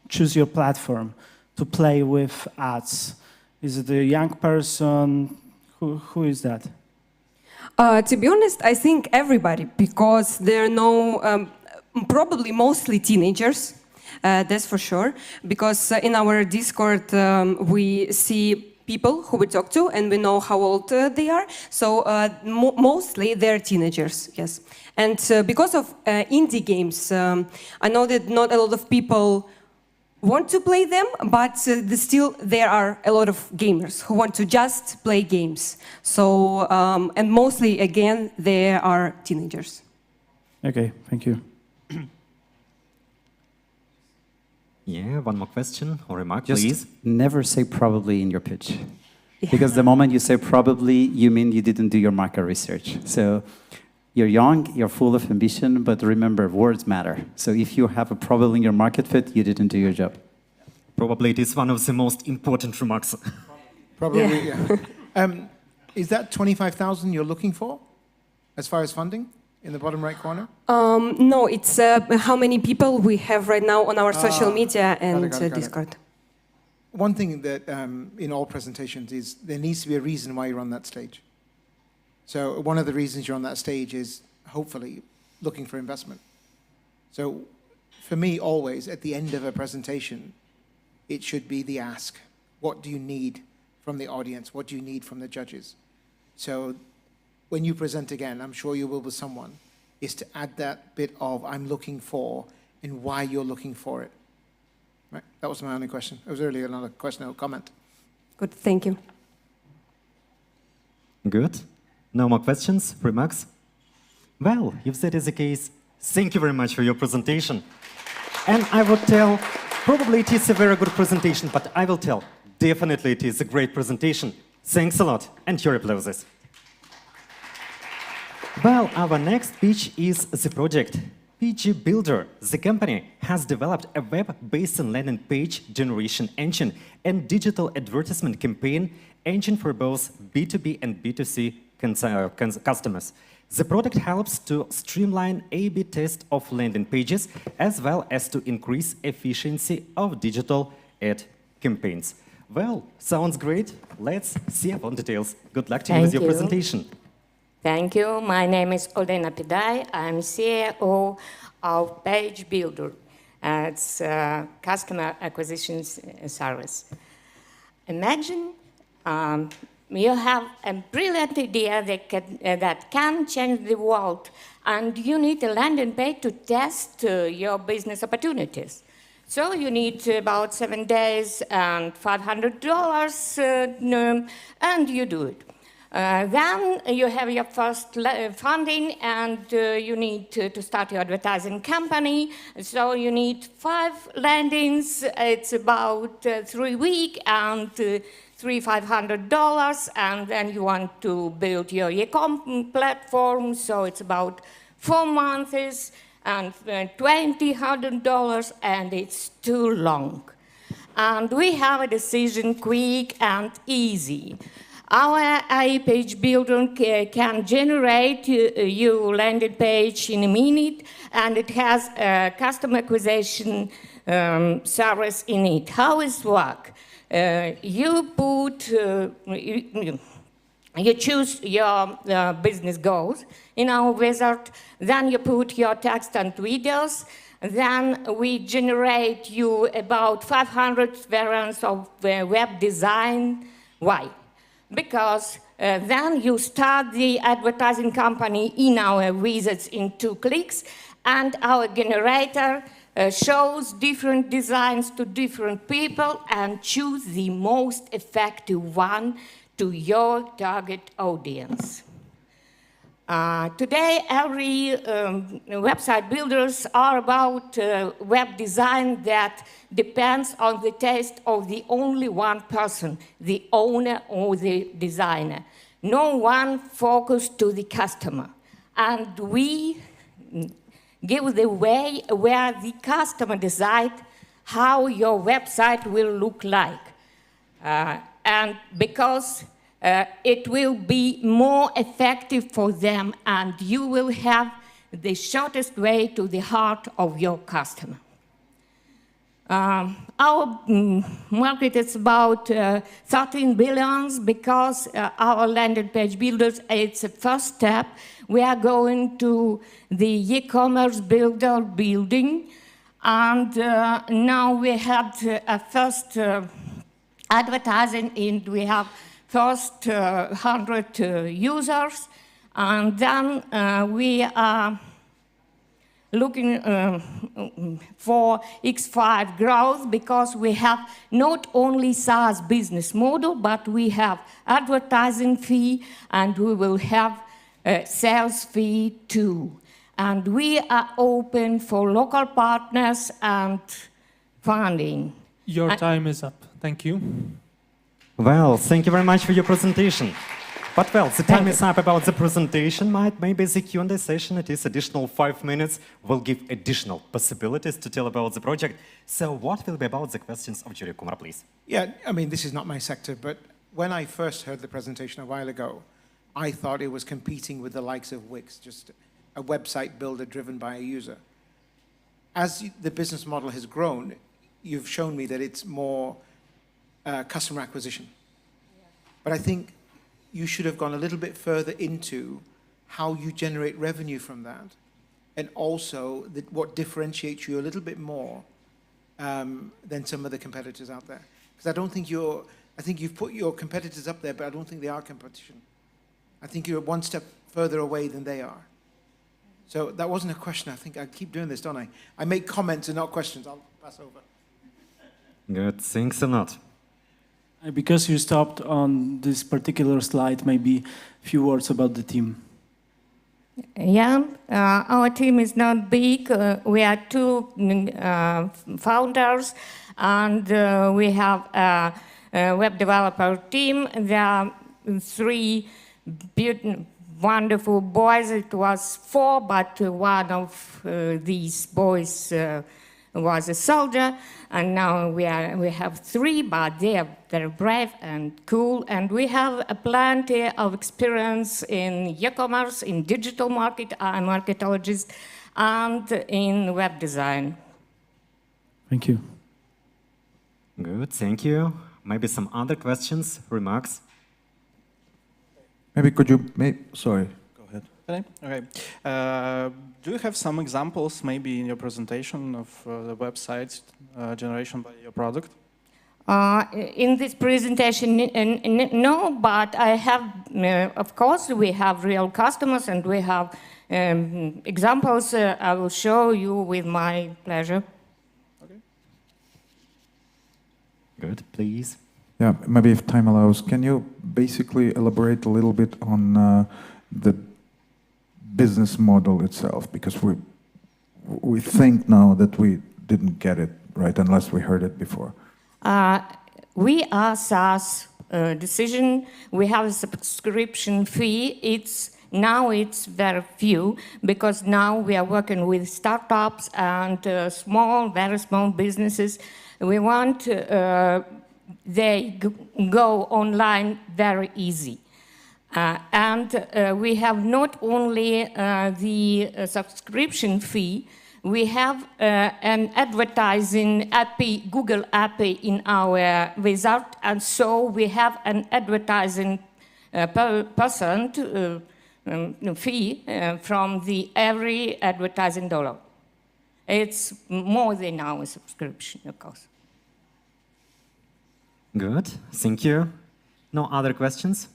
O: choose your platform to play with ads? Is it a young person? Who is that?
P: To be honest, I think everybody, because there are no, probably mostly teenagers, that's for sure. Because in our Discord, we see people who we talk to, and we know how old they are. So mostly they're teenagers, yes. And because of indie games, I know that not a lot of people want to play them, but still there are a lot of gamers who want to just play games. So, and mostly, again, they are teenagers.
O: Okay, thank you.
A: Yeah, one more question or remark,
N: Just
A: please.
N: never say probably in your pitch. Yeah. Because the moment you say probably, you mean you didn't do your market research. So you're young, you're full of ambition, but remember, words matter. So if you have a probably in your market fit, you didn't do your job.
A: Probably it is one of the most important remarks.
L: Probably, yeah. Is that 25,000 you're looking for as far as funding? In the bottom right corner?
P: No, it's how many people we have right now on our social media and
L: got it.
P: Discord.
L: One thing that in all presentations is there needs to be a reason why you're on that stage. So one of the reasons you're on that stage is hopefully looking for investment. So for me, always at the end of a presentation, it should be the ask. What do you need from the audience? What do you need from the judges? So when you present again, I'm sure you will with someone, is to add that bit of I'm looking for and why you're looking for it. Right? That was my only question. It was earlier another question or comment.
P: Good, thank you.
A: Good. No more questions, remarks? Well, if that is the case, thank you very much for your presentation. And I would tell, probably it is a very good presentation, but I will tell, definitely it is a great presentation. Thanks a lot, and your applauses. Well, our next pitch is the project. PG Builder, the company, has developed a web-based landing page generation engine and digital advertisement campaign engine for both B2B and B2C customers. The product helps to streamline A/B test of landing pages as well as to increase efficiency of digital ad campaigns. Well, sounds great. Let's see upon details. Good luck to you with your presentation.
Q: Thank you. My name is Olena Pidai. I'm CEO of Page Builder. It's a customer acquisition service. Imagine you have a brilliant idea that can change the world, and you need a landing page to test your business opportunities. So you need about 7 days and $500, and you do it. Then you have your first funding, and you need to start your advertising company. So you need 5 landings. It's about 3 weeks and $300-500, and then you want to build your e-com platform. So it's about 4 months and $200, and it's too long. And we have a decision quick and easy. Our AI page builder can generate your landing page in a minute, and it has a custom acquisition service in it. How it works? You choose your business goals in our wizard, then you put your text and videos, then we generate you about 500 variants of web design. Why? Because then you start the advertising company in our wizards in 2 clicks, and our generator shows different designs to different people and choose the most effective one to your target audience. Today, every website builders are about web design that depends on the taste of the only one person, the owner or the designer. No one focused to the customer. And we give the way where the customer decides how your website will look like. And because it will be more effective for them, and you will have the shortest way to the heart of your customer. Our market is about 13 billion because our landing page builders, it's a first step. We are going to the e-commerce builder building, and now we had a first advertising, and we have first 100 users, and then we are looking for X5 growth because we have not only SaaS business model, but we have advertising fee, and we will have sales fee too. And we are open for local partners and funding.
H: Your time is up. Thank you.
A: Well, thank you very much for your presentation. But well, the time is up about the presentation. Maybe the Q&A session, it is additional 5 minutes, will give additional possibilities to tell about the project. So what will be about the questions of Jury Kumar, please?
L: Yeah, I mean, this is not my sector, but when I first heard the presentation a while ago, I thought it was competing with the likes of Wix, just a website builder driven by a user. As the business model has grown, you've shown me that it's more customer acquisition. But I think you should have gone a little bit further into how you generate revenue from that, and also what differentiates you a little bit more than some of the competitors out there. Because I don't think I think you've put your competitors up there, but I don't think they are competition. I think you're one step further away than they are. So that wasn't a question. I think I keep doing this, don't I? I make comments and not questions. I'll pass over.
A: Good, thanks a lot.
O: Because you stopped on this particular slide, maybe a few words about the team.
Q: Yeah, our team is not big. We are 2 founders, and we have a web developer team. There are 3 wonderful boys. It was 4, but one of these boys was a soldier, and now we have 3, but they are very brave and cool, and we have plenty of experience in e-commerce, in digital market, marketologist, and in web design.
O: Thank you.
A: Good, thank you. Maybe some other questions, remarks?
K: Maybe could you, sorry.
R: Okay. Do you have some examples, maybe in your presentation, of the websites generation by your product?
Q: In this presentation, no, but I have, of course, we have real customers, and we have examples. I will show you with my pleasure.
R: Okay.
A: Good, please.
K: Yeah, maybe if time allows, can you basically elaborate a little bit on the business model itself? Because we think now that we didn't get it right unless we heard it before.
Q: We are SaaS decision. We have a subscription fee. Now it's very few, because now we are working with startups and very small businesses. We want they go online very easy. And we have not only the subscription fee, we have an advertising API, Google API in our wizard, and so we have an advertising percent fee from the every advertising dollar. It's more than our subscription, of course.
A: Good, thank you. No other questions?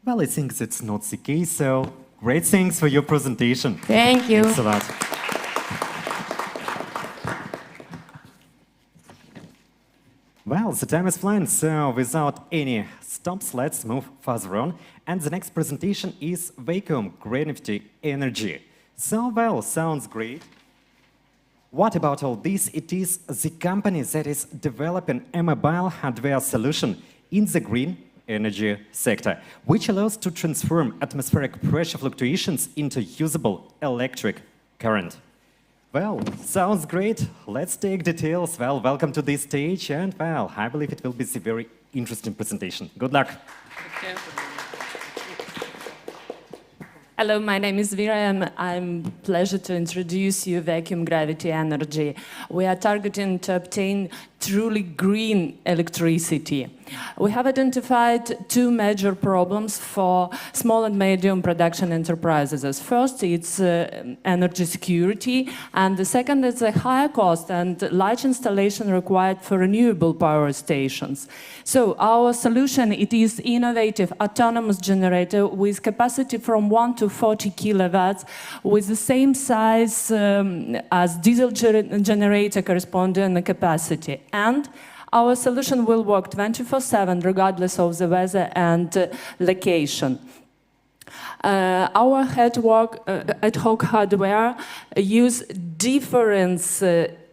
A: Well, it seems it's not the case, so great thanks for your presentation.
Q: Thank you.
A: Thanks a lot. Well, the time is flying, so without any stops, let's move further on. And the next presentation is Vacuum Gravity Energy. So, well, sounds great. What about all this? It is the company that is developing a mobile hardware solution in the green energy sector, which allows to transform atmospheric pressure fluctuations into usable electric current. Well, sounds great. Let's take details. Well, welcome to this stage, and well, I believe it will be a very interesting presentation. Good luck.
S: Hello, my name is Vera, and I'm pleasure to introduce you Vacuum Gravity Energy. We are targeting to obtain truly green electricity. We have identified two major problems for small and medium production enterprises. First, it's energy security, and the second is a higher cost and large installation required for renewable power stations. So our solution, it is innovative autonomous generator with capacity from 1 to 40 kilowatts with the same size as diesel generator corresponding capacity. And our solution will work 24/7 regardless of the weather and location. Our ad hoc hardware use difference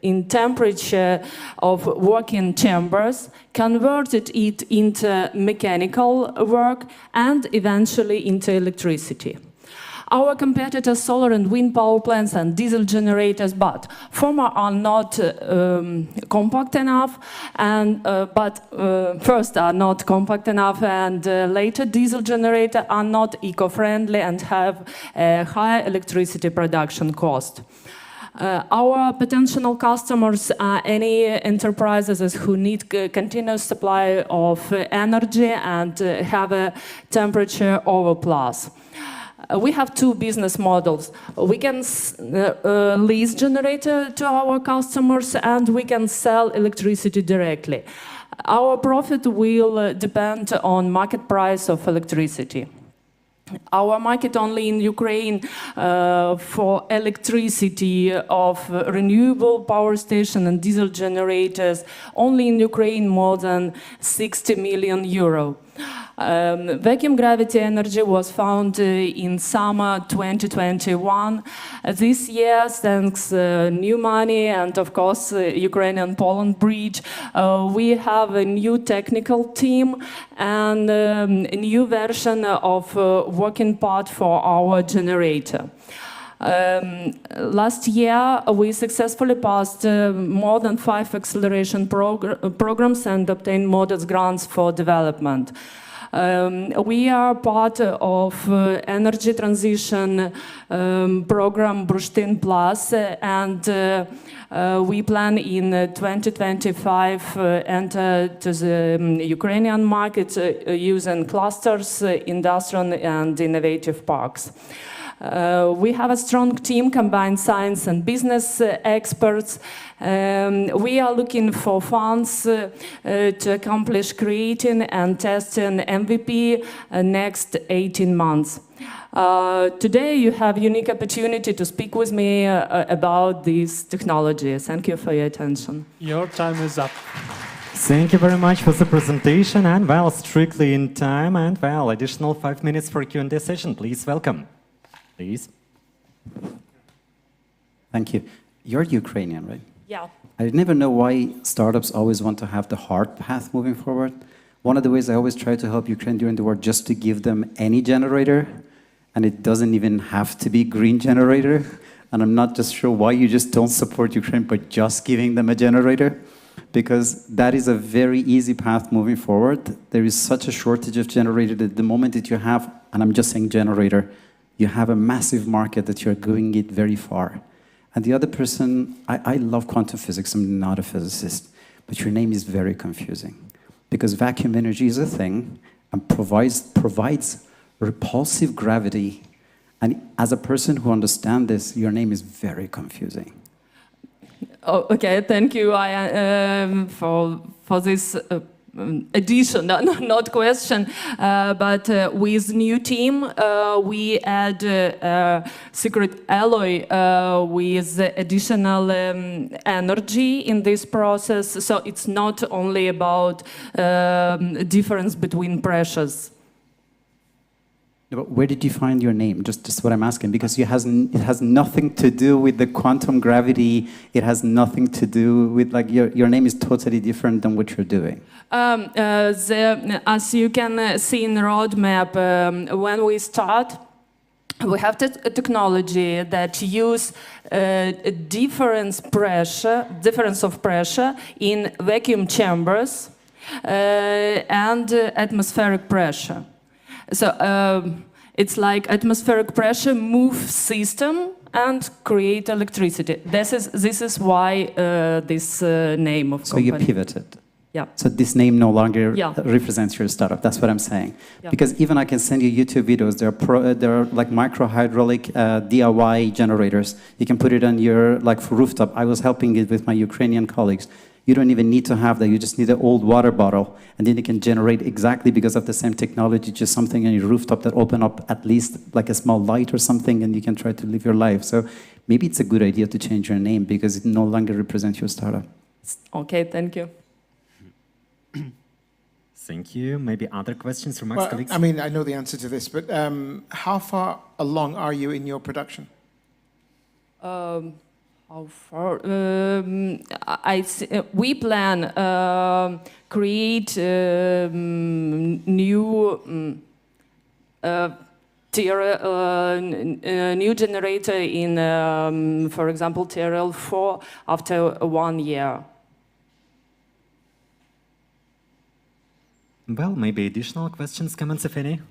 S: in temperature of working chambers, converted it into mechanical work, and eventually into electricity. Our competitors, solar and wind power plants and diesel generators, but former are not compact enough, and first are not compact enough, and later diesel generators are not eco-friendly and have a higher electricity production cost. Our potential customers are any enterprises who need continuous supply of energy and have a temperature overplus. We have two business models. We can lease generator to our customers, and we can sell electricity directly. Our profit will depend on market price of electricity. Our market only in Ukraine for electricity of renewable power station and diesel generators, only in Ukraine more than 60 million euro. Vacuum Gravity Energy was founded in summer 2021. This year, thanks new money and of course Ukrainian-Poland bridge, we have a new technical team and a new version of working part for our generator. Last year, we successfully passed more than 5 acceleration programs and obtained modest grants for development. We are part of energy transition program Bursztyn Plus, and we plan in 2025 enter to the Ukrainian market using clusters, industrial and innovative parks. We have a strong team, combined science and business experts. We are looking for funds to accomplish creating and testing MVP next 18 months. Today you have unique opportunity to speak with me about these technologies. Thank you for your attention.
H: Your time is up.
A: Thank you very much for the presentation, and well, strictly in time, and well, additional 5 minutes for Q&A session. Please welcome. Please.
N: Thank you. You're Ukrainian, right?
S: Yeah.
N: I never know why startups always want to have the hard path moving forward. One of the ways I always try to help Ukraine during the war, just to give them any generator, and it doesn't even have to be green generator. And I'm not just sure why you just don't support Ukraine by just giving them a generator. because that is a very easy path moving forward. There is such a shortage of generators at the moment that you have, and I'm just saying generator, you have a massive market that you're going it very far. And the other person, I love quantum physics, I'm not a physicist, but your name is very confusing. Because vacuum energy is a thing and provides repulsive gravity. And as a person who understands this, your name is very confusing.
S: Oh, okay, thank you for this addition, not question. But with new team, we add secret alloy with additional energy in this process. So it's not only about difference between pressures.
N: But where did you find your name? Just what I'm asking, because it has nothing to do with the quantum gravity. It has nothing to do with, like, your name is totally different than what you're doing.
S: As you can see in the roadmap, when we start, we have technology that use difference of pressure in vacuum chambers and atmospheric pressure. So it's like atmospheric pressure move system and create electricity. This is why this name of company.
N: So you pivoted.
S: Yeah.
N: So this name no longer represents your startup. That's what I'm saying.
S: Yeah.
N: Because even I can send you YouTube videos. There are like micro hydraulic DIY generators. You can put it on your rooftop. I was helping it with my Ukrainian colleagues. You don't even need to have that. You just need an old water bottle, and then you can generate exactly because of the same technology, just something on your rooftop that open up at least like a small light or something, and you can try to live your life. So maybe it's a good idea to change your name because it no longer represents your startup.
S: Okay, thank you.
A: Thank you. Maybe other questions from our colleagues?
L: I mean, I know the answer to this, but how far along are you in your production?
S: How far? We plan create new new generator in, for example, TRL4 after 1 year.
A: Well, maybe additional questions, comments, if any?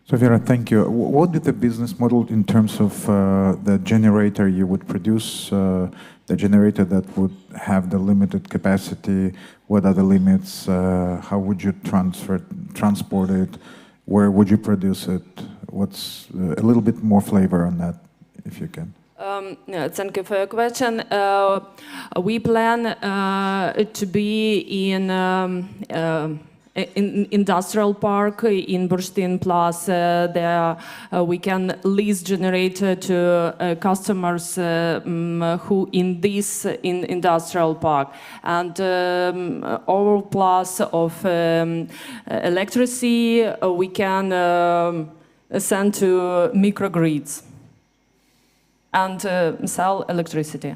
K: So Vera, thank you. What is the business model in terms of the generator you would produce, the generator that would have the limited capacity? What are the limits? How would you transport it? Where would you produce it? What's a little bit more flavor on that, if you can?
S: Thank you for your question. We plan to be in industrial park in Burштyn Plaza. There we can lease generator to customers who in this industrial park, and our plus of electricity we can send to microgrids and sell electricity.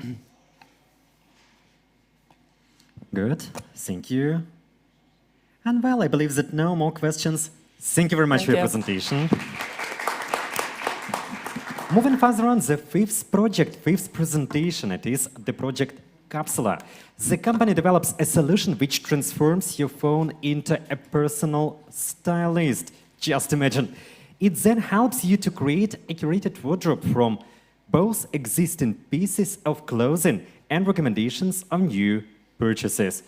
A: Good, thank you. And well, I believe that no more questions. Thank you very much for your presentation. Moving further on, the fifth presentation, it is the project Capsula. The company develops a solution which transforms your phone into a personal stylist. Just imagine. It then helps you to create a curated wardrobe from both existing pieces of clothing and recommendations of new purchases.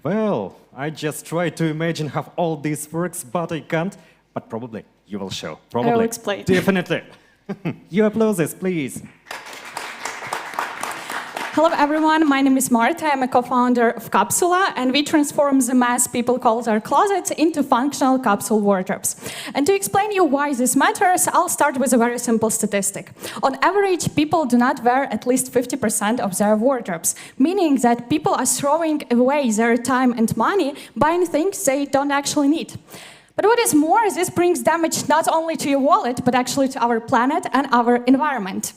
A: Well, I just try to imagine how all this works, but I can't. But probably you will show. Probably.
T: I will explain.
A: Definitely. Your applauses, please.
T: Hello, everyone. My name is Marta. I'm a co-founder of Capsula, and we transform the mess people call their closets into functional capsule wardrobes. And to explain you why this matters, I'll start with a very simple statistic. On average, people do not wear at least 50% of their wardrobes, meaning that people are throwing away their time and money buying things they don't actually need. But what is more, this brings damage not only to your wallet, but actually to our planet and our environment.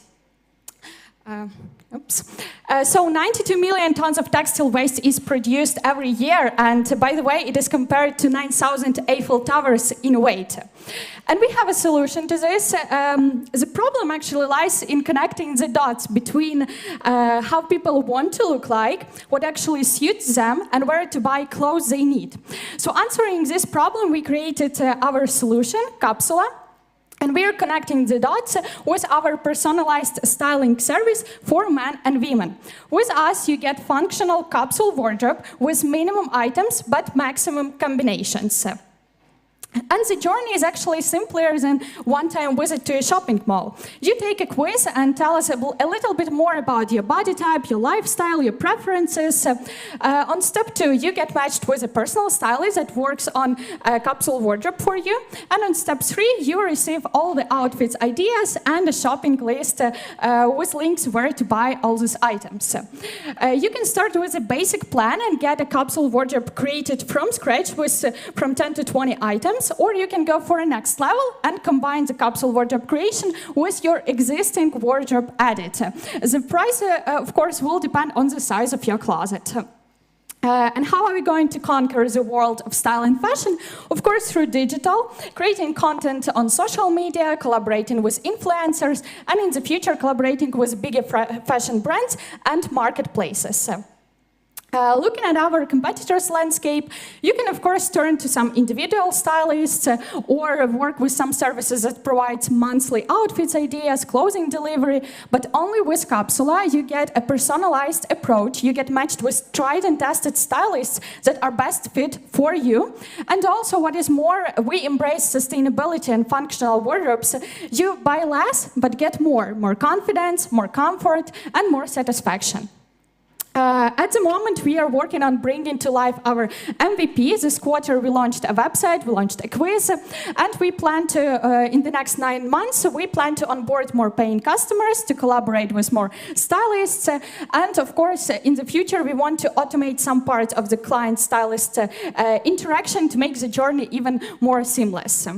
T: So 92 million tons of textile waste is produced every year, and by the way, it is compared to 9,000 Eiffel Towers in weight. And we have a solution to this. The problem actually lies in connecting the dots between how people want to look like, what actually suits them, and where to buy clothes they need. So answering this problem, we created our solution, Capsula. And we are connecting the dots with our personalized styling service for men and women. With us, you get functional capsule wardrobe with minimum items but maximum combinations. And the journey is actually simpler than one-time visit to a shopping mall. You take a quiz and tell us a little bit more about your body type, your lifestyle, your preferences. On step 2, you get matched with a personal stylist that works on a capsule wardrobe for you. And on step 3, you receive all the outfits ideas and a shopping list with links where to buy all these items. You can start with a basic plan and get a capsule wardrobe created from scratch with from 10 to 20 items. Or you can go for a next level and combine the capsule wardrobe creation with your existing wardrobe added. The price, of course, will depend on the size of your closet. And how are we going to conquer the world of style and fashion? Of course, through digital, creating content on social media, collaborating with influencers, and in the future, collaborating with bigger fashion brands and marketplaces. Looking at our competitors' landscape, you can, of course, turn to some individual stylists or work with some services that provide monthly outfits ideas, clothing delivery, but only with Capsula, you get a personalized approach. You get matched with tried and tested stylists that are best fit for you. And also, what is more, we embrace sustainability and functional wardrobes. You buy less, but get more confidence, more comfort, and more satisfaction. At the moment, we are working on bringing to life our MVP. This quarter, we launched a website, we launched a quiz, and we plan to, in the next 9 months, we plan to onboard more paying customers, to collaborate with more stylists, and of course, in the future, we want to automate some part of the client-stylist interaction to make the journey even more seamless.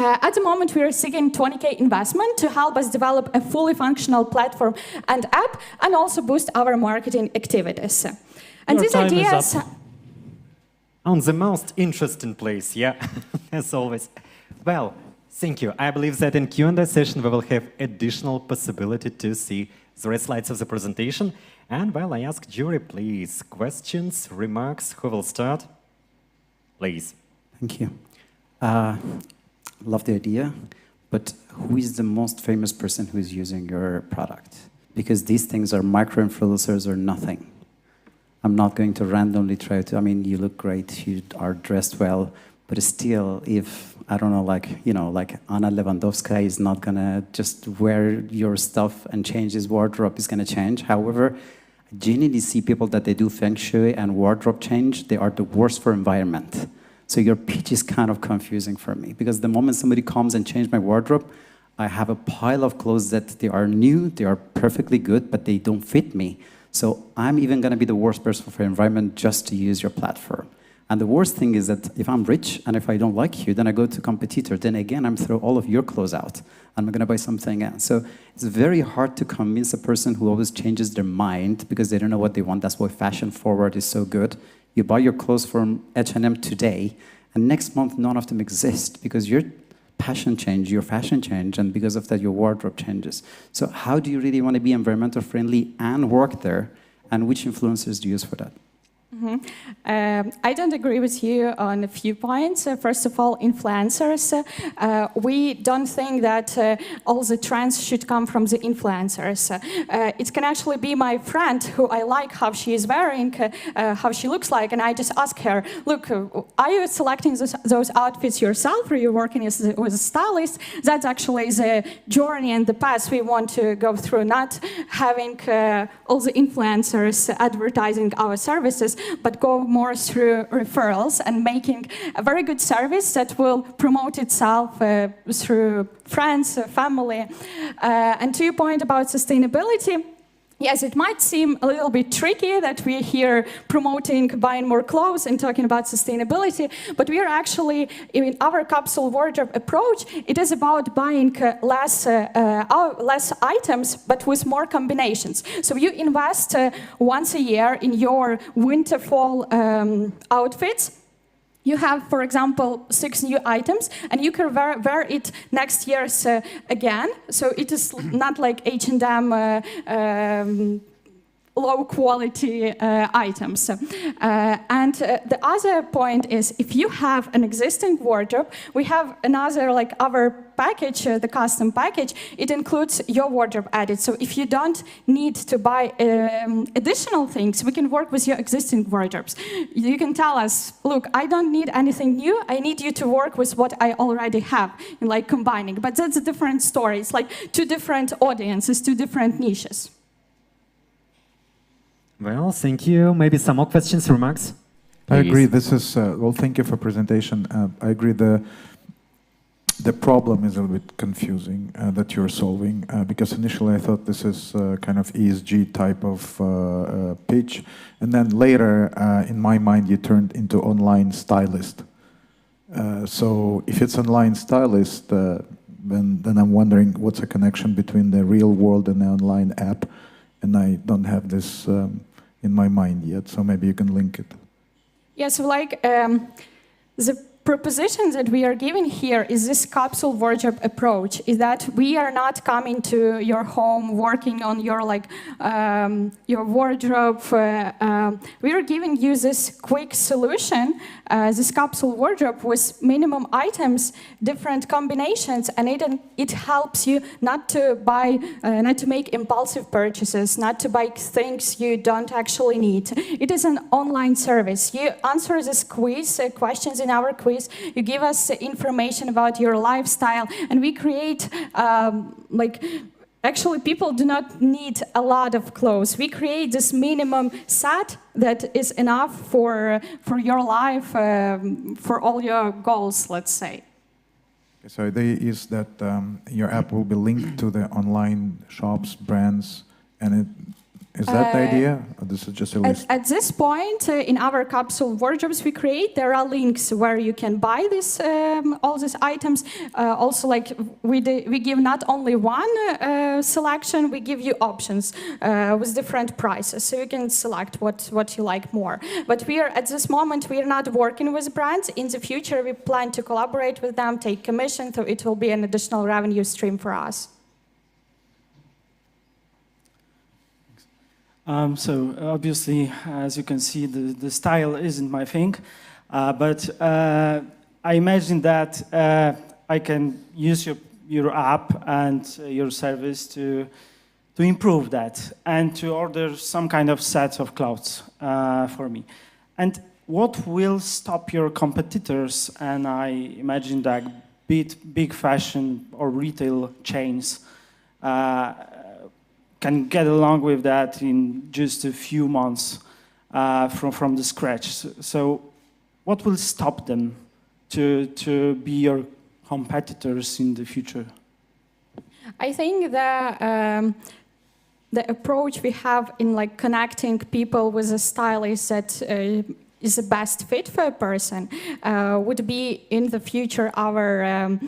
T: At the moment, we are seeking 20K investment to help us develop a fully functional platform and app, and also boost our marketing activities. And these ideas...
A: On the most interesting place, yeah, as always. Well, thank you. I believe that in Q&A session, we will have additional possibility to see the rest slides of the presentation. And, well, I ask jury, please, questions, remarks, who will start? Please.
N: Thank you. Love the idea, but who is the most famous person who is using your product? Because these things are micro-influencers or nothing. I'm not going to randomly try to, I mean, you look great, you are dressed well, but still, if, I don't know, like Anna Lewandowska is not gonna just wear your stuff and change his wardrobe, is gonna change. However, I genuinely see people that they do feng shui and wardrobe change, they are the worst for environment. So your pitch is kind of confusing for me, because the moment somebody comes and changes my wardrobe, I have a pile of clothes that they are new, they are perfectly good, but they don't fit me. So I'm even going to be the worst person for environment just to use your platform. And the worst thing is that if I'm rich and if I don't like you, then I go to competitor. Then again, I'm throw all of your clothes out. I'm going to buy something else. So it's very hard to convince a person who always changes their mind because they don't know what they want. That's why fashion forward is so good. You buy your clothes from H&M today, and next month none of them exist because your passion change, your fashion change, and because of that your wardrobe changes. So how do you really want to be environmental friendly and work there, and which influencers do you use for that?
T: I don't agree with you on a few points. First of all, influencers. We don't think that all the trends should come from the influencers. It can actually be my friend who I like how she is wearing, how she looks like, and I just ask her, look, are you selecting those outfits yourself, or are you working with a stylist? That's actually the journey and the path we want to go through, not having all the influencers advertising our services, but go more through referrals and making a very good service that will promote itself through friends, family. And to your point about sustainability, Yes, it might seem a little bit tricky that we're here promoting buying more clothes and talking about sustainability, but we are actually, in our capsule wardrobe approach, it is about buying less items, but with more combinations. So you invest once a year in your winter-fall outfits. You have, for example, 6 new items, and you can wear it next year again. So it is not like H&M low-quality items. And the other point is, if you have an existing wardrobe, we have another, like our package, the custom package, it includes your wardrobe added. So if you don't need to buy additional things, we can work with your existing wardrobes. You can tell us, look, I don't need anything new, I need you to work with what I already have, and like combining. But that's a different story. It's like 2 different audiences, 2 different niches.
A: Well, thank you. Maybe some more questions, remarks?
K: I agree. This is, well, thank you for presentation. I agree the problem is a little bit confusing that you're solving, because initially I thought this is kind of ESG type of pitch. And then later, in my mind, you turned into online stylist. So if it's online stylist, then I'm wondering what's the connection between the real world and the online app. And I don't have this in my mind yet, so maybe you can link it.
T: Yeah, so like the proposition that we are giving here is this capsule wardrobe approach, is that we are not coming to your home working on your your wardrobe. We are giving you this quick solution, this capsule wardrobe with minimum items, different combinations, and it helps you not to buy, not to make impulsive purchases, not to buy things you don't actually need. It is an online service. You answer this quiz, questions in our quiz. You give us information about your lifestyle, and we create actually people do not need a lot of clothes. We create this minimum set that is enough for your life, for all your goals, let's say.
K: So the idea is that your app will be linked to the online shops, brands, and is that the idea? Or this is just a list?
T: At this point, in our capsule wardrobes we create, there are links where you can buy this, all these items. Also, like we give not only one selection, we give you options with different prices, so you can select what you like more. But we are at this moment we are not working with brands. In the future, we plan to collaborate with them, take commission, so it will be an additional revenue stream for us.
O: So obviously, as you can see, the style isn't my thing, but I imagine that I can use your app and your service to improve that and to order some kind of set of clothes for me. And what will stop your competitors, and I imagine that big fashion or retail chains, can get along with that in just a few months from the scratch. So what will stop them to be your competitors in the future?
T: I think the approach we have in like connecting people with a stylist that is the best fit for a person would be in the future our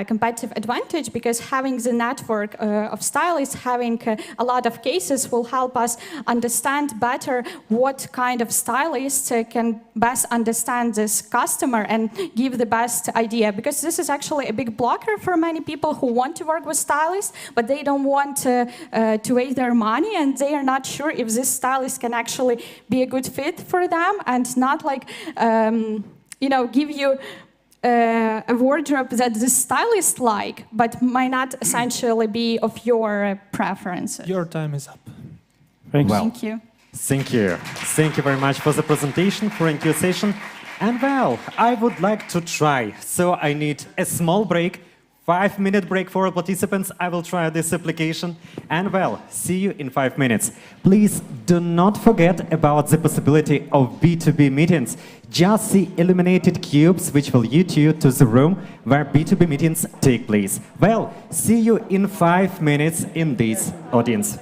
T: competitive advantage, because having the network of stylists, having a lot of cases will help us understand better what kind of stylist can best understand this customer and give the best idea, because this is actually a big blocker for many people who want to work with stylists, but they don't want to waste their money, and they are not sure if this stylist can actually be a good fit for them, and not like, give you a wardrobe that the stylist like, but might not essentially be of your preferences.
R: Your time is up.
T: Thank you.
A: Thank you. Thank you very much for the presentation, for your session. And well, I would like to try. So I need a small break, 5-minute break for all participants. I will try this application. And well, see you in 5 minutes. Please do not forget about the possibility of B2B meetings. Just the illuminated cubes which will lead you to the room where B2B meetings take place. Well, see you in 5 minutes in this audience.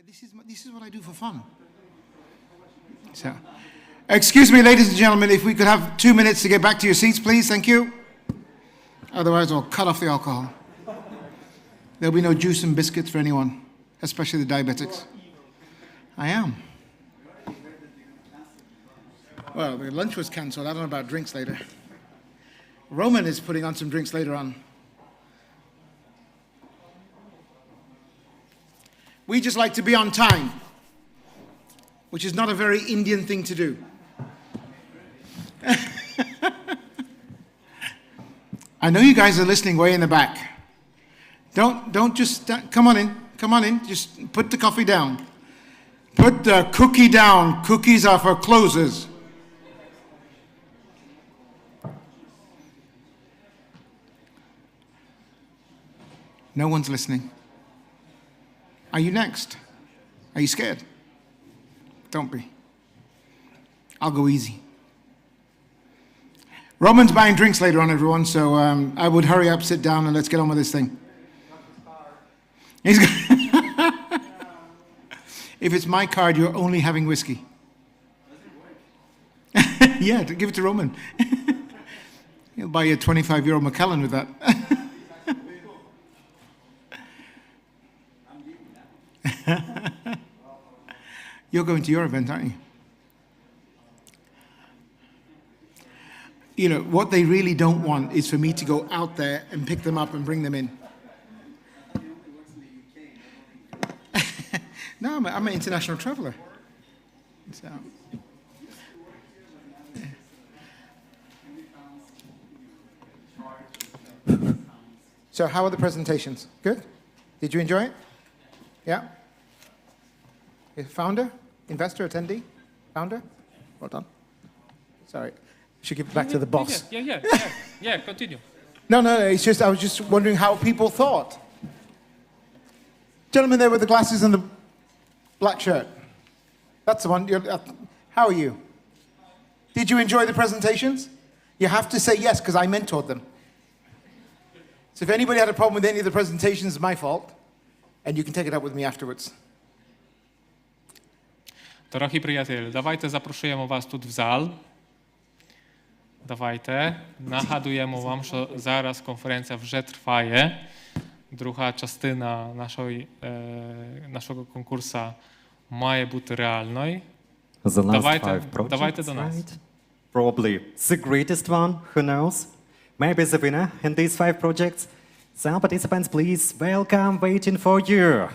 L: This is what I do for fun. So, excuse me, ladies and gentlemen, if we could have 2 minutes to get back to your seats, please. Thank you. Otherwise, I'll cut off the alcohol. There'll be no juice and biscuits for anyone, especially the diabetics. I am. Well, the lunch was cancelled. I don't know about drinks later. Roman is putting on some drinks later on. We just like to be on time, which is not a very Indian thing to do. I know you guys are listening way in the back. Don't just, come on in, just put the coffee down. Put the cookie down. Cookies are for closers. No one's listening. Are you next? Are you scared? Don't be. I'll go easy. Roman's buying drinks later on, everyone, so I would hurry up, sit down, and let's get on with this thing. He's If it's my card, you're only having whiskey. Yeah, give it to Roman. He'll buy you a 25-euro Macallan with that. You're going to your event, aren't you? You know, what they really don't want is for me to go out there and pick them up and bring them in. No, I'm an international traveler. So how are the presentations? Good? Did you enjoy it? Yeah? Founder? Investor? Attendee? Founder? Well done. Sorry. Should give it back to the boss.
G: Yeah, continue.
L: No, it's just, I was just wondering how people thought. Gentleman there with the glasses and the black shirt. That's the one. How are you? Did you enjoy the presentations? You have to say yes, because I mentored them. So if anybody had a problem with any of the presentations, it's my fault. And you can take it up with me afterwards.
G: Дорогі приятелі, давайте запрошуємо вас тут в зал. Давайте. Нагадуємо вам, що зараз конференція вже триває. Друга частина нашого конкурсу має бути реальною. Давайте до нас.
A: Probably the greatest one, who knows? Maybe the winner in these 5 projects. So participants, please, welcome, waiting for you.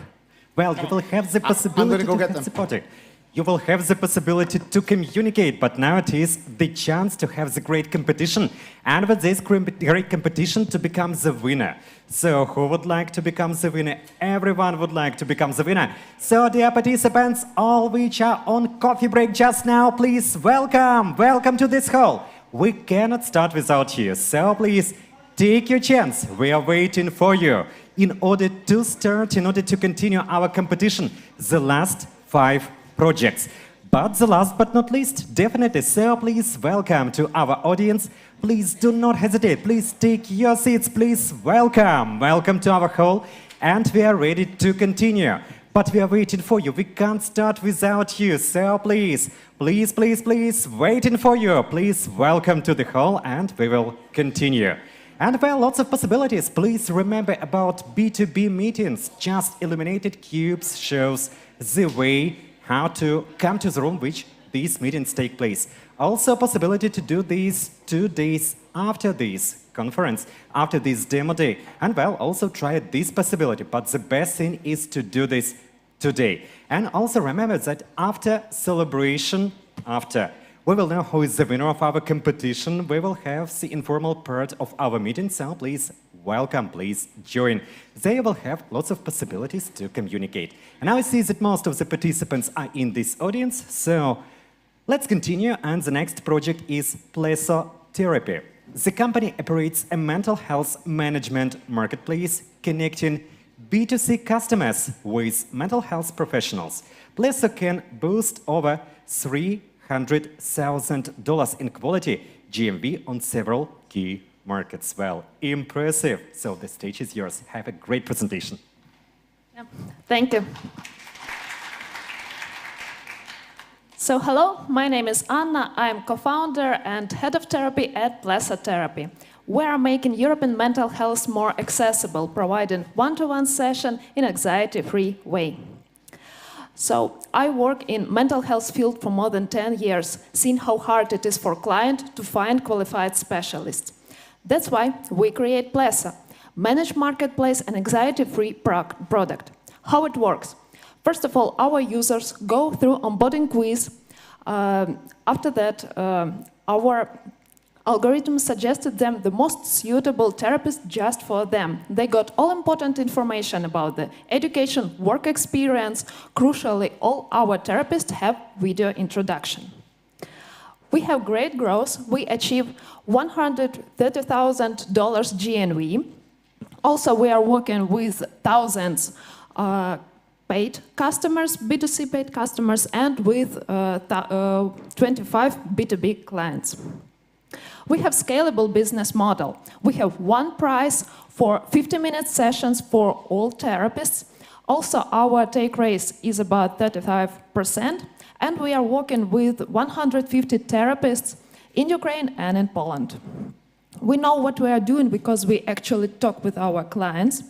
A: Well, you will have the possibility to have the project. You will have the possibility to communicate, but now it is the chance to have the great competition, and with this great competition to become the winner. So who would like to become the winner? Everyone would like to become the winner. So dear participants, all which are on coffee break just now, please welcome, welcome to this hall. We cannot start without you, so please take your chance. We are waiting for you in order to start, in order to continue our competition, the last 5 projects. But the last but not least, definitely, so please welcome to our audience. Please do not hesitate. Please take your seats. Please welcome. Welcome to our hall. And we are ready to continue. But we are waiting for you. We can't start without you. So please, please, please, please, waiting for you. Please welcome to the hall and we will continue. And well, lots of possibilities. Please remember about B2B meetings. Just illuminated cubes shows the way how to come to the room which these meetings take place. Also possibility to do these 2 days after this conference, after this demo day. And well, also try this possibility, but the best thing is to do this today. And also remember that after celebration, we will know who is the winner of our competition. We will have the informal part of our meeting, so please welcome, please join. They will have lots of possibilities to communicate. And now I see that most of the participants are in this audience, so let's continue. And the next project is Plesotherapy. The company operates a mental health management marketplace connecting B2C customers with mental health professionals. Pleso can boost over $300,000 in quality GMV on several key markets. Well, impressive. So the stage is yours. Have a great presentation.
U: Yeah. Thank you.
T: So hello, my name is Anna. I'm co-founder and head of therapy at at.a. We are making European mental health more accessible, providing one-to-one session in anxiety-free way. So I work in mental health field for more than 10 years, seeing how hard it is for clients to find qualified specialists. That's why we create Plesa, managed marketplace and anxiety-free product. How it works? First of all, our users go through onboarding quiz. After that, our algorithm suggested them the most suitable therapist just for them. They got all important information about the education, work experience. Crucially, all our therapists have video introduction. We have great growth. We achieve $130,000 GNV. Also, we are working with thousands paid customers, B2C paid customers, and with 25 B2B clients. We have scalable business model. We have one price for 50-minute sessions for all therapists. Also, our take rate is about 35%, and we are working with 150 therapists in Ukraine and in Poland. We know what we are doing because we actually talk with our clients.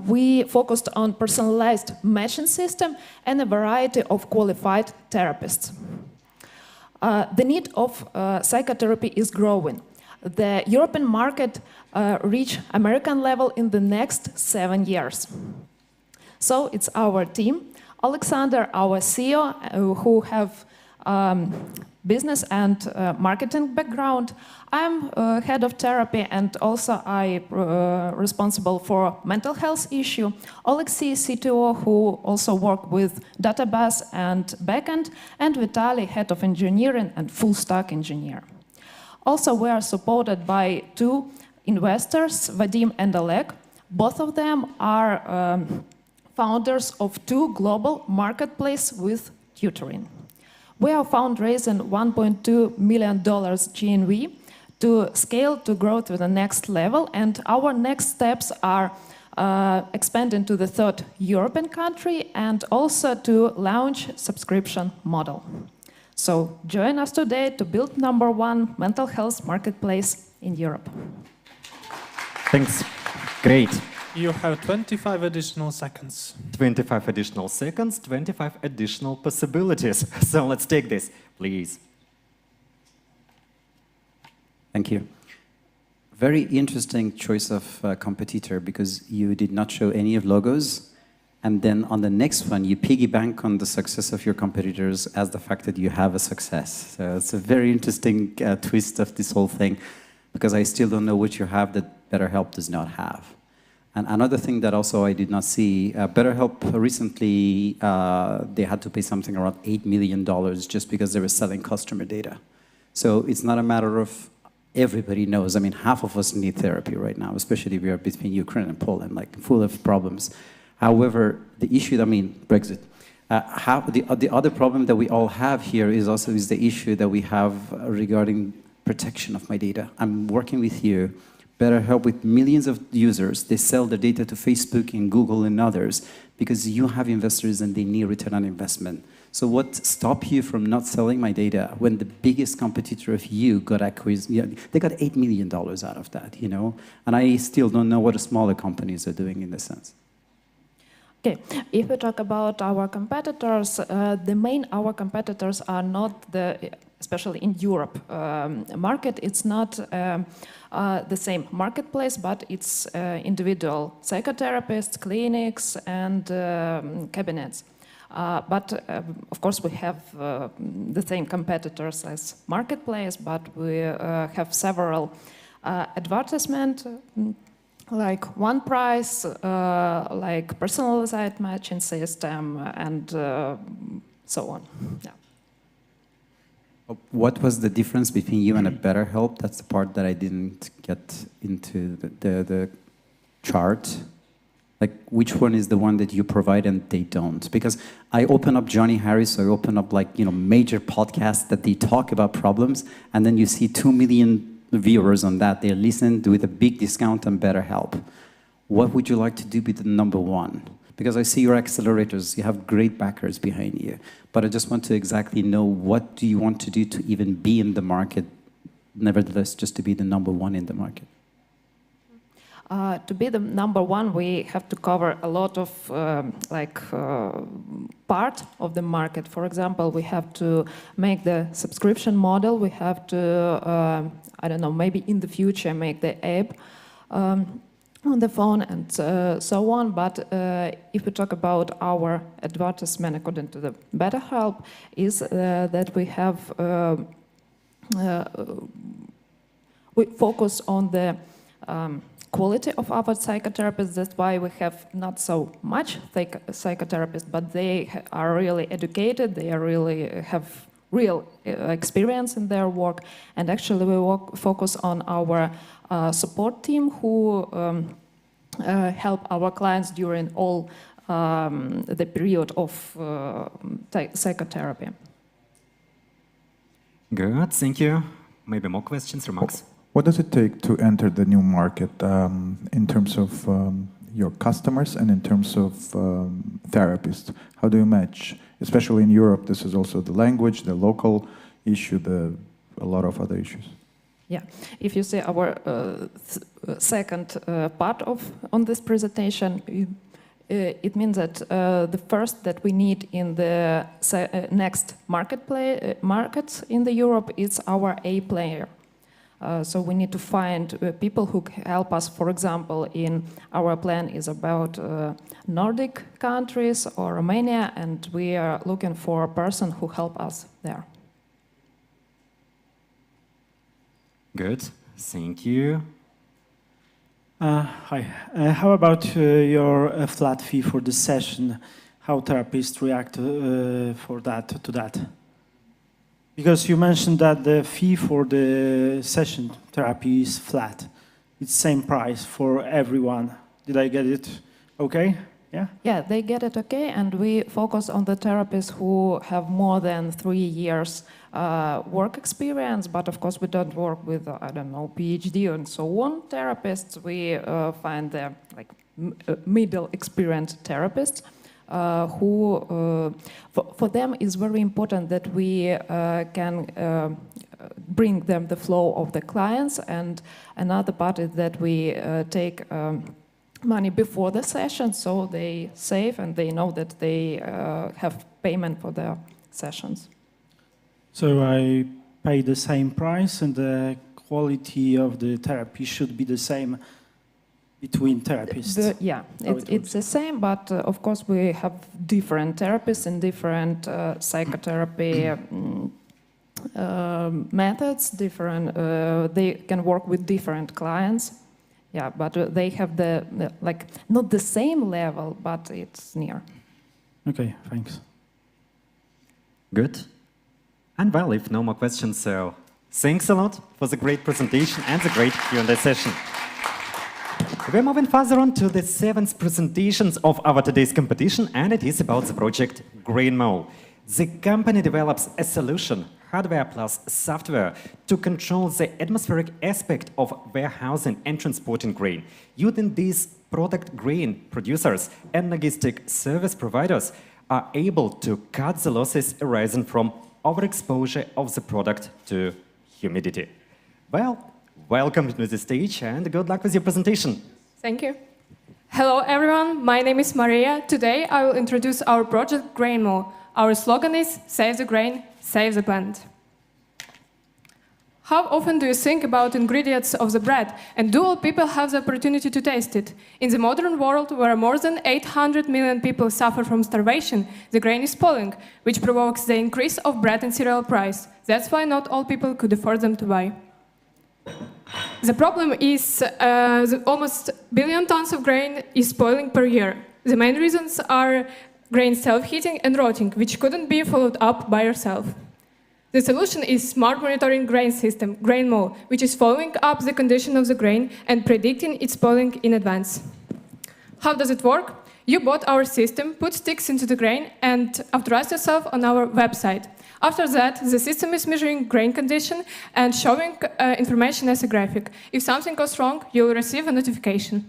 T: We focused on personalized matching system and a variety of qualified therapists. The need of psychotherapy is growing. The European market reach American level in the next 7 years. So it's our team, Alexander, our CEO, who have business and marketing background. I'm head of therapy and also I responsible for mental health issue. Alexei, CTO, who also work with database and backend, and Vitaly, head of engineering and full stack engineer. Also, we are supported by 2 investors, Vadim and Oleg. Both of them are founders of 2 global marketplaces with tutoring. We are fundraising $1.2 million GNV to scale to grow to the next level, and our next steps are expanding to the 3rd European country and also to launch subscription model. So join us today to build #1 mental health marketplace in Europe.
A: Thanks. Great.
H: You have 25 additional seconds.
A: 25 additional seconds, 25 additional possibilities. So let's take this, please.
N: Thank you. Very interesting choice of competitor because you did not show any of logos. And then on the next one, you piggyback on the success of your competitors as the fact that you have a success. So it's a very interesting twist of this whole thing because I still don't know what you have that BetterHelp does not have. And another thing that also I did not see, BetterHelp recently, they had to pay something around $8 million just because they were selling customer data. So it's not a matter of everybody knows. I mean, half of us need therapy right now, especially if we are between Ukraine and Poland, like full of problems. However, the issue, I mean, Brexit, the other problem that we all have here is the issue that we have regarding protection of my data. I'm working with you. BetterHelp with millions of users. They sell their data to Facebook and Google and others because you have investors and they need return on investment. So what stopped you from not selling my data when the biggest competitor of you got acquired? You know, they got $8 million out of that, you know? And I still don't know what the smaller companies are doing in this sense.
T: Okay, if we talk about our competitors, our competitors are not especially in Europe market, it's not the same marketplace, but it's individual psychotherapists, clinics, and cabinets. But of course we have the same competitors as marketplace, but we have several advertisements like one price, like personalized matching system, and so on. Yeah.
N: What was the difference between you and a BetterHelp? That's the part that I didn't get into the chart. Like, which one is the one that you provide and they don't? Because I open up Johnny Harris, I open up major podcasts that they talk about problems, and then you see 2 million viewers on that. They listen with a big discount on BetterHelp. What would you like to do with the #1? Because I see your accelerators, you have great backers behind you. But I just want to exactly know what do you want to do to even be in the market, nevertheless, just to be the number one in the market?
U: To be the number one, we have to cover a lot of part of the market. For example, we have to make the subscription model. We have to, I don't know, maybe in the future make the app on the phone and so on. But if we talk about our advertisement according to the Better Help, is that we have we focus on the quality of our psychotherapists. That's why we have not so much psychotherapists, but they are really educated. They are really have real experience in their work. And actually, we focus on our support team who help our clients during all the period of psychotherapy.
A: Good, thank you. Maybe more questions, remarks?
K: What does it take to enter the new market in terms of your customers and in terms of therapists? How do you match? Especially in Europe, this is also the language, the local issue, a lot of other issues.
U: Yeah, if you see our second part on this presentation, it means that the first that we need in the next markets in the Europe is our A player. So we need to find people who help us. For example, in our plan is about Nordic countries or Romania, and we are looking for a person who help us there.
A: Good, thank you.
O: Hi. How about your flat fee for the session? How therapists react to that? Because you mentioned that the fee for the session therapy is flat. It's same price for everyone. Did I get it okay? Yeah?
U: Yeah, they get it okay, and we focus on the therapists who have more than 3 years work experience, but of course we don't work with, I don't know, PhD and so on therapists. We find the middle experienced therapists who, for them is very important that we can bring them the flow of the clients, and another part is that we take money before the session, so they save and they know that they have payment for their sessions.
O: So I pay the same price and the quality of the therapy should be the same between therapists?
U: Yeah, it's the same, but of course we have different therapists and different psychotherapy methods, different, they can work with different clients. Yeah, but they have the, not the same level, but it's near.
O: Okay, thanks.
A: Good. And well, if no more questions, so thanks a lot for the great presentation and the great Q&A session. We're moving further on to the 7th presentations of our today's competition, and it is about the project GrainMo. The company develops a solution, hardware plus software, to control the atmospheric aspect of warehousing and transporting grain. Using this product, grain producers and logistic service providers are able to cut the losses arising from overexposure of the product to humidity. Well, welcome to the stage and good luck with your presentation.
V: Thank you. Hello everyone, my name is Maria. Today I will introduce our project GrainMo. Our slogan is Save the grain, save the planet. How often do you think about ingredients of the bread, and do all people have the opportunity to taste it? In the modern world, where more than 800 million people suffer from starvation, the grain is spoiling, which provokes the increase of bread and cereal price. That's why not all people could afford them to buy. The problem is almost a billion tons of grain is spoiling per year. The main reasons are grain self-heating and rotting, which couldn't be followed up by yourself. The solution is smart monitoring grain system, GrainMo, which is following up the condition of the grain and predicting its spoiling in advance. How does it work? You bought our system, put sticks into the grain, and authorize yourself on our website. After that, the system is measuring grain condition and showing information as a graphic. If something goes wrong, you'll receive a notification.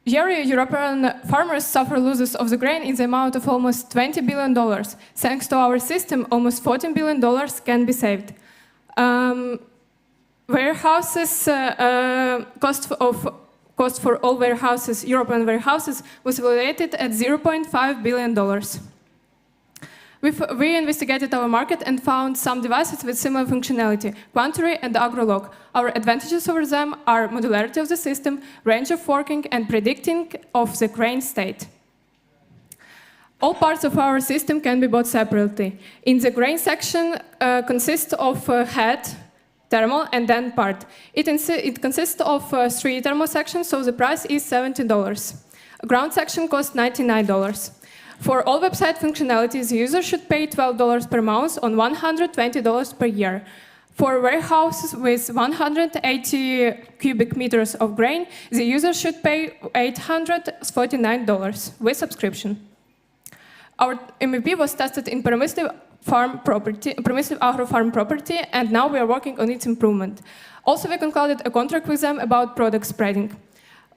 V: Yearly, European farmers suffer losses of the grain in the amount of almost $20 billion. Thanks to our system, almost $14 billion can be saved. Warehouses, cost for all warehouses, European warehouses, was evaluated at $0.5 billion. We investigated our market and found some devices with similar functionality, Quantery and AgroLog. Our advantages over them are modularity of the system, range of working, and predicting of the grain state. All parts of our system can be bought separately. In the grain section consists of head, thermal, and then part. It consists of 3 thermal sections, so the price is $70. Ground section costs $99. For all website functionalities, the user should pay $12 per month on $120 per year. For warehouses with 180 cubic meters of grain, the user should pay $849 with subscription. Our MVP was tested in permissive agro farm property, and now we are working on its improvement. Also, we concluded a contract with them about product spreading.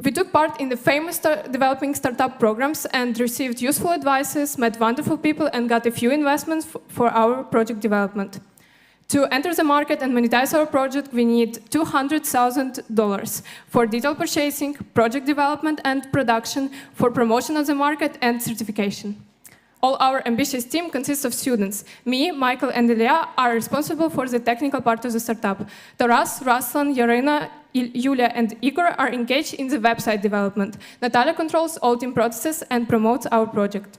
V: We took part in the famous developing startup programs and received useful advices, met wonderful people, and got a few investments for our project development. To enter the market and monetize our project, we need $200,000 for detail purchasing, project development and production, for promotion of the market and certification. All our ambitious team consists of students. Me, Michael, and Ilya are responsible for the technical part of the startup. Taras, Ruslan, Yarina, Yulia, and Igor are engaged in the website development. Natalia controls all team processes and promotes our project.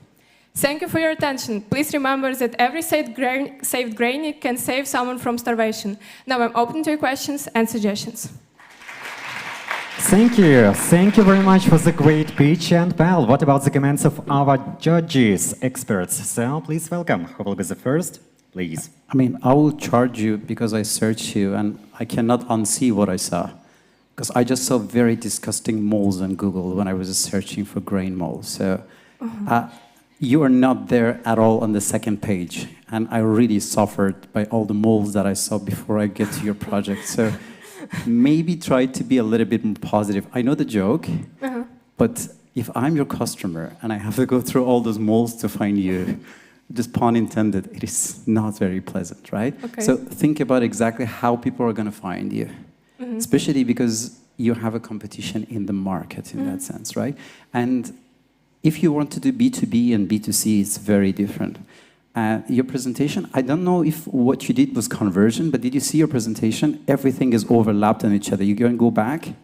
V: Thank you for your attention. Please remember that every saved grain can save someone from starvation. Now I'm open to your questions and suggestions.
A: Thank you. Thank you very much for the great pitch. And well, what about the comments of our judges, experts? So please welcome. Who will be the first? Please.
N: I mean, I will charge you because I searched you and I cannot unsee what I saw. Because I just saw very disgusting moles on Google when I was searching for grain moles. So you are not there at all on the second page. And I really suffered by all the moles that I saw before I get to your project. So maybe try to be a little bit more positive. I know the joke, but if I'm your customer and I have to go through all those moles to find you, just pun intended, it is not very pleasant, right?
V: Okay.
N: So think about exactly how people are going to find you, especially because you have a competition in the market in that sense, right? And if you want to do B2B and B2C, it's very different. Your presentation, I don't know if what you did was conversion, but did you see your presentation? Everything is overlapped on each other. You can go back,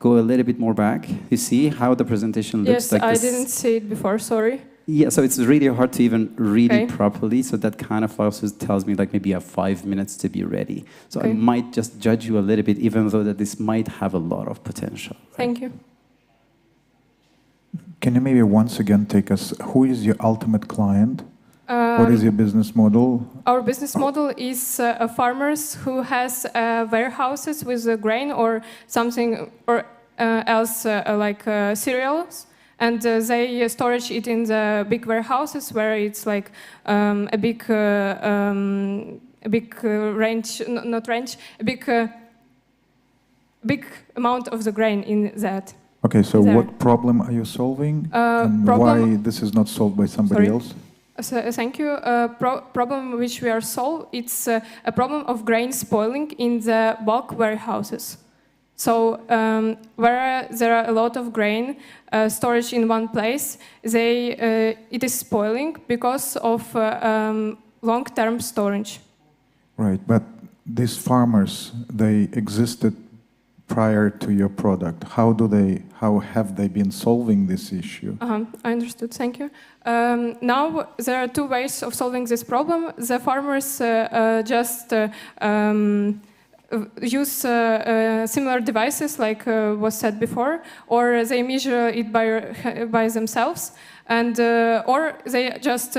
N: go a little bit more back. You see how the presentation looks like this?
V: Yes, I didn't see it before, sorry.
N: Yeah, so it's really hard to even read it properly. So that kind of also tells me like maybe you have 5 minutes to be ready. So I might just judge you a little bit, even though that this might have a lot of potential. Right?
V: Thank you.
K: Can you maybe once again take us, who is your ultimate client? What is your business model?
V: Our business model is farmers who has warehouses with grain or something or else like cereals, and they storage it in the big warehouses where it's like a big range, not range, a big amount of the grain in that.
K: Okay, so what problem are you solving, and why this is not solved by somebody else?
V: So, thank you. Problem which we are solving, it's a problem of grain spoiling in the bulk warehouses. So where there are a lot of grain storage in one place, it is spoiling because of long-term storage.
K: Right, but these farmers, they existed prior to your product. How have they been solving this issue?
V: I understood, thank you. Now there are 2 ways of solving this problem. The farmers just use similar devices like was said before, or they measure it by themselves, and or they just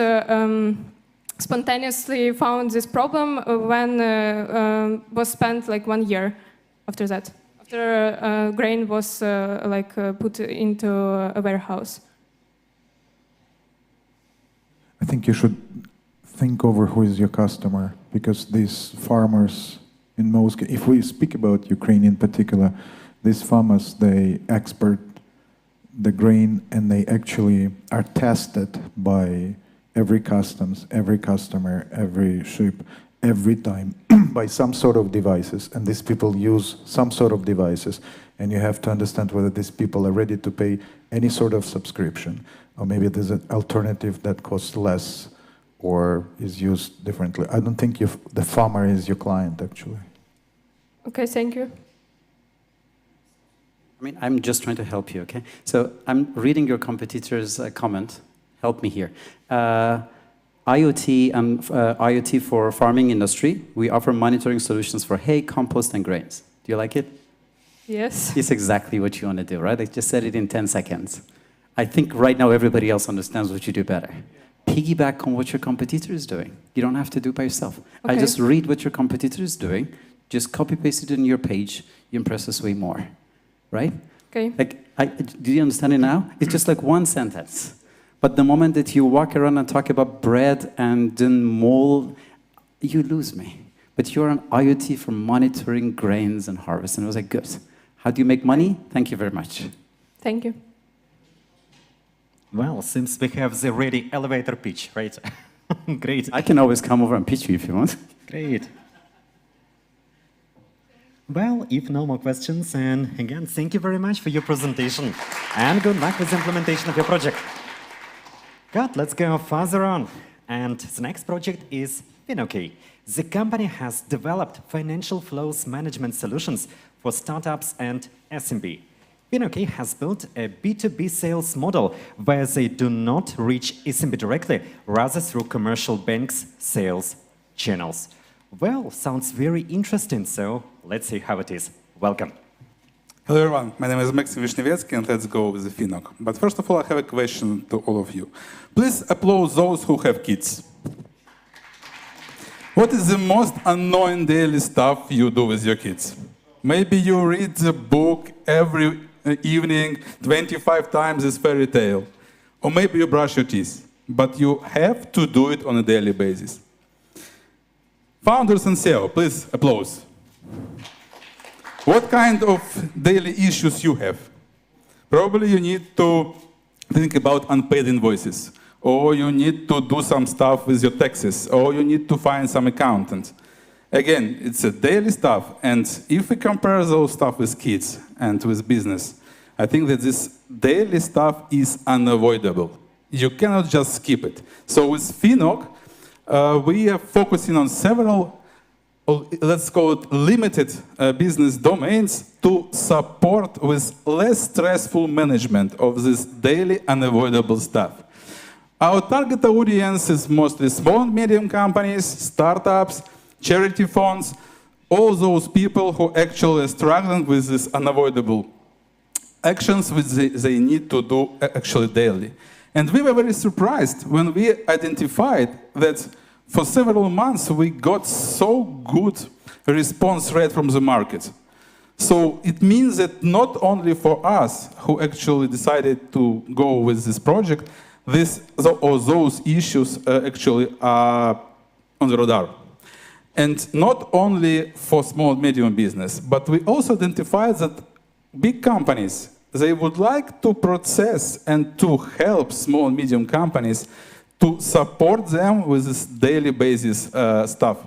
V: spontaneously found this problem when was spent like 1 year after that. After grain was put into a warehouse.
K: I think you should think over who is your customer, because these farmers, in most, if we speak about Ukraine in particular, these farmers, they export the grain, and they actually are tested by every customs, every customer, every ship, every time by some sort of devices. And these people use some sort of devices. And you have to understand whether these people are ready to pay any sort of subscription, or maybe there's an alternative that costs less or is used differently. I don't think the farmer is your client, actually.
V: Okay, thank you.
N: I mean, I'm just trying to help you, okay? So I'm reading your competitor's comment. Help me here. IoT and IoT for farming industry. We offer monitoring solutions for hay, compost, and grains. Do you like it?
V: Yes.
N: It's exactly what you want to do, right? I just said it in 10 seconds. I think right now everybody else understands what you do better. Piggyback on what your competitor is doing. You don't have to do it by yourself.
V: Okay.
N: I just read what your competitor is doing, just copy-paste it in your page, you impress us way more, right?
V: Okay.
N: Like, do you understand it now? It's just like one sentence. But the moment that you walk around and talk about bread and then mold, you lose me. But you're on IoT for monitoring grains and harvest. And I was like, good. How do you make money? Thank you very much.
V: Thank you.
A: Well, since we have the ready elevator pitch, right? Great.
N: I can always come over and pitch you if you want.
A: Great. Well, if no more questions, and again, thank you very much for your presentation, and good luck with the implementation of your project. Good, let's go further on. And the next project is Finok. The company has developed financial flows management solutions for startups and SMB. Finok has built a B2B sales model where they do not reach SMB directly, rather through commercial banks' sales channels. Well, sounds very interesting, so let's see how it is. Welcome.
B: Hello everyone, my name is Maxim Vishnevetsky and let's go with the Finok. But first of all, I have a question to all of you. Please applaud those who have kids. What is the most annoying daily stuff you do with your kids? Maybe you read the book every evening 25 times this fairy tale. Or maybe you brush your teeth. But you have to do it on a daily basis. Founders and CEO, please applause. What kind of daily issues you have? Probably you need to think about unpaid invoices, or you need to do some stuff with your taxes, or you need to find some accountant. Again, it's a daily stuff, and if we compare those stuff with kids and with business, I think that this daily stuff is unavoidable. You cannot just skip it. So with Finok, we are focusing on several, let's call it limited business domains to support with less stressful management of this daily unavoidable stuff. Our target audience is mostly small and medium companies, startups, charity funds, all those people who actually are struggling with these unavoidable actions which they need to do actually daily. And we were very surprised when we identified that for several months we got so good response rate from the market. So it means that not only for us who actually decided to go with this project, those issues actually are on the radar. And not only for small and medium business, but we also identified that big companies, they would like to process and to help small and medium companies to support them with this daily basis stuff.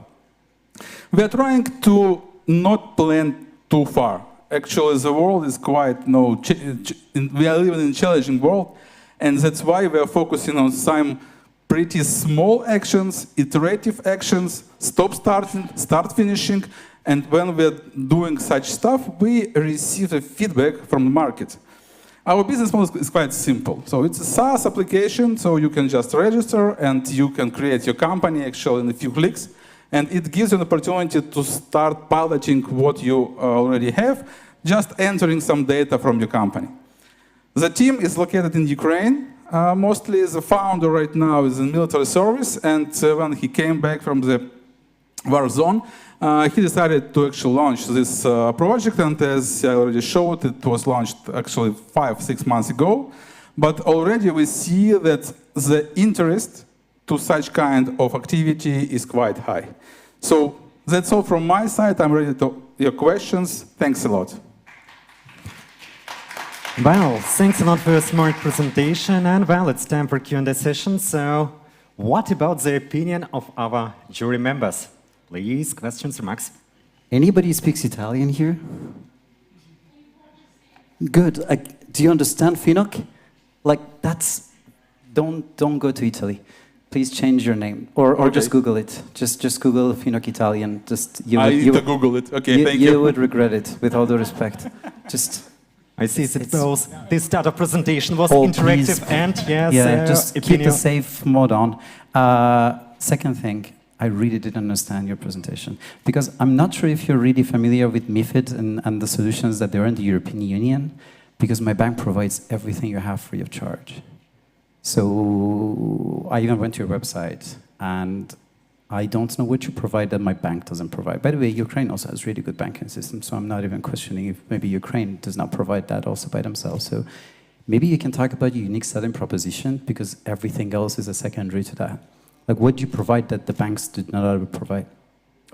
B: We are trying to not plan too far. Actually, the world is quite, we are living in a challenging world, and that's why we are focusing on some pretty small actions, iterative actions, stop starting, start finishing, and when we're doing such stuff, we receive a feedback from the market. Our business model is quite simple. So it's a SaaS application, so you can just register and you can create your company actually in a few clicks. And it gives you an opportunity to start piloting what you already have, just entering some data from your company. The team is located in Ukraine. Mostly the founder right now is in military service, and when he came back from the war zone, he decided to actually launch this project, and as I already showed, it was launched actually 5-6 months ago. But already we see that the interest to such kind of activity is quite high. So that's all from my side. I'm ready to your questions. Thanks a lot.
A: Well, thanks a lot for your smart presentation. And well, it's time for Q&A session. So what about the opinion of our jury members? Please, questions, remarks?
N: Anybody speaks Italian here? Good. Do you understand Finok? Like, that's... Don't go to Italy. Please change your name. Or
B: Okay.
N: just Google it. Just Google Finok Italian.
B: I need to Google it. Okay, thank you.
N: You would regret it, with all due respect. Just...
A: I see that both this startup presentation was
N: Oh,
A: interactive
N: please.
A: and yes,
N: Yeah, just keep
A: opinion.
N: the safe mode on. Second thing, I really didn't understand your presentation because I'm not sure if you're really familiar with MiFID and the solutions that there are in the European Union, because my bank provides everything you have free of charge. So I even went to your website and I don't know what you provide that my bank doesn't provide. By the way, Ukraine also has really good banking system, so I'm not even questioning if maybe Ukraine does not provide that also by themselves. So maybe you can talk about your unique selling proposition, because everything else is a secondary to that. Like, what do you provide that the banks did not provide?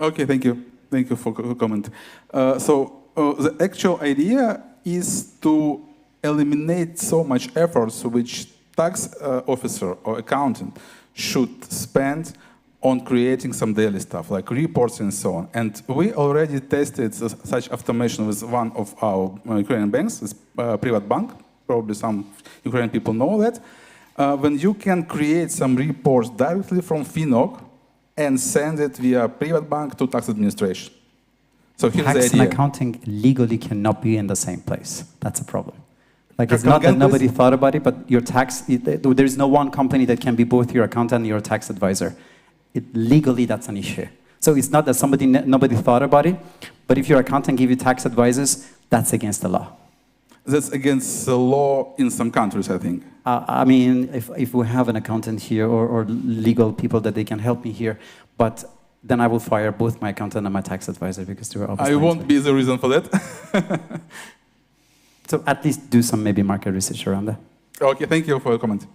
B: Okay, thank you. Thank you for the comment. The actual idea is to eliminate so much efforts which tax officer or accountant should spend on creating some daily stuff, like reports and so on. And we already tested such automation with one of our Ukrainian banks, this private bank. Probably some Ukrainian people know that. When you can create some reports directly from Finok and send it via private bank to tax administration. So here's the
N: Tax and
B: idea.
N: accounting legally cannot be in the same place. That's a problem. Like, it's
B: Come
N: not that
B: again,
N: nobody
B: please?
N: thought about it, but your tax, there is no one company that can be both your accountant and your tax advisor. Legally, that's an issue. So it's not that nobody thought about it, but if your accountant give you tax advisors, that's against the law.
B: That's against the law in some countries, I think.
N: I mean, if we have an accountant here or legal people that they can help me here, but then I will fire both my accountant and my tax advisor because they were obviously...
B: I won't be the reason for that.
N: So at least do some maybe market research around that.
B: Okay, thank you for your comment.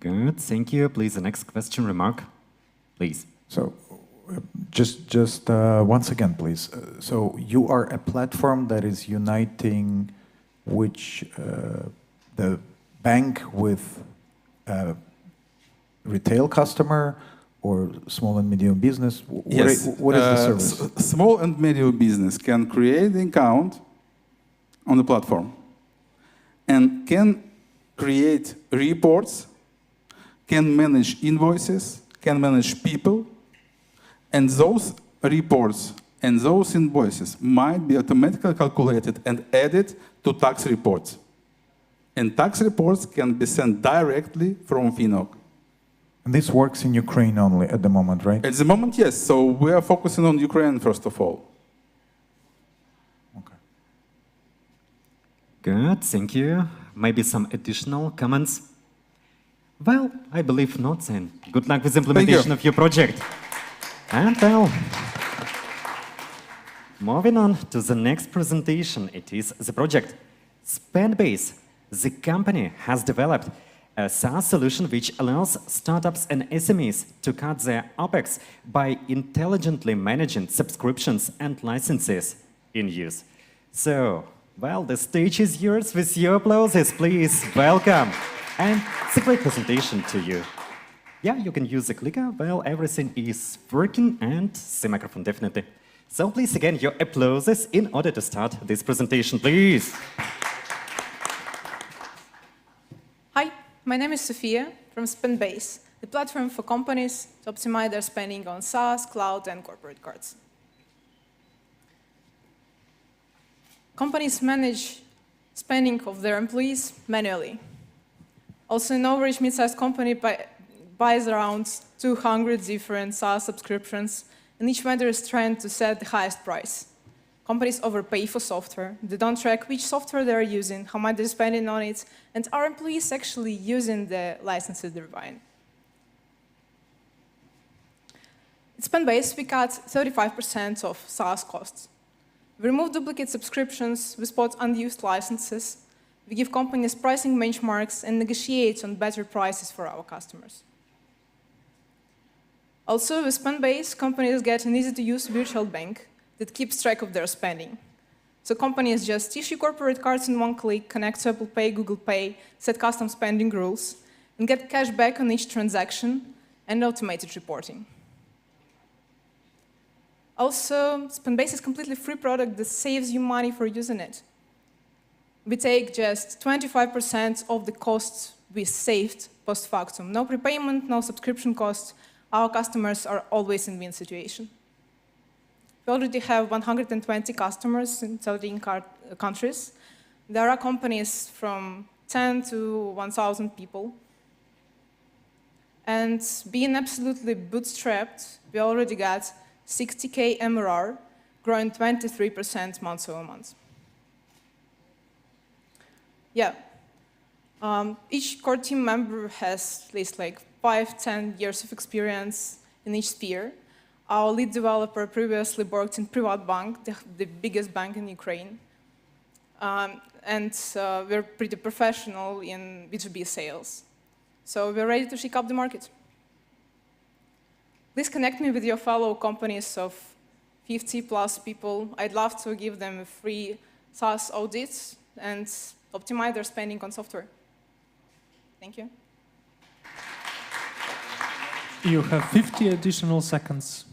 A: Good, thank you. Please, the next question, remark, please.
K: So, just once again, please. So you are a platform that is uniting which the bank with retail customer or small and medium business.
B: Yes.
K: What is the service?
B: Small and medium business can create an account on the platform and can create reports, can manage invoices, can manage people, and those reports and those invoices might be automatically calculated and added to tax reports. And tax reports can be sent directly from Finok.
K: And this works in Ukraine only at the moment, right?
B: At the moment, yes. So we are focusing on Ukraine first of all.
A: Good, thank you. Maybe some additional comments? Well, I believe not, then. Good luck with implementation of your project. And well, moving on to the next presentation, it is the project Spendbase. The company has developed a SaaS solution which allows startups and SMEs to cut their OpEx by intelligently managing subscriptions and licenses in use. So, well, the stage is yours. With your applauses, please welcome. And it's a great presentation to you. Yeah, you can use the clicker. Well, everything is working, and the microphone definitely. So please, again, your applauses in order to start this presentation, please.
D: Hi, my name is Sofia from Spendbase, the platform for companies to optimize their spending on SaaS, cloud, and corporate cards. Companies manage spending of their employees manually. Also, an average mid-sized company buys around 200 different SaaS subscriptions, and each vendor is trying to set the highest price. Companies overpay for software. They don't track which software they're using, how much they're spending on it, and are employees actually using the licenses they're buying. At Spendbase, we cut 35% of SaaS costs. We remove duplicate subscriptions, we spot unused licenses, we give companies pricing benchmarks and negotiate on better prices for our customers. Also, with Spendbase, companies get an easy-to-use virtual bank that keeps track of their spending. So companies just issue corporate cards in one click, connect to Apple Pay, Google Pay, set custom spending rules, and get cash back on each transaction and automated reporting. Also, Spendbase is a completely free product that saves you money for using it. We take just 25% of the costs we saved post-factum. No prepayment, no subscription costs. Our customers are always in win situation. We already have 120 customers in 13 countries. There are companies from 10 to 1,000 people. And being absolutely bootstrapped, we already got 60K MRR, growing 23% month over month. Yeah. Each core team member has at least like 5-10 years of experience in each sphere. Our lead developer previously worked in Privatbank, the biggest bank in Ukraine. And we're pretty professional in B2B sales. So we're ready to shake up the market. Please connect me with your fellow companies of 50+ people. I'd love to give them a free SaaS audit and optimize their spending on software. Thank you.
H: You have 50 additional seconds.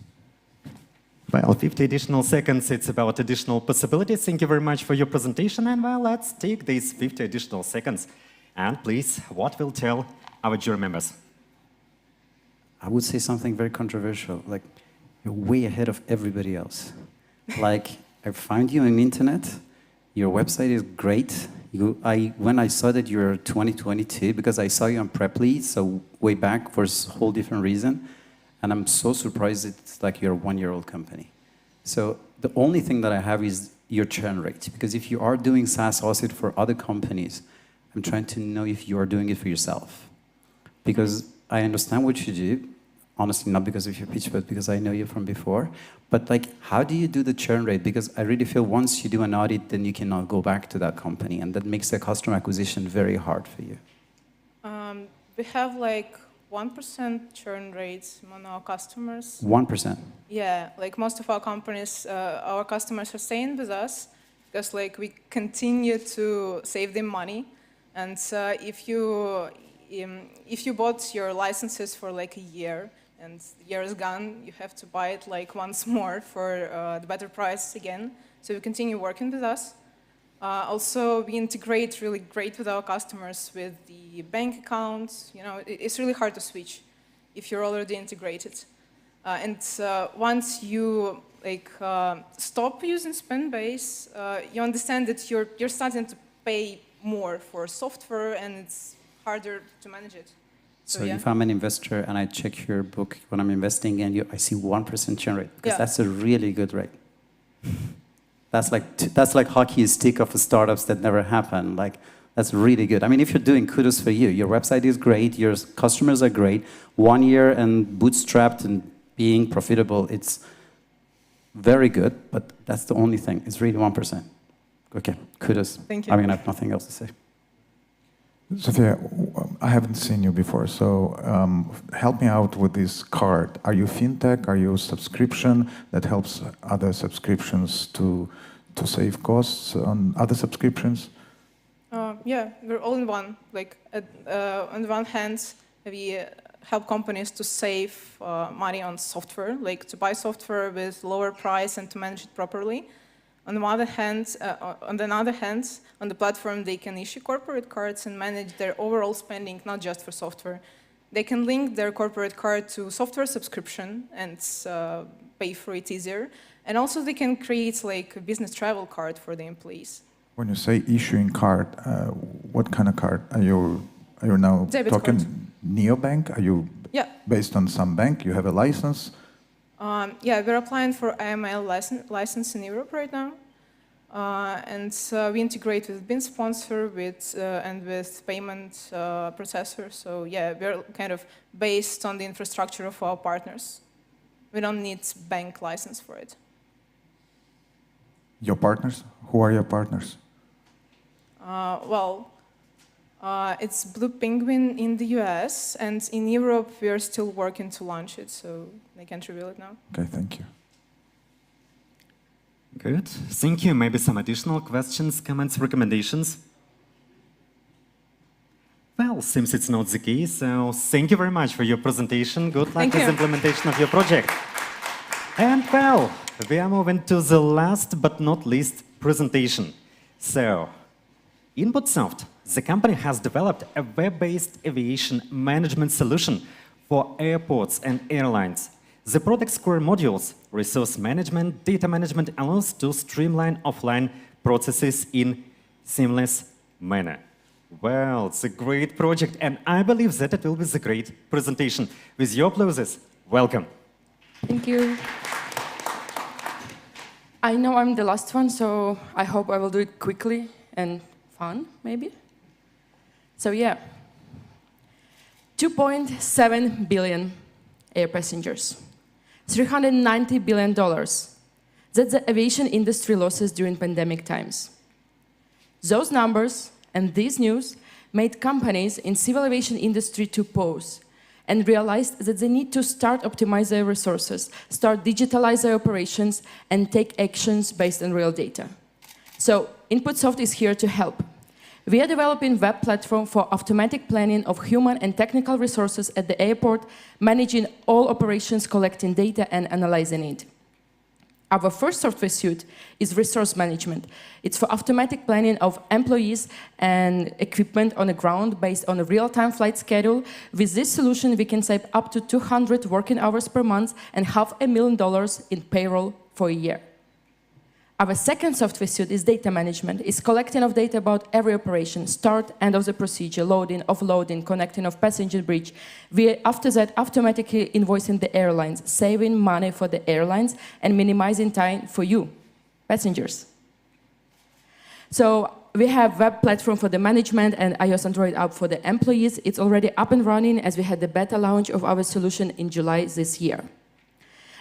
A: Well, 50 additional seconds, it's about additional possibilities. Thank you very much for your presentation. And well, let's take these 50 additional seconds. And please, what will tell our jury members?
N: I would say something very controversial, like you're way ahead of everybody else. Like, I found you on the internet, your website is great. When I saw that you're 2022, because I saw you on Preply, so way back for a whole different reason, and I'm so surprised it's like you're a one-year-old company. So the only thing that I have is your churn rate, because if you are doing SaaS audit for other companies, I'm trying to know if you are doing it for yourself. Because I understand what you do, honestly, not because of your pitch, but because I know you from before. But like, how do you do the churn rate? Because I really feel once you do an audit, then you cannot go back to that company, and that makes the customer acquisition very hard for you.
D: We have like 1% churn rates among our customers.
N: 1%?
D: Yeah, like most of our companies, our customers are staying with us because like we continue to save them money. And if you bought your licenses for like a year and the year is gone, you have to buy it like once more for the better price again. So you continue working with us. Also, we integrate really great with our customers with the bank accounts. You know, it's really hard to switch if you're already integrated. And once you like stop using Spendbase, you understand that you're starting to pay more for software, and it's harder to manage it.
N: So yeah. If I'm an investor and I check your book when I'm investing in you, I see 1% churn rate, because that's a really good rate. That's like hockey stick of startups that never happen. Like, that's really good. I mean, if you're doing, kudos for you. Your website is great. Your customers are great. 1 year and bootstrapped and being profitable, it's very good. But that's the only thing. It's really 1%. Okay, kudos.
D: Thank you.
N: I mean, I have nothing else to say.
K: Sophia, I haven't seen you before, so help me out with this card. Are you fintech? Are you subscription that helps other subscriptions to save costs on other subscriptions?
D: Yeah, we're all in one. Like, on the one hand, we help companies to save money on software, like to buy software with lower price and to manage it properly. On the other hand, on the platform, they can issue corporate cards and manage their overall spending, not just for software. They can link their corporate card to software subscription and pay for it easier. And also, they can create like a business travel card for the employees.
K: When you say issuing card, what kind of card are you now
D: Debit
K: talking?
D: card.
K: Neobank? Are you based on some bank? You have a license?
D: Yeah, we're applying for AML license in Europe right now. And we integrate with BIN sponsor and with payment processor. So yeah, we're kind of based on the infrastructure of our partners. We don't need bank license for it.
K: Your partners? Who are your partners?
D: It's Blue Penguin in the US, and in Europe we are still working to launch it, so I can't reveal it now.
K: Okay, thank you.
A: Good. Thank you. Maybe some additional questions, comments, recommendations? Well, seems it's not the case, so thank you very much for your presentation. Good luck
D: Thank
A: with
D: you.
A: the implementation of your project. And well, we are moving to the last but not least presentation. So, InputSoft, the company has developed a web-based aviation management solution for airports and airlines. The product's core modules, resource management, data management, allows to streamline offline processes in seamless manner. Well, it's a great project, and I believe that it will be a great presentation. With your applauses, welcome.
E: Thank you. I know I'm the last one, so I hope I will do it quickly and fun, maybe. So yeah, 2.7 billion air passengers, $390 billion. That's the aviation industry losses during pandemic times. Those numbers and this news made companies in civil aviation industry to pause and realized that they need to start optimize their resources, start digitalize their operations, and take actions based on real data. So InputSoft is here to help. We are developing a web platform for automatic planning of human and technical resources at the airport, managing all operations, collecting data, and analyzing it. Our first software suite is resource management. It's for automatic planning of employees and equipment on the ground based on a real-time flight schedule. With this solution, we can save up to 200 working hours per month and $500,000 in payroll for a year. Our second software suite is data management. It's collecting of data about every operation, start, end of the procedure, loading, offloading, connecting of passenger bridge. We, after that, automatically invoicing the airlines, saving money for the airlines and minimizing time for you, passengers. So we have web platform for the management and iOS Android app for the employees. It's already up and running as we had the beta launch of our solution in July this year.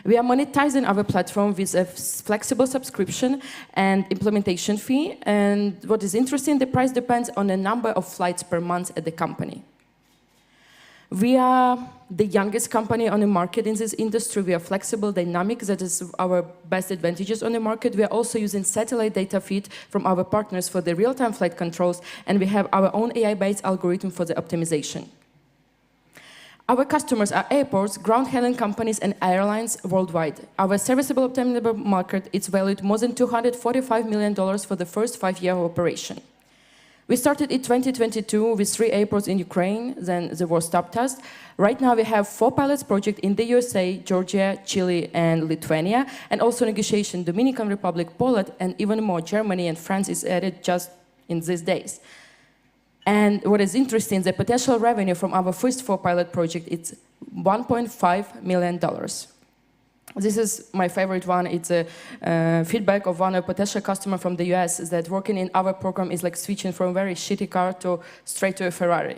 E: We are monetizing our platform with a flexible subscription and implementation fee. And what is interesting, the price depends on the number of flights per month at the company. We are the youngest company on the market in this industry. We are flexible, dynamic. That is our best advantages on the market. We are also using satellite data feed from our partners for the real-time flight controls. And we have our own AI-based algorithm for the optimization. Our customers are airports, ground handling companies, and airlines worldwide. Our serviceable obtainable market is valued more than $245 million for the first 5 years of operation. We started in 2022 with 3 airports in Ukraine, then the war stopped us. Right now we have 4 pilots projects in the USA, Georgia, Chile, and Lithuania, and also negotiation Dominican Republic, Poland, and even more, Germany and France is added just in these days. And what is interesting, the potential revenue from our first 4 pilot projects is $1.5 million. This is my favorite one. It's a feedback of one potential customer from the US that working in our program is like switching from a very shitty car to straight to a Ferrari.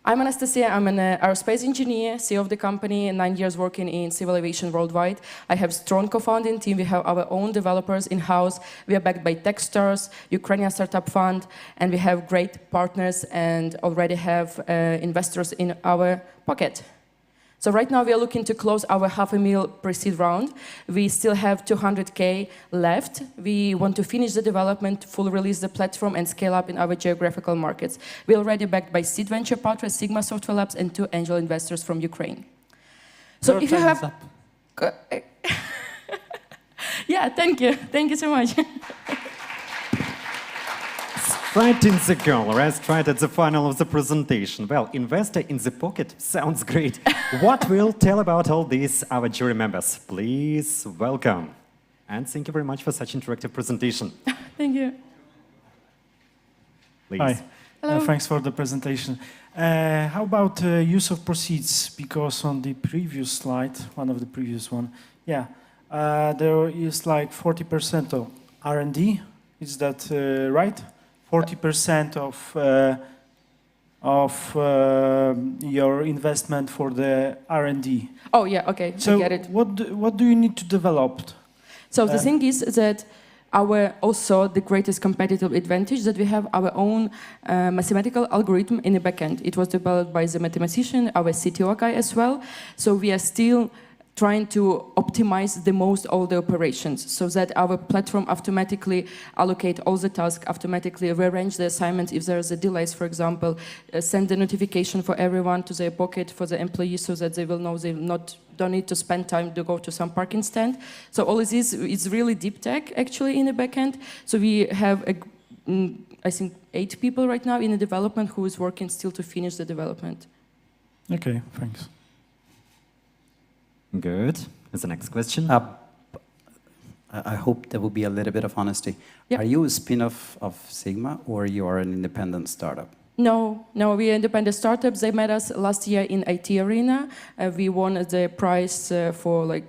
E: I'm Anastasia, I'm an aerospace engineer, CEO of the company, 9 years working in civil aviation worldwide. I have strong co-founding team, we have our own developers in-house, we are backed by Techstars, Ukrainian Startup Fund, and we have great partners and already have investors in our pocket. So right now we are looking to close our $500,000 pre-seed round. We still have $200K left. We want to finish the development, full release the platform, and scale up in our geographical markets. We're already backed by seed venture partners, Sigma Software Labs, and 2 angel investors from Ukraine. So if you have... Yeah, thank you. Thank you so much.
A: Right in the goal, right at the final of the presentation. Well, investor in the pocket sounds great. What will tell about all this our jury members? Please welcome. And thank you very much for such interactive presentation.
E: Thank you.
A: Please.
O: Hi.
E: Hello.
O: Thanks for the presentation. How about use of proceeds? Because on the previous slide, one of the previous one, yeah, there is like 40% of R&D. Is that right? 40% of your investment for the R&D.
E: Oh yeah, okay,
O: so
E: I get it.
O: What do you need to develop?
E: So the thing is that also the greatest competitive advantage that we have our own mathematical algorithm in the backend. It was developed by the mathematician, our CTO guy as well. So we are still trying to optimize the most all the operations so that our platform automatically allocate all the tasks, automatically rearrange the assignments if there's a delays, for example, send the notification for everyone to their pocket for the employees so that they will know they don't need to spend time to go to some parking stand. So all of this is really deep tech actually in the backend. So we have, I think, 8 people right now in the development who is working still to finish the development.
O: Okay, thanks.
A: Good. What's the next question?
N: I hope there will be a little bit of honesty.
E: Yep.
N: Are you a spin-off of Sigma, or you are an independent startup?
E: No, we are independent startups. They met us last year in IT Arena. We won the prize for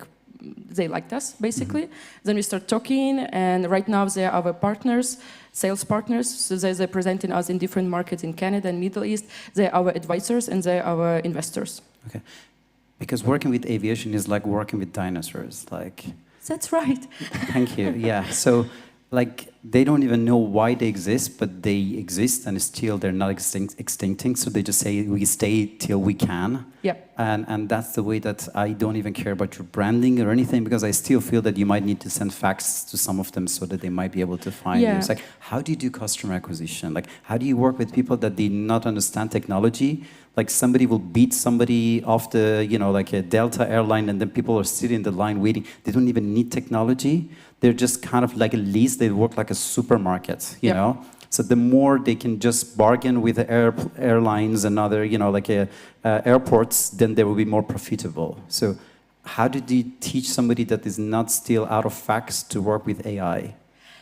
E: they liked us, basically. Mm-hmm. Then we start talking, and right now they are our partners, sales partners. So they're presenting us in different markets in Canada and Middle East. They're our advisors and they're our investors.
N: Okay. Because working with aviation is like working with dinosaurs.
E: That's right.
N: Thank you. Yeah. So, they don't even know why they exist, but they exist, and still they're not extincting. So they just say we stay till we can.
E: Yep.
N: And that's the way that I don't even care about your branding or anything, because I still feel that you might need to send fax to some of them so that they might be able to find you. It's how do you do customer acquisition? How do you work with people that do not understand technology? Somebody will beat somebody off the, a Delta airline, and then people are sitting in the line waiting. They don't even need technology. They're just kind of like a lease. They work like a supermarket, you know? So the more they can just bargain with the airlines and other, airports, then they will be more profitable. So how did you teach somebody that is not still out of fax to work with AI?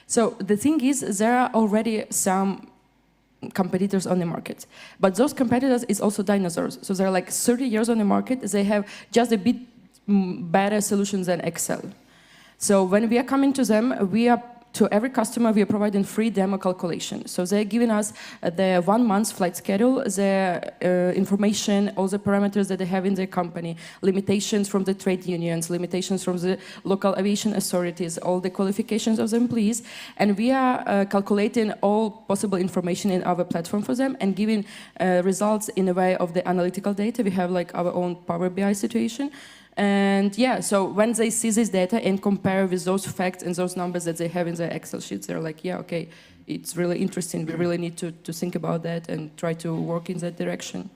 E: So the thing is, there are already some competitors on the market. But those competitors is also dinosaurs. So they're 30 years on the market. They have just a bit better solutions than Excel. So when we are coming to them, to every customer, we are providing free demo calculation. So they're giving us the 1 month flight schedule, the information, all the parameters that they have in their company, limitations from the trade unions, limitations from the local aviation authorities, all the qualifications of the employees. And we are calculating all possible information in our platform for them and giving results in a way of the analytical data. We have our own Power BI situation. And so when they see this data and compare with those facts and those numbers that they have in their Excel sheets, they're like, yeah, okay, it's really interesting. We really need to think about that and try to work in that direction.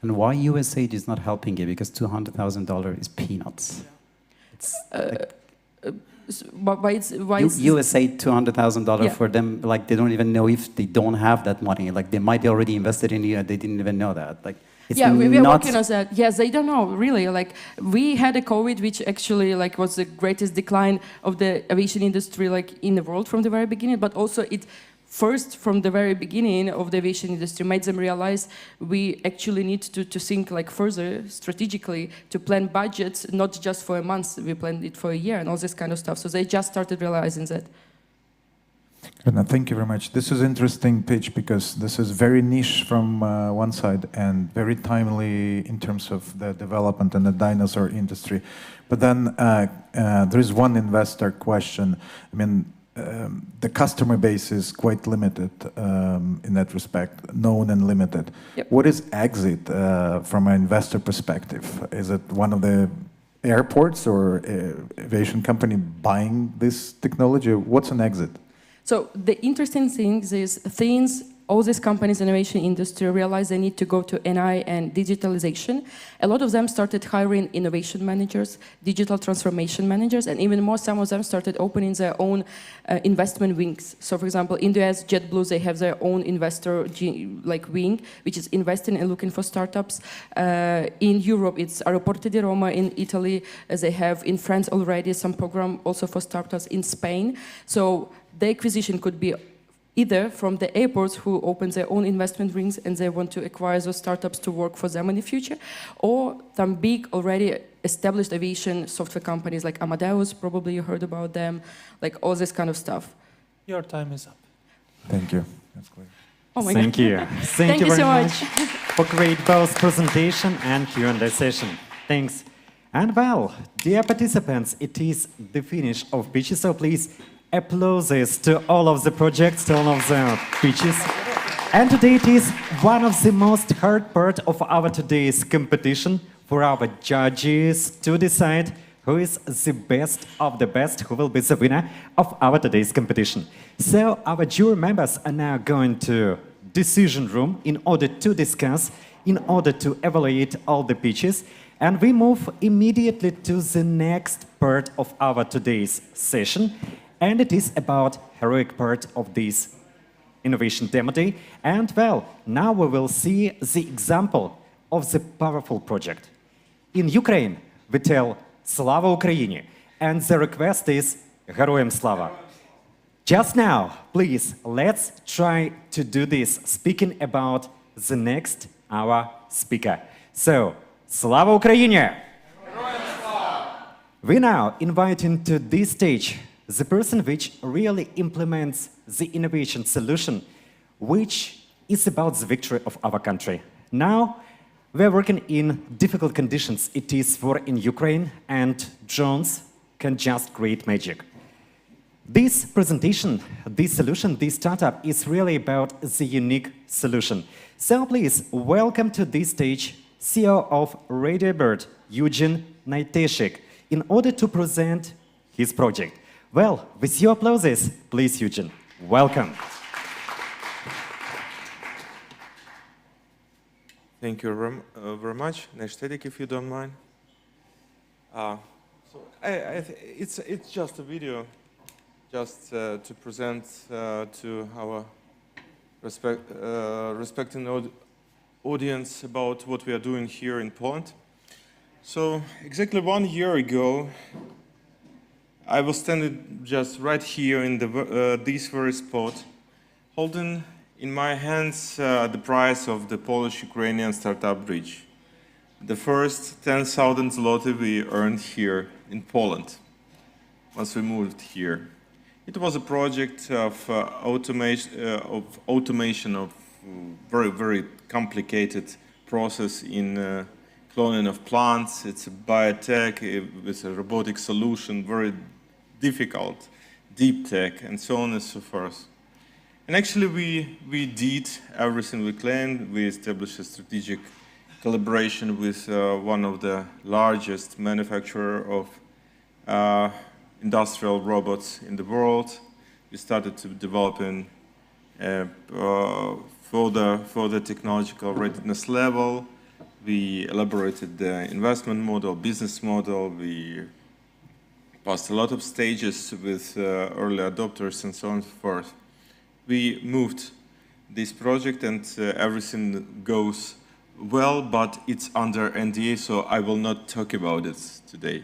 N: And why USAID is not helping you? Because $200,000 is peanuts.
E: Why
N: USAID $200,000 for them, they don't even know if they don't have that money. They might be already invested in you and they didn't even know that.
E: We are working on that. Yes, they don't know, really. We had a COVID, which actually was the greatest decline of the aviation industry in the world from the very beginning, but also it first from the very beginning of the aviation industry made them realize we actually need to think further strategically, to plan budgets, not just for a month, we planned it for a year and all this kind of stuff. So they just started realizing that.
K: And thank you very much. This is an interesting pitch because this is very niche from one side and very timely in terms of the development in the dinosaur industry. But then there is one investor question. I mean, the customer base is quite limited in that respect, known and limited.
E: Yep.
K: What is exit from an investor perspective? Is it one of the airports or aviation company buying this technology? What's an exit?
E: So the interesting thing is all these companies in the aviation industry realize they need to go to NI and digitalization. A lot of them started hiring innovation managers, digital transformation managers, and even more, some of them started opening their own investment wings. So for example, in the US, JetBlue, they have their own investor wing, which is investing and looking for startups. In Europe, it's Aeroporti di Roma. In Italy, they have in France already some program also for startups in Spain. So the acquisition could be either from the airports who open their own investment rings and they want to acquire those startups to work for them in the future, or some big already established aviation software companies like Amadeus, probably you heard about them, all this kind of stuff.
H: Your time is up.
K: Thank you. That's great.
E: Oh my
A: Thank
E: God.
A: you. Thank you very
E: so
A: much
E: much.
A: for great both presentation and Q&A session. Thanks. And well, dear participants, it is the finish of pitches, so please applauses to all of the projects, to all of the pitches. And today it is one of the most hard part of our today's competition for our judges to decide who is the best of the best, who will be the winner of our today's competition. So our jury members are now going to decision room in order to discuss, in order to evaluate all the pitches, and we move immediately to the next part of our today's session, and it is about heroic part of this Innovation Demo Day. And well, now we will see the example of the powerful project. In Ukraine, we tell Slava Ukraini, and the request is Героям Slava. Just now, please, let's try to do this, speaking about the next our speaker. So, Slava Ukraini! We now invite into this stage the person which really implements the innovation solution, which is about the victory of our country. Now, we're working in difficult conditions. It is war in Ukraine, and drones can just create magic. This presentation, this solution, this startup is really about the unique solution. So please, welcome to this stage CEO of Radiobird, Eugene Naiteshik, in order to present his project. Well, with your applauses, please, Eugene, welcome.
F: Thank you very much. Next static, if you don't mind. It's just a video, just to present to our respecting audience about what we are doing here in Poland. So exactly 1 year ago, I was standing just right here in this very spot, holding in my hands the prize of the Polish-Ukrainian Startup Bridge, the first 10,000 zloty we earned here in Poland once we moved here. It was a project of automation of very, very complicated process in cloning of plants. It's a biotech with a robotic solution, very difficult, deep tech, and so on and so forth. And actually, we did everything we claimed. We established a strategic collaboration with one of the largest manufacturers of industrial robots in the world. We started to developing for the technological readiness level. We elaborated the investment model, business model. We passed a lot of stages with early adopters and so on and so forth. We moved this project and everything goes well, but it's under NDA, so I will not talk about it today.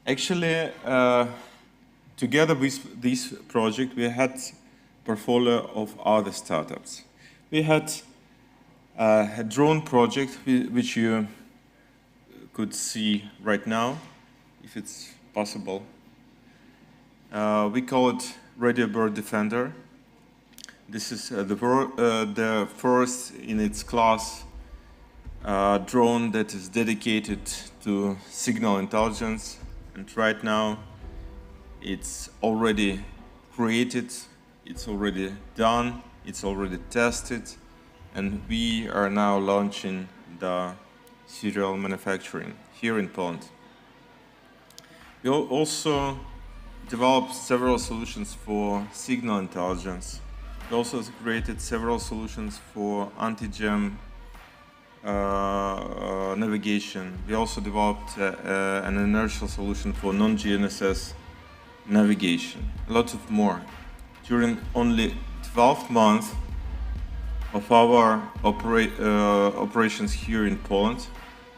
F: Actually, together with this project, we had a portfolio of other startups. We had a drone project, which you could see right now, if it's possible. We call it Radiobird Defender. This is the first in its class drone that is dedicated to signal intelligence. And right now, it's already created, it's already done, it's already tested, and we are now launching the serial manufacturing here in Poland. We also developed several solutions for signal intelligence. We also created several solutions for anti-jam navigation. We also developed an inertial solution for non-GNSS navigation, a lot of more. During only 12 months of our operations here in Poland,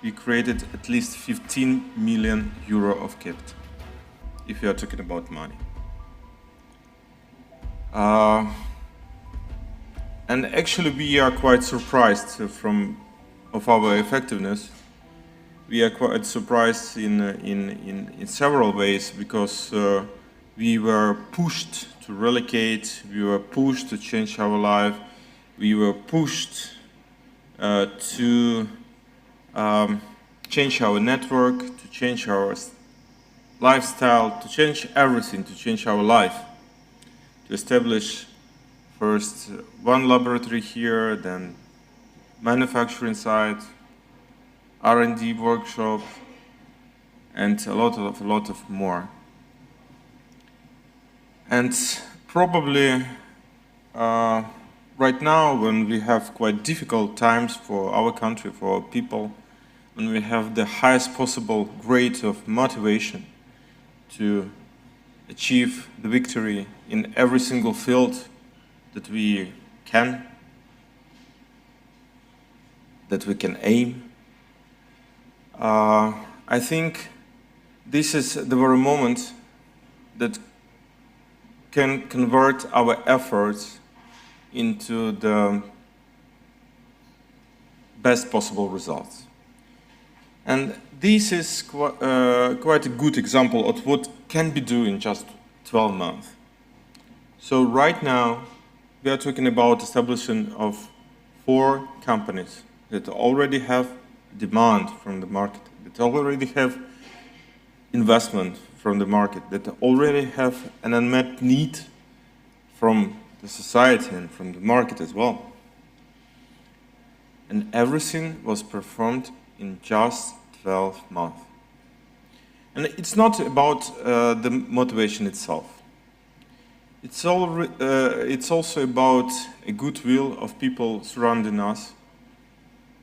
F: we created at least 15 million euro of capital, if you are talking about money. And actually, we are quite surprised of our effectiveness. We are quite surprised in several ways, because we were pushed to relocate, we were pushed to change our life, we were pushed to change our network, to change our lifestyle, to change everything, to change our life, to establish first one laboratory here, then manufacturing site, R&D workshop, and a lot of more. And probably right now, when we have quite difficult times for our country, for our people, when we have the highest possible grade of motivation to achieve the victory in every single field that we can aim, I think this is the very moment that can convert our efforts into the best possible results. And this is quite a good example of what can be done in just 12 months. So right now, we are talking about establishing of 4 companies that already have demand from the market, that already have investment from the market, that already have an unmet need from the society and from the market as well. And everything was performed in just 12 months. And it's not about the motivation itself. It's also about a goodwill of people surrounding us,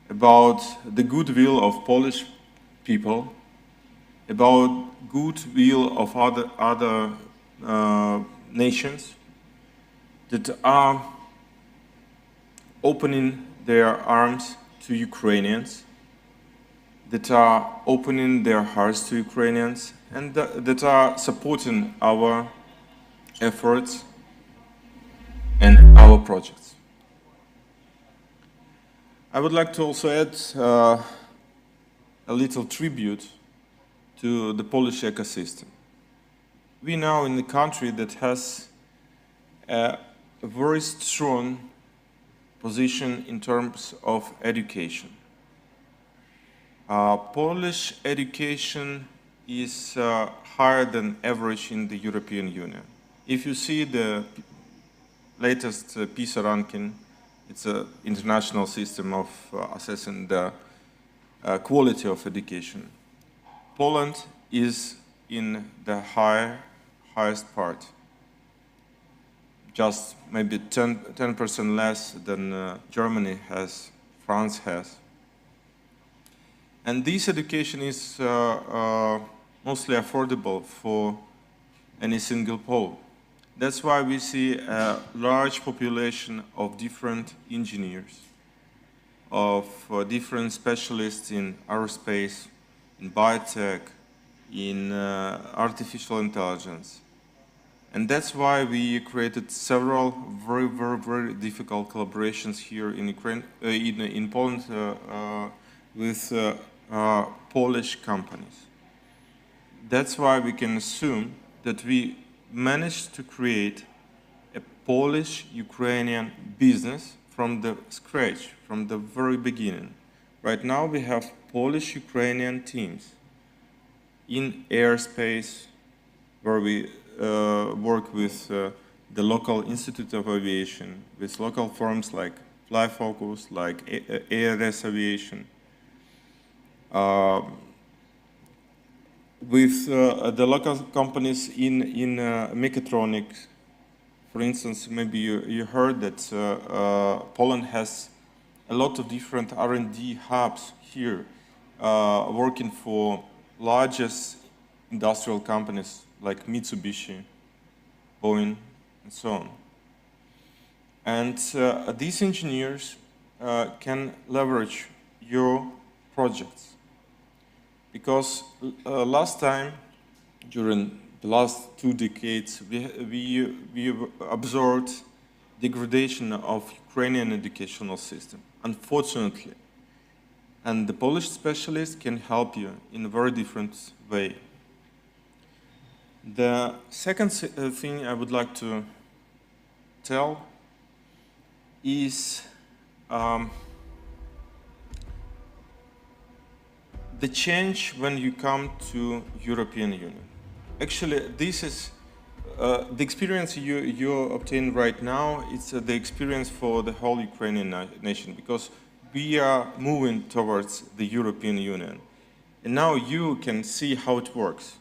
F: about the goodwill of Polish people, about goodwill of other nations that are opening their arms to Ukrainians, that are opening their hearts to Ukrainians, and that are supporting our efforts and our projects. I would like to also add a little tribute to the Polish ecosystem. We now in the country that has a very strong position in terms of education. Polish education is higher than average in the European Union. If you see the latest PISA ranking, it's an international system of assessing the quality of education. Poland is in the highest part, just maybe 10% less than Germany has, France has. And this education is mostly affordable for any single Pole. That's why we see a large population of different engineers, of different specialists in aerospace, in biotech, in artificial intelligence. And that's why we created several very difficult collaborations here in Ukraine, in Poland, with Polish companies. That's why we can assume that we managed to create a Polish-Ukrainian business from the scratch, from the very beginning. Right now we have Polish-Ukrainian teams in airspace, where we work with the local Institute of Aviation, with local firms like FlyFocus, like ARS Aviation, with the local companies in mechatronics. For instance, maybe you heard that Poland has a lot of different R&D hubs here, working for largest industrial companies like Mitsubishi, Boeing, and so on. And these engineers can leverage your projects. Because last time, during the last 2 decades, we observed degradation of Ukrainian educational system, unfortunately. And the Polish specialists can help you in a very different way. The second thing I would like to tell is the change when you come to European Union. Actually, this is the experience you obtain right now. It's the experience for the whole Ukrainian nation, because we are moving towards the European Union. And now you can see how it works.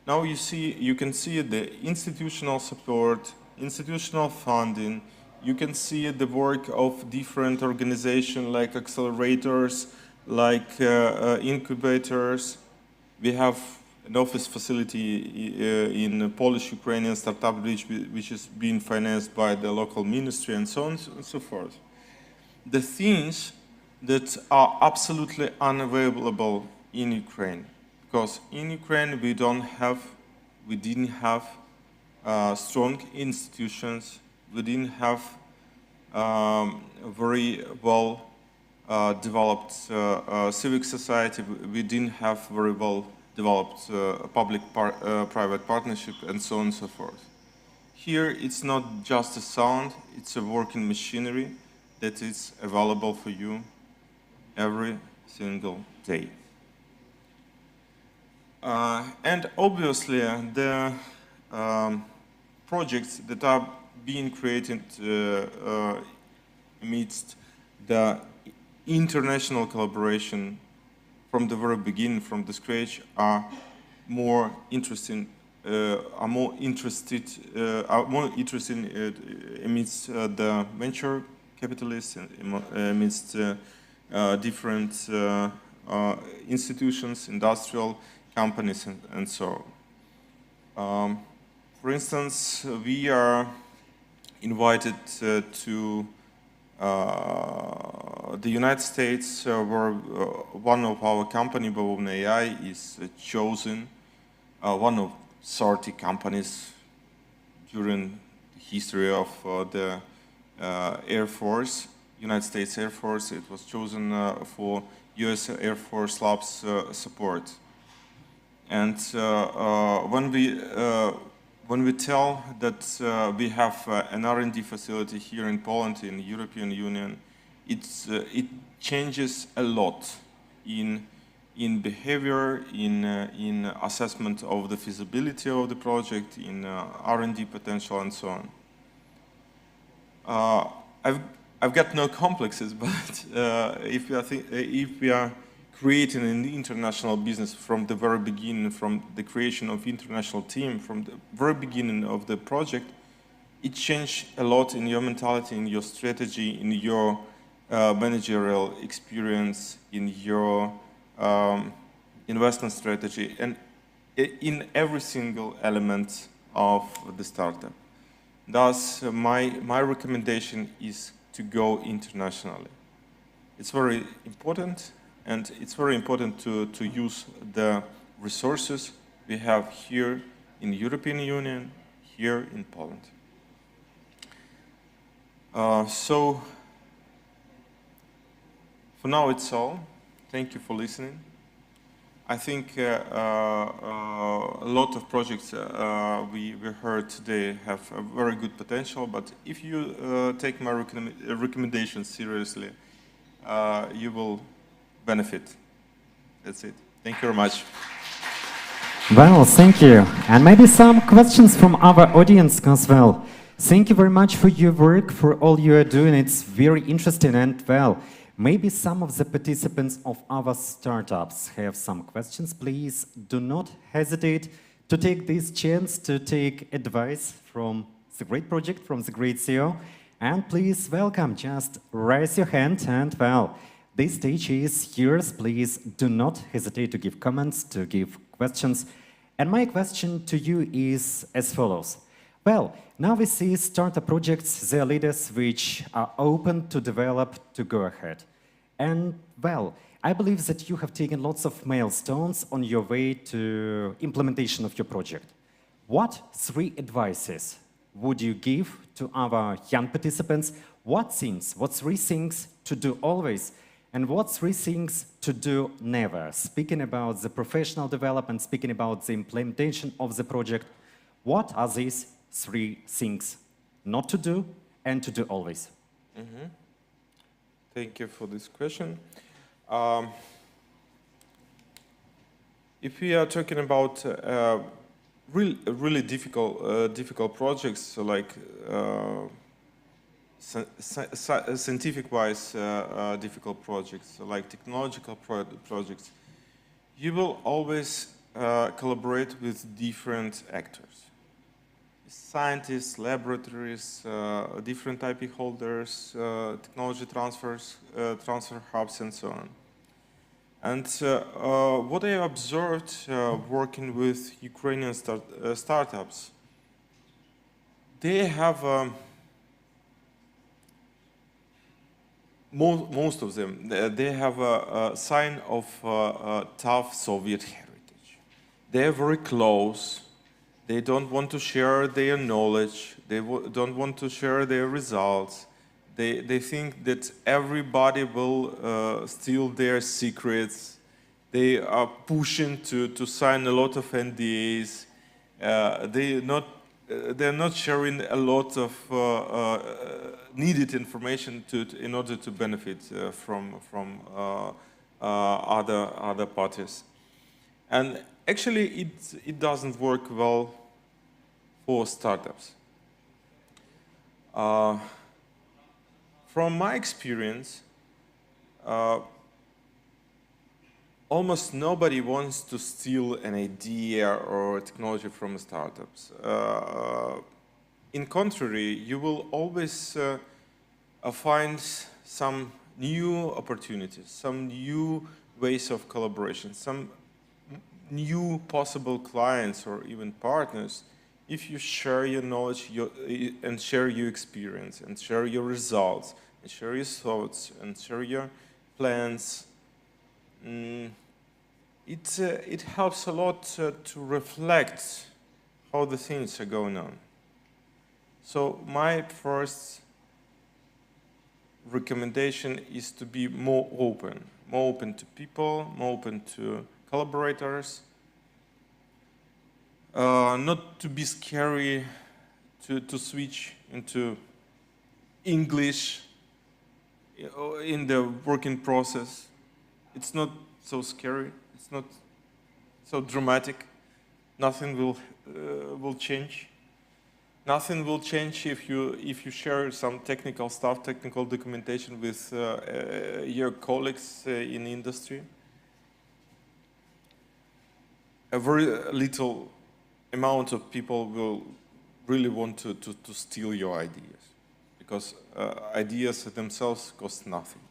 F: Now you can see the institutional support, institutional funding. You can see the work of different organizations like accelerators, like incubators. We have an office facility in the Polish-Ukrainian Startup Bridge, which is being financed by the local ministry, and so on and so forth. The things that are absolutely unavailable in Ukraine, because in Ukraine we didn't have strong institutions, we didn't have very well developed civic society, we didn't have very well developed public-private partnership, and so on and so forth. Here it's not just a sound, it's a working machinery that is available for you every single day. And obviously the projects that are being created amidst the international collaboration from the very beginning, from the scratch, are more interested amidst the venture capitalists, amidst different institutions, industrial companies, and so on. For instance, we are invited to the United States, where one of our company, at.a, is chosen one of 30 companies during the history of the Air Force, United States Air Force. It was chosen for US Air Force Labs support. And when we tell that we have an R&D facility here in Poland, in the European Union, it changes a lot in behavior, in assessment of the feasibility of the project, in R&D potential, and so on. I've got no complexes, but if we are creating an international business from the very beginning, from the creation of international team, from the very beginning of the project, it changed a lot in your mentality, in your strategy, in your managerial experience, in your investment strategy, and in every single element of the startup. Thus, my recommendation is to go internationally. It's very important. And it's very important to use the resources we have here in the European Union, here in Poland. So, for now it's all. Thank you for listening. I think a lot of projects we heard today have a very good potential, but if you take my recommendations seriously, you will benefit. That's it. Thank you very much.
A: Well, thank you. And maybe some questions from our audience as well. Thank you very much for your work, for all you are doing. It's very interesting. And well, maybe some of the participants of our startups have some questions. Please do not hesitate to take this chance to take advice from the great project, from the great CEO. And please welcome, just raise your hand and well, this stage is yours. Please do not hesitate to give comments, to give questions. And my question to you is as follows. Well, now we see startup projects, their leaders which are open to develop, to go ahead. And well, I believe that you have taken lots of milestones on your way to implementation of your project. What 3 advices would you give to our young participants? What 3 things to do always? And what 3 things to do never? Speaking about the professional development, speaking about the implementation of the project, what are these 3 things not to do and to do always?
F: Mm-hmm. Thank you for this question. If we are talking about really difficult projects, like scientific-wise difficult projects, like technological projects, you will always collaborate with different actors. Scientists, laboratories, different IP holders, technology transfers, transfer hubs, and so on. And what I observed working with Ukrainian startups, they have, most of them, they have a sign of tough Soviet heritage. They are very close. They don't want to share their knowledge. They don't want to share their results. They think that everybody will steal their secrets. They are pushing to sign a lot of NDAs. They're not sharing a lot of needed information in order to benefit from other parties. And actually, it doesn't work well for startups. From my experience, almost nobody wants to steal an idea or technology from startups. In contrary, you will always find some new opportunities, some new ways of collaboration, some new possible clients or even partners if you share your knowledge and share your experience and share your results and share your thoughts and share your plans. It helps a lot to reflect how the things are going on. So my first recommendation is to be more open to people, more open to collaborators, not to be scary to switch into English in the working process. It's not so scary. It's not so dramatic. Nothing will change. Nothing will change if you share some technical stuff, technical documentation with your colleagues in industry. A very little amount of people will really want to steal your ideas, because ideas themselves cost nothing.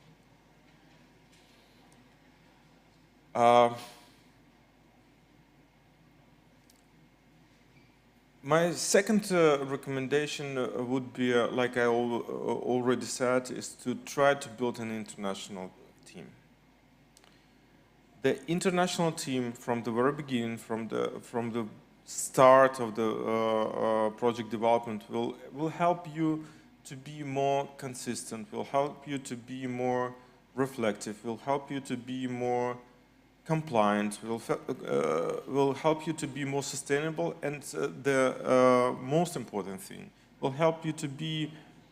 F: My second recommendation would be, like I already said, is to try to build an international team. The international team, from the very beginning, from the start of the project development, will help you to be more consistent, will help you to be more reflective, will help you to be more compliant, will help you to be more sustainable, and the most important thing, will help you to be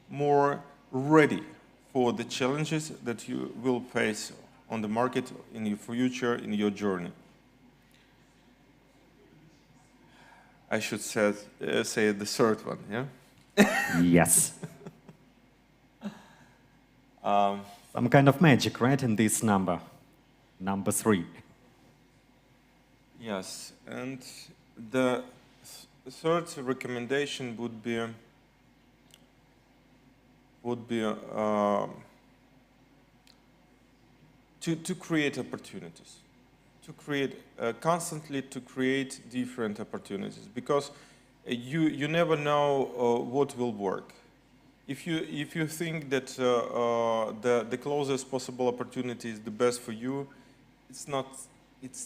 F: more ready for the challenges that you will face on the market in your future, in your journey. I should say the third one, yeah?
A: Yes. Some kind of magic, right, in this number 3.
F: Yes, and the third recommendation would be to create opportunities, to create constantly to create different opportunities, because you never know what will work. If you think that the closest possible opportunity is the best for you, it's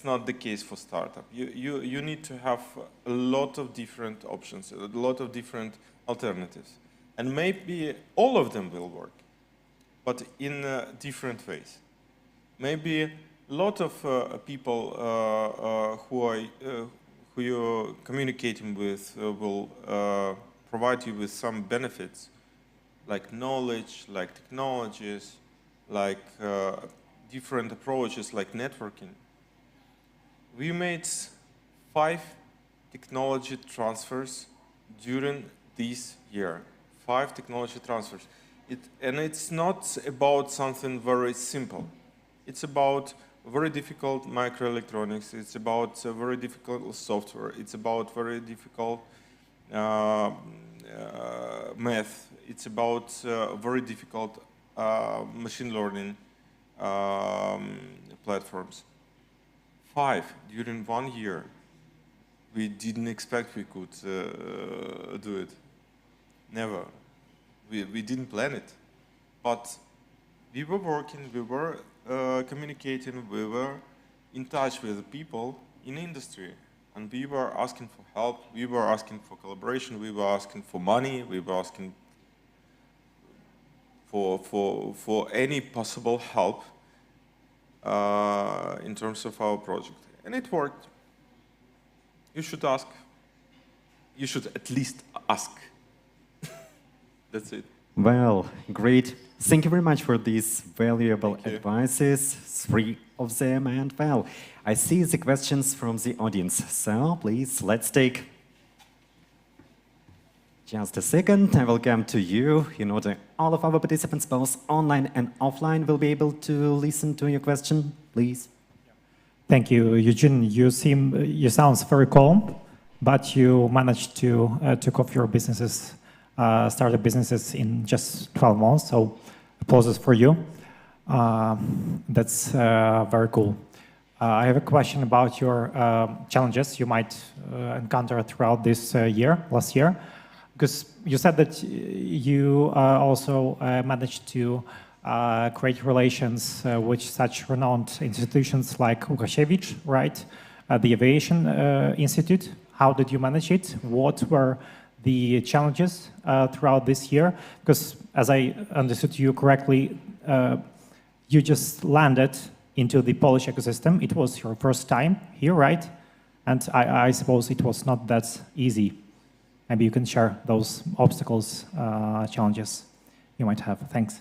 F: not the case for startup. You need to have a lot of different options, a lot of different alternatives, and maybe all of them will work, but in different ways. Maybe a lot of people who you're communicating with will provide you with some benefits, like knowledge, like technologies, like different approaches, like networking. We made 5 technology transfers during this year. 5 technology transfers. And it's not about something very simple. It's about very difficult microelectronics. It's about very difficult software. It's about very difficult math. It's about very difficult machine learning platforms. 5 during 1 year. We didn't expect we could do it. Never. We didn't plan it. But we were working, we were communicating, we were in touch with the people in industry. And we were asking for help, we were asking for collaboration, we were asking for money, we were asking for any possible help in terms of our project. And it worked. You should ask. You should at least ask. That's it.
A: Well, great. Thank you very much for these valuable advices, 3 of them. And well, I see the questions from the audience. So please, let's take just a second. I will come to you in order all of our participants, both online and offline, will be able to listen to your question. Please.
C: Thank you, Eugene. You sound very calm, but you managed to took off your businesses, started businesses in just 12 months. So, applause for you. That's very cool. I have a question about your challenges you might encounter throughout this last year, because you said that you also managed to create relations with such renowned institutions like Łukasiewicz, right? The Aviation Institute. How did you manage it? What were the challenges throughout this year? Because as I understood you correctly, you just landed into the Polish ecosystem. It was your first time here, right? And I suppose it was not that easy. Maybe you can share those obstacles, challenges you might have. Thanks.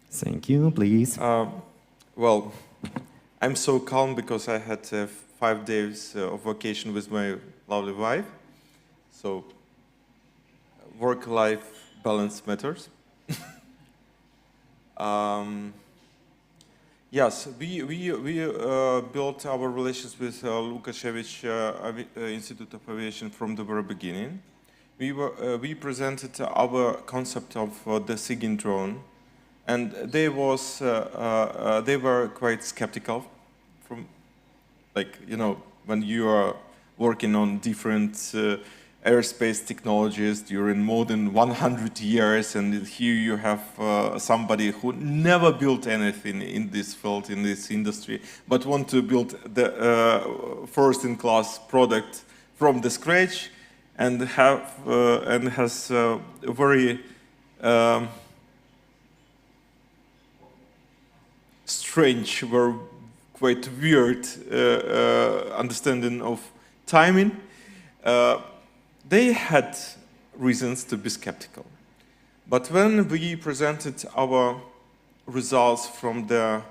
A: Thank you, please.
F: Well, I'm so calm because I had 5 days of vacation with my lovely wife. So work-life balance matters. Yes, we built our relations with Łukasiewicz Institute of Aviation from the very beginning. We presented our concept of the SIGINT drone, and they were quite skeptical. From, like, you know, when you are working on different aerospace technologies during more than 100 years, and here you have somebody who never built anything in this field, in this industry, but want to build the first-in-class product from the scratch, and has a very strange, very quite weird understanding of timing. They had reasons to be skeptical. But when we presented our results from the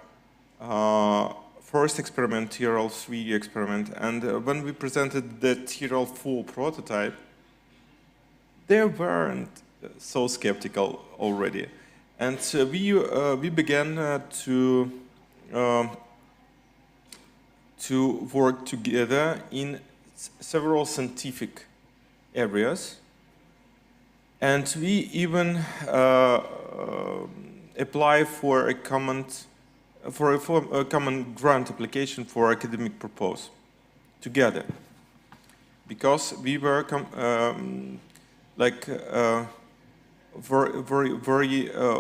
F: first experiment, TRL-3 experiment, and when we presented the TRL-4 prototype, they weren't so skeptical already. And we began to work together in several scientific areas, and we even apply for a common grant application for academic purpose together, because we were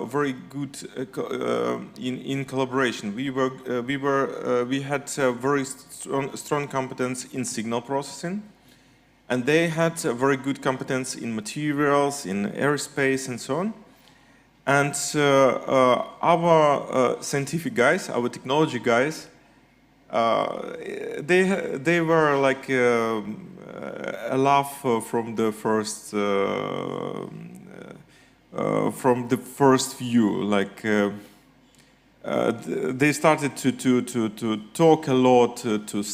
F: very good in collaboration. We had very strong competence in signal processing, and they had a very good competence in materials, in aerospace, and so on. And our scientific guys, our technology guys, they were like a laugh from the first view. Like they started to talk a lot, to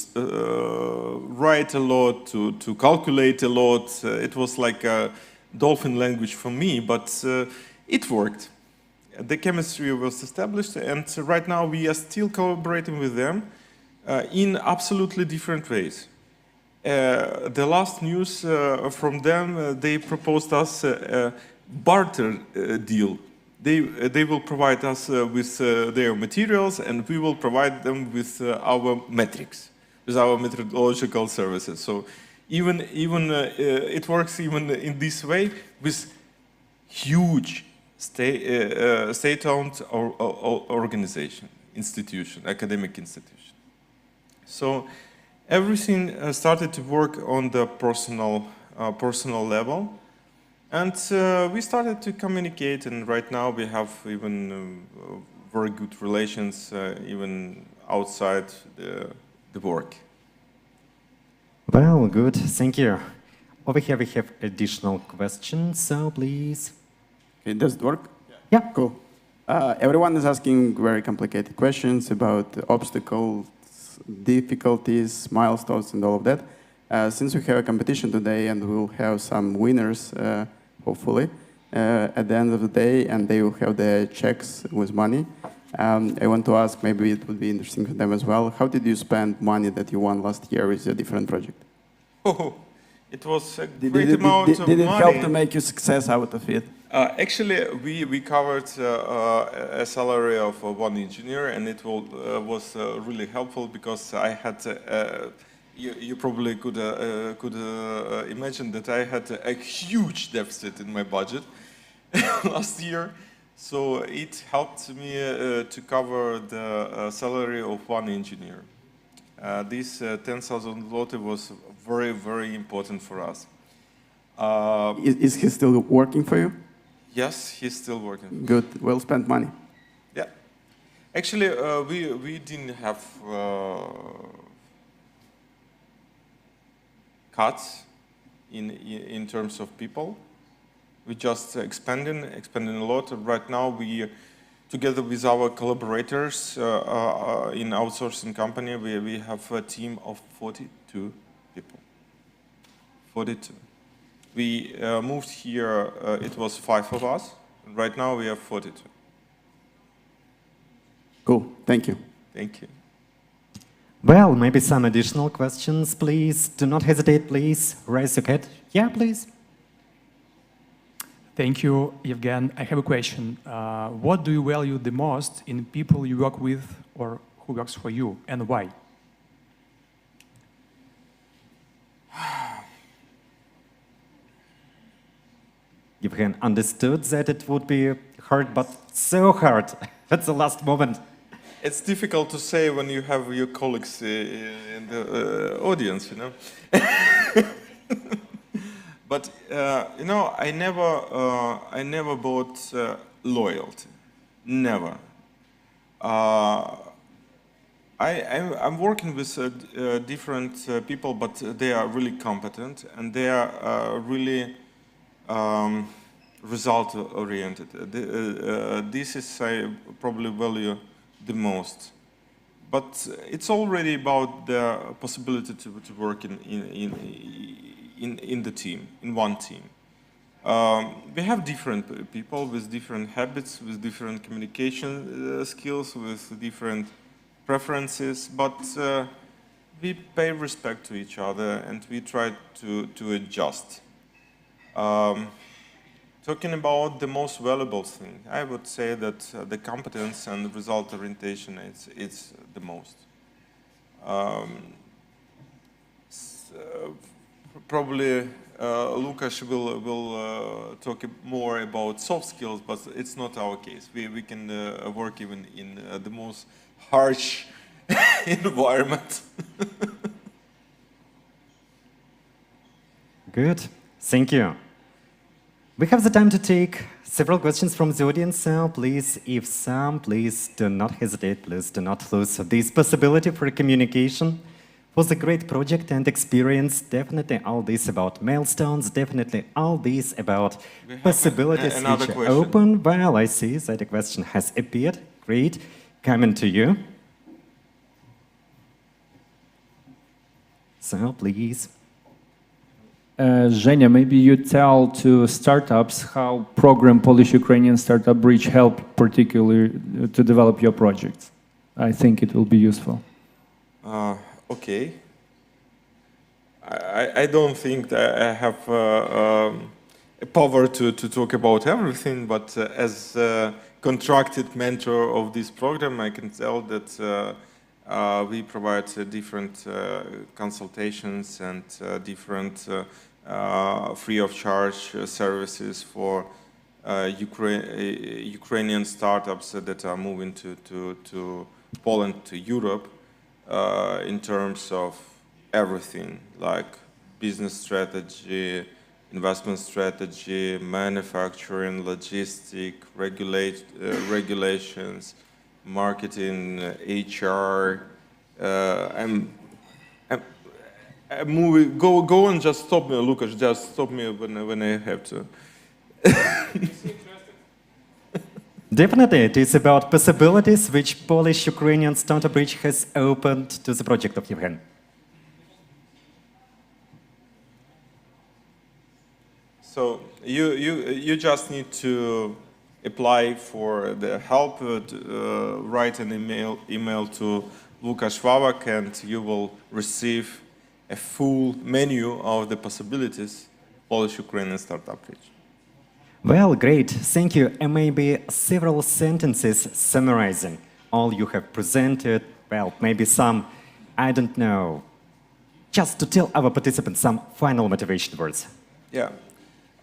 F: write a lot, to calculate a lot. It was like a dolphin language for me, but it worked. The chemistry was established, and right now we are still collaborating with them in absolutely different ways. The last news from them, they proposed us a barter deal. They will provide us with their materials, and we will provide them with our metrics, with our methodological services. So even it works even in this way with huge state-owned organization, institution, academic institution. So everything started to work on the personal level. And we started to communicate, and right now we have even very good relations even outside the work.
A: Well, good, thank you. Over here we have additional questions, so please.
I: Okay, does it work?
A: Yeah.
I: Cool. Everyone is asking very complicated questions about obstacles, difficulties, milestones, and all of that. Since we have a competition today and we'll have some winners, hopefully, at the end of the day, and they will have their checks with money. I want to ask, maybe it would be interesting for them as well, how did you spend money that you won last year with a different project?
F: Oh, it was a great amount of money.
I: Did it help to make you success out of it?
F: Actually, we covered a salary of one engineer, and it was really helpful because I had you probably could imagine that I had a huge deficit in my budget last year. So it helped me to cover the salary of one engineer. This 10,000 zloty was very, very important for us.
I: Is he still working for you?
F: Yes, he's still working.
I: Good, well spent money.
F: Yeah. Actually, we didn't have cuts in terms of people. We just expanding a lot. Right now, we, together with our collaborators in outsourcing company, we have a team of 42 people. 42. We moved here, it was 5 of us. Right now, we have 42.
I: Cool, thank you.
F: Thank you.
A: Well, maybe some additional questions, please. Do not hesitate, please. Raise your hand. Yeah, please.
J: Thank you, Evgen. I have a question. What do you value the most in people you work with or who works for you, and why?
A: Evgen understood that it would be hard, but so hard at the last moment.
F: It's difficult to say when you have your colleagues in the audience, you know. But you know, I never bought loyalty, never. I'm working with different people, but they are really competent and they are really result-oriented. This is I probably value the most. But it's already about the possibility to work in the team, in one team. We have different people with different habits, with different communication skills, with different preferences, but we pay respect to each other and we try to adjust. Talking about the most valuable thing, I would say that the competence and result orientation is the most. Probably Lukasz will talk more about soft skills, but it's not our case. We can work even in the most harsh environment.
A: Good, thank you. We have the time to take several questions from the audience, so please, if some, please do not hesitate, please do not lose this possibility for communication. It was a great project and experience, definitely all this about milestones, definitely all this about possibilities which are open. Well, I see that a question has appeared, great, coming to you. So please.
M: Zhenya, maybe you tell to startups how program Polish-Ukrainian Startup Bridge helped particularly to develop your projects. I think it will be useful.
F: Okay. I don't think that I have a power to talk about everything, but as a contracted mentor of this program, I can tell that we provide different consultations and different free of charge services for Ukrainian startups that are moving to Poland, to Europe, in terms of everything, like business strategy, investment strategy, manufacturing, logistics, regulations, marketing, HR. I'm moving. Go and just stop me, Lucas. Just stop me when I have to.
A: Definitely, it is about possibilities which Polish-Ukrainian Startup Bridge has opened to the project of Yevgen.
F: So you just need to apply for the help, write an email to Lukasz Wawak, and you will receive a full menu of the possibilities Polish-Ukrainian Startup Bridge.
A: Well, great, thank you. And maybe several sentences summarizing all you have presented. Well, maybe some, I don't know, just to tell our participants some final motivation words.
F: Yeah.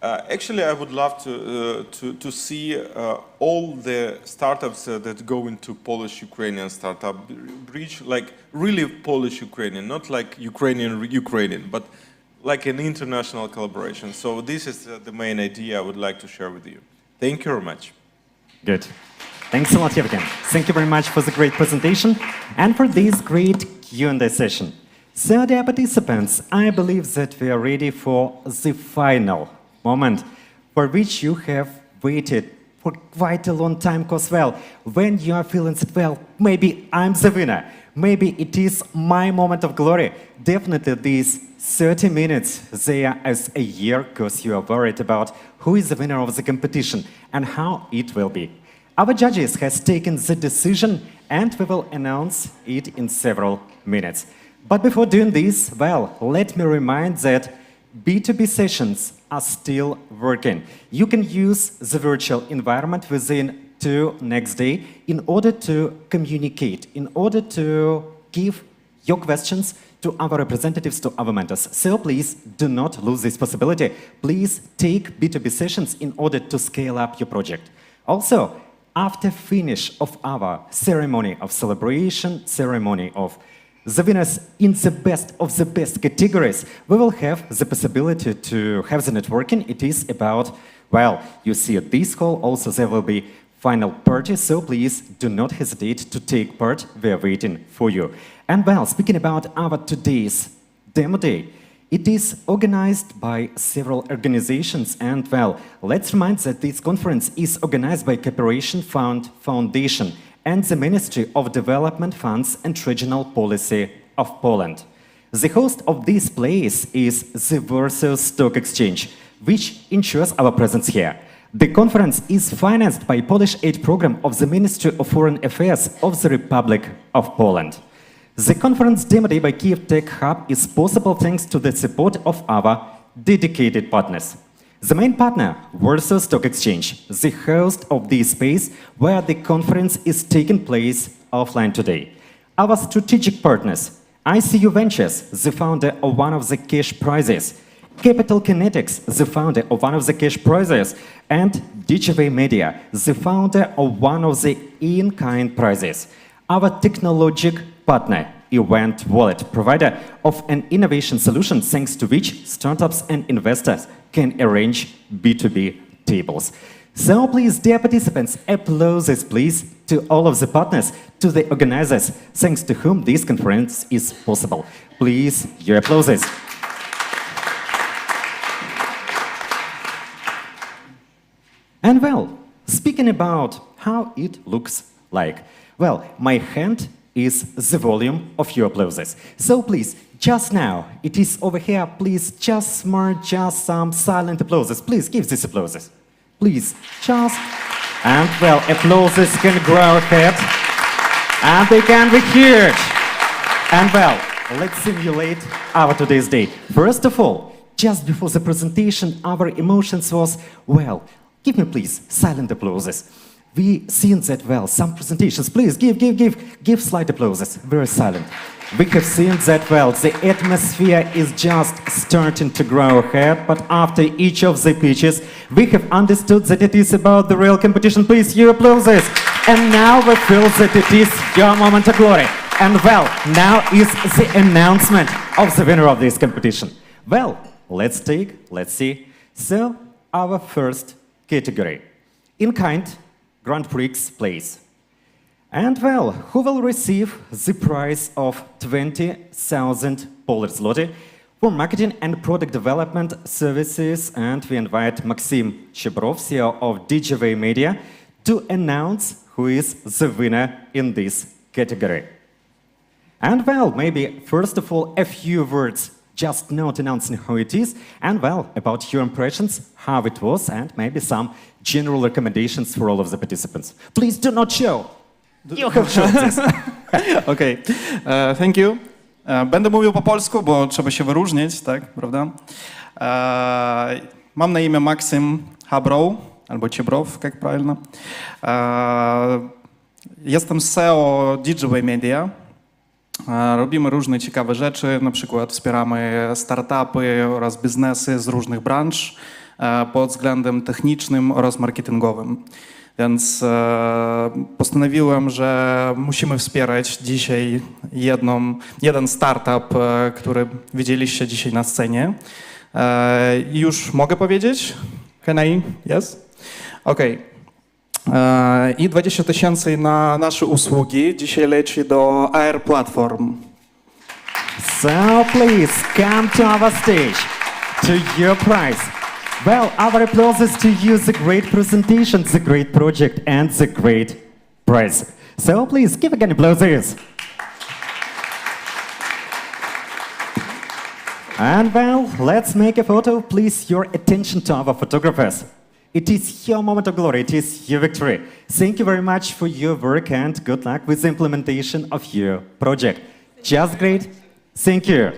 F: Actually, I would love to see all the startups that go into Polish-Ukrainian Startup Bridge, like really Polish-Ukrainian, not like Ukrainian, but like an international collaboration. So this is the main idea I would like to share with you. Thank you very much.
A: Good. Thanks a lot, Yevgen. Thank you very much for the great presentation and for this great Q&A session. So, dear participants, I believe that we are ready for the final moment for which you have waited for quite a long time, because, well, when you are feeling that, well, maybe I'm the winner, maybe it is my moment of glory, definitely these 30 minutes, they are as a year, because you are worried about who is the winner of the competition and how it will be. Our judges has taken the decision and we will announce it in several minutes. But before doing this, well, let me remind that B2B sessions are still working. You can use the virtual environment within 2 next day in order to communicate, in order to give your questions to our representatives, to our mentors. So please do not lose this possibility. Please take B2B sessions in order to scale up your project. Also, after finish of our ceremony of celebration, ceremony of the winners in the best of the best categories, we will have the possibility to have the networking. It is about, well, you see at this call, also there will be final party, so please do not hesitate to take part. We are waiting for you. And well, speaking about our today's demo day, it is organized by several organizations, and well, let's remind that this conference is organized by Cooperation Fund Foundation and the Ministry of Development Funds and Regional Policy of Poland. The host of this place is the Warsaw Stock Exchange, which ensures our presence here. The conference is financed by Polish aid program of the Ministry of Foreign Affairs of the Republic of Poland. The conference demo day by Kyiv Tech Hub is possible thanks to the support of our dedicated partners. The main partner, Warsaw Stock Exchange, the host of this space where the conference is taking place offline today. Our strategic partners, ICU Ventures, the founder of one of the cash prizes, Capital Kinetics, the founder of one of the cash prizes, and DJV Media, the founder of one of the in-kind prizes. Our technologic partner, Event Wallet, provider of an innovation solution thanks to which startups and investors can arrange B2B tables. So please, dear participants, applauses please to all of the partners, to the organizers, thanks to whom this conference is possible. Please, your applauses. And well, speaking about how it looks like, well, my hand is the volume of your applauses. So please, just now, it is over here. Please, just smart, just some silent applauses. Please give these applauses. Please, just. And well, applauses can grow ahead. And they can be huge. And well, let's simulate our today's day. First of all, just before the presentation, our emotions was, well, give me please silent applauses. We seen that well, some presentations, please give slight applauses, very silent. We have seen that well, the atmosphere is just starting to grow ahead, but after each of the pitches, we have understood that it is about the real competition. Please, your applauses. And now we feel that it is your moment of glory. And well, now is the announcement of the winner of this competition. Well, let's see. So, our first category, in-kind Grand Prix place. And well, who will receive the prize of 20,000 Polish zloty for marketing and product development services? And we invite Maxim Chebrov, CEO of DGV Media, to announce who is the winner in this category. And well, maybe first of all, a few words, just not announcing who it is, and well, about your impressions, how it was, and maybe some general recommendations for all of the participants. Please do not show. You have shown this.
R: Okej, thank you. Będę mówił po polsku, bo trzeba się wyróżnić, tak, prawda? Mam na imię Maksym Habrow, albo Ciebrow, jak правильно. Jestem CEO DGV Media. Robimy różne ciekawe rzeczy, na przykład wspieramy startupy oraz biznesy z różnych branż pod względem technicznym oraz marketingowym. Więc postanowiłem, że musimy wspierać dzisiaj jeden startup, który widzieliście dzisiaj na scenie. I już mogę powiedzieć? Can I? Yes? Okej. I 20 000 na nasze usługi dzisiaj leci do AR Platform.
A: So please come to our stage, to your prize. Well, our applauses to you, the great presentation, the great project, and the great prize. So please give again applauses. And well, let's make a photo. Please, your attention to our photographers. It is your moment of glory, it is your victory. Thank you very much for your work and good luck with the implementation of your project. Just great. Thank you.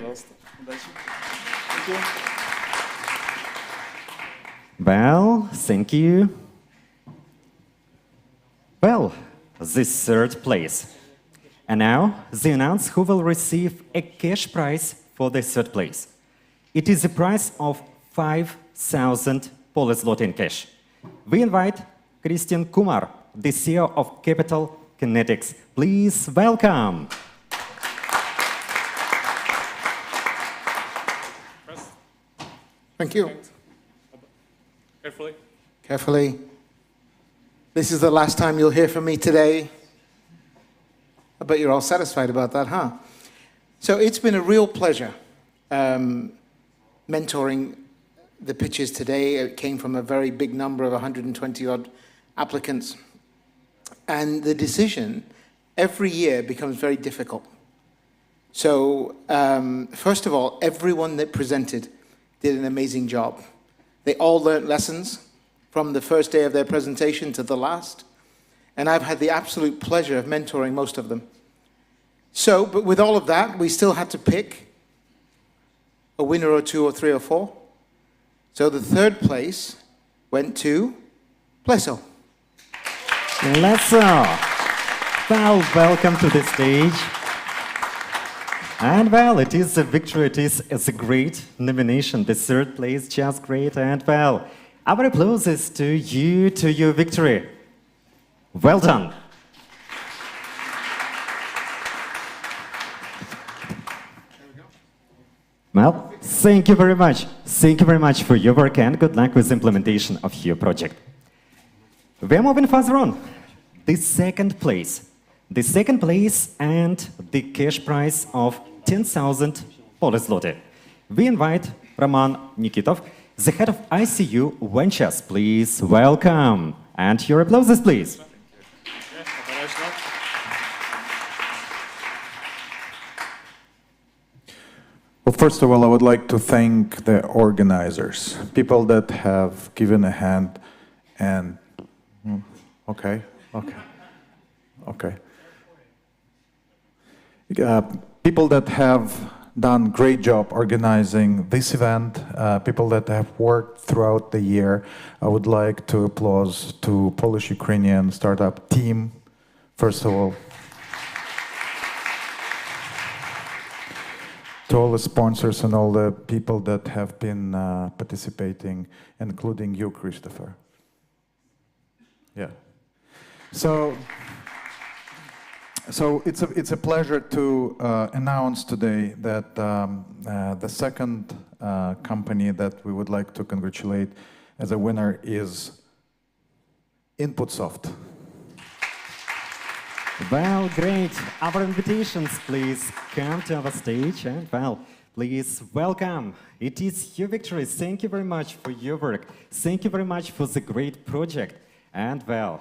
A: Well, thank you. Well, this third place. And now, they announce who will receive a cash prize for the third place. It is a prize of 5,000 Polish zloty in cash. We invite Christian Kumar, the CEO of Capital Kinetics. Please welcome.
L: Thank you.
H: Carefully.
L: Carefully. This is the last time you'll hear from me today. I bet you're all satisfied about that, huh? So it's been a real pleasure mentoring the pitches today. It came from a very big number of 120-odd applicants. And the decision every year becomes very difficult. So first of all, everyone that presented did an amazing job. They all learned lessons from the first day of their presentation to the last. And I've had the absolute pleasure of mentoring most of them. So, but with all of that, we still had to pick a winner or two or three or four. So the third place went to Pleso.
A: Pleso. Well, welcome to the stage. And well, it is a victory, it's a great nomination. The third place, just great. And well, our applauses to you, to your victory. Well done. Well, thank you very much. Thank you very much for your work and good luck with the implementation of your project. We're moving further on. The second place. The second place and the cash prize of 10,000 Polish zloty. We invite Roman Nikitov, the head of ICU Ventures. Please welcome. And your applauses, please.
K: Well, first of all, I would like to thank the organizers, people that have given a hand and, okay. People that have done great job organizing this event, people that have worked throughout the year. I would like to applaud to Polish-Ukrainian Startup team, first of all. To all the sponsors and all the people that have been participating, including you, Christopher. Yeah. So it's a pleasure to announce today that the second company that we would like to congratulate as a winner is InputSoft.
A: Well, great. Our invitations, please come to our stage and, well, please welcome. It is your victory. Thank you very much for your work. Thank you very much for the great project. And, well,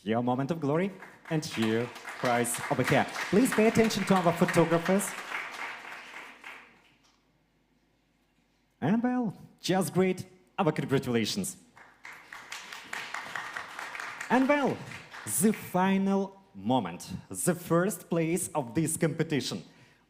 A: your moment of glory and your prize over here. Please pay attention to our photographers. And, well, just great. Our congratulations. And, well, the final moment, the first place of this competition.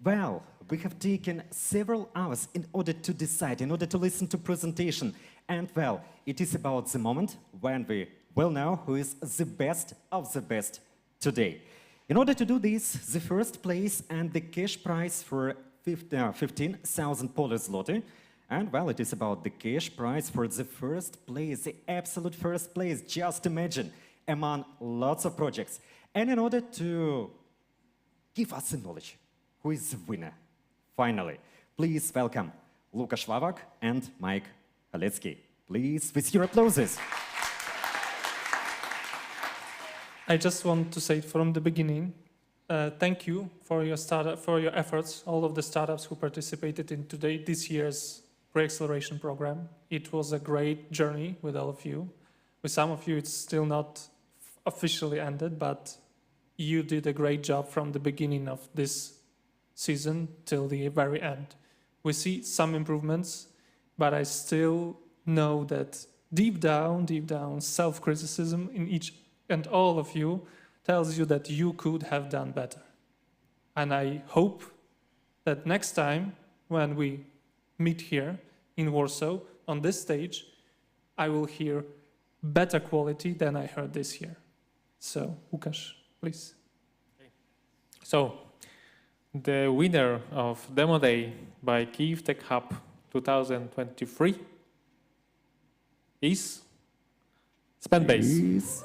A: Well, we have taken several hours in order to decide, in order to listen to presentation. And, well, it is about the moment when we will know who is the best of the best today. In order to do this, the first place and the cash prize for 15,000 Polish zloty. And, well, it is about the cash prize for the first place, the absolute first place, just imagine, among lots of projects. And in order to give us the knowledge, who is the winner, finally, please welcome Luka Szławak and Mike Halecki. Please, with your applauses.
H: I just want to say from the beginning, thank you for your efforts, all of the startups who participated in this year's pre-acceleration program. It was a great journey with all of you. With some of you, it's still not officially ended, but you did a great job from the beginning of this season till the very end. We see some improvements, but I still know that deep down, self-criticism in each and all of you tells you that you could have done better. And I hope that next time when we meet here in Warsaw on this stage, I will hear better quality than I heard this year. So, Łukasz, please.
G: So, the winner of Demo Day by Kyiv Tech Hub 2023 is Spendbase.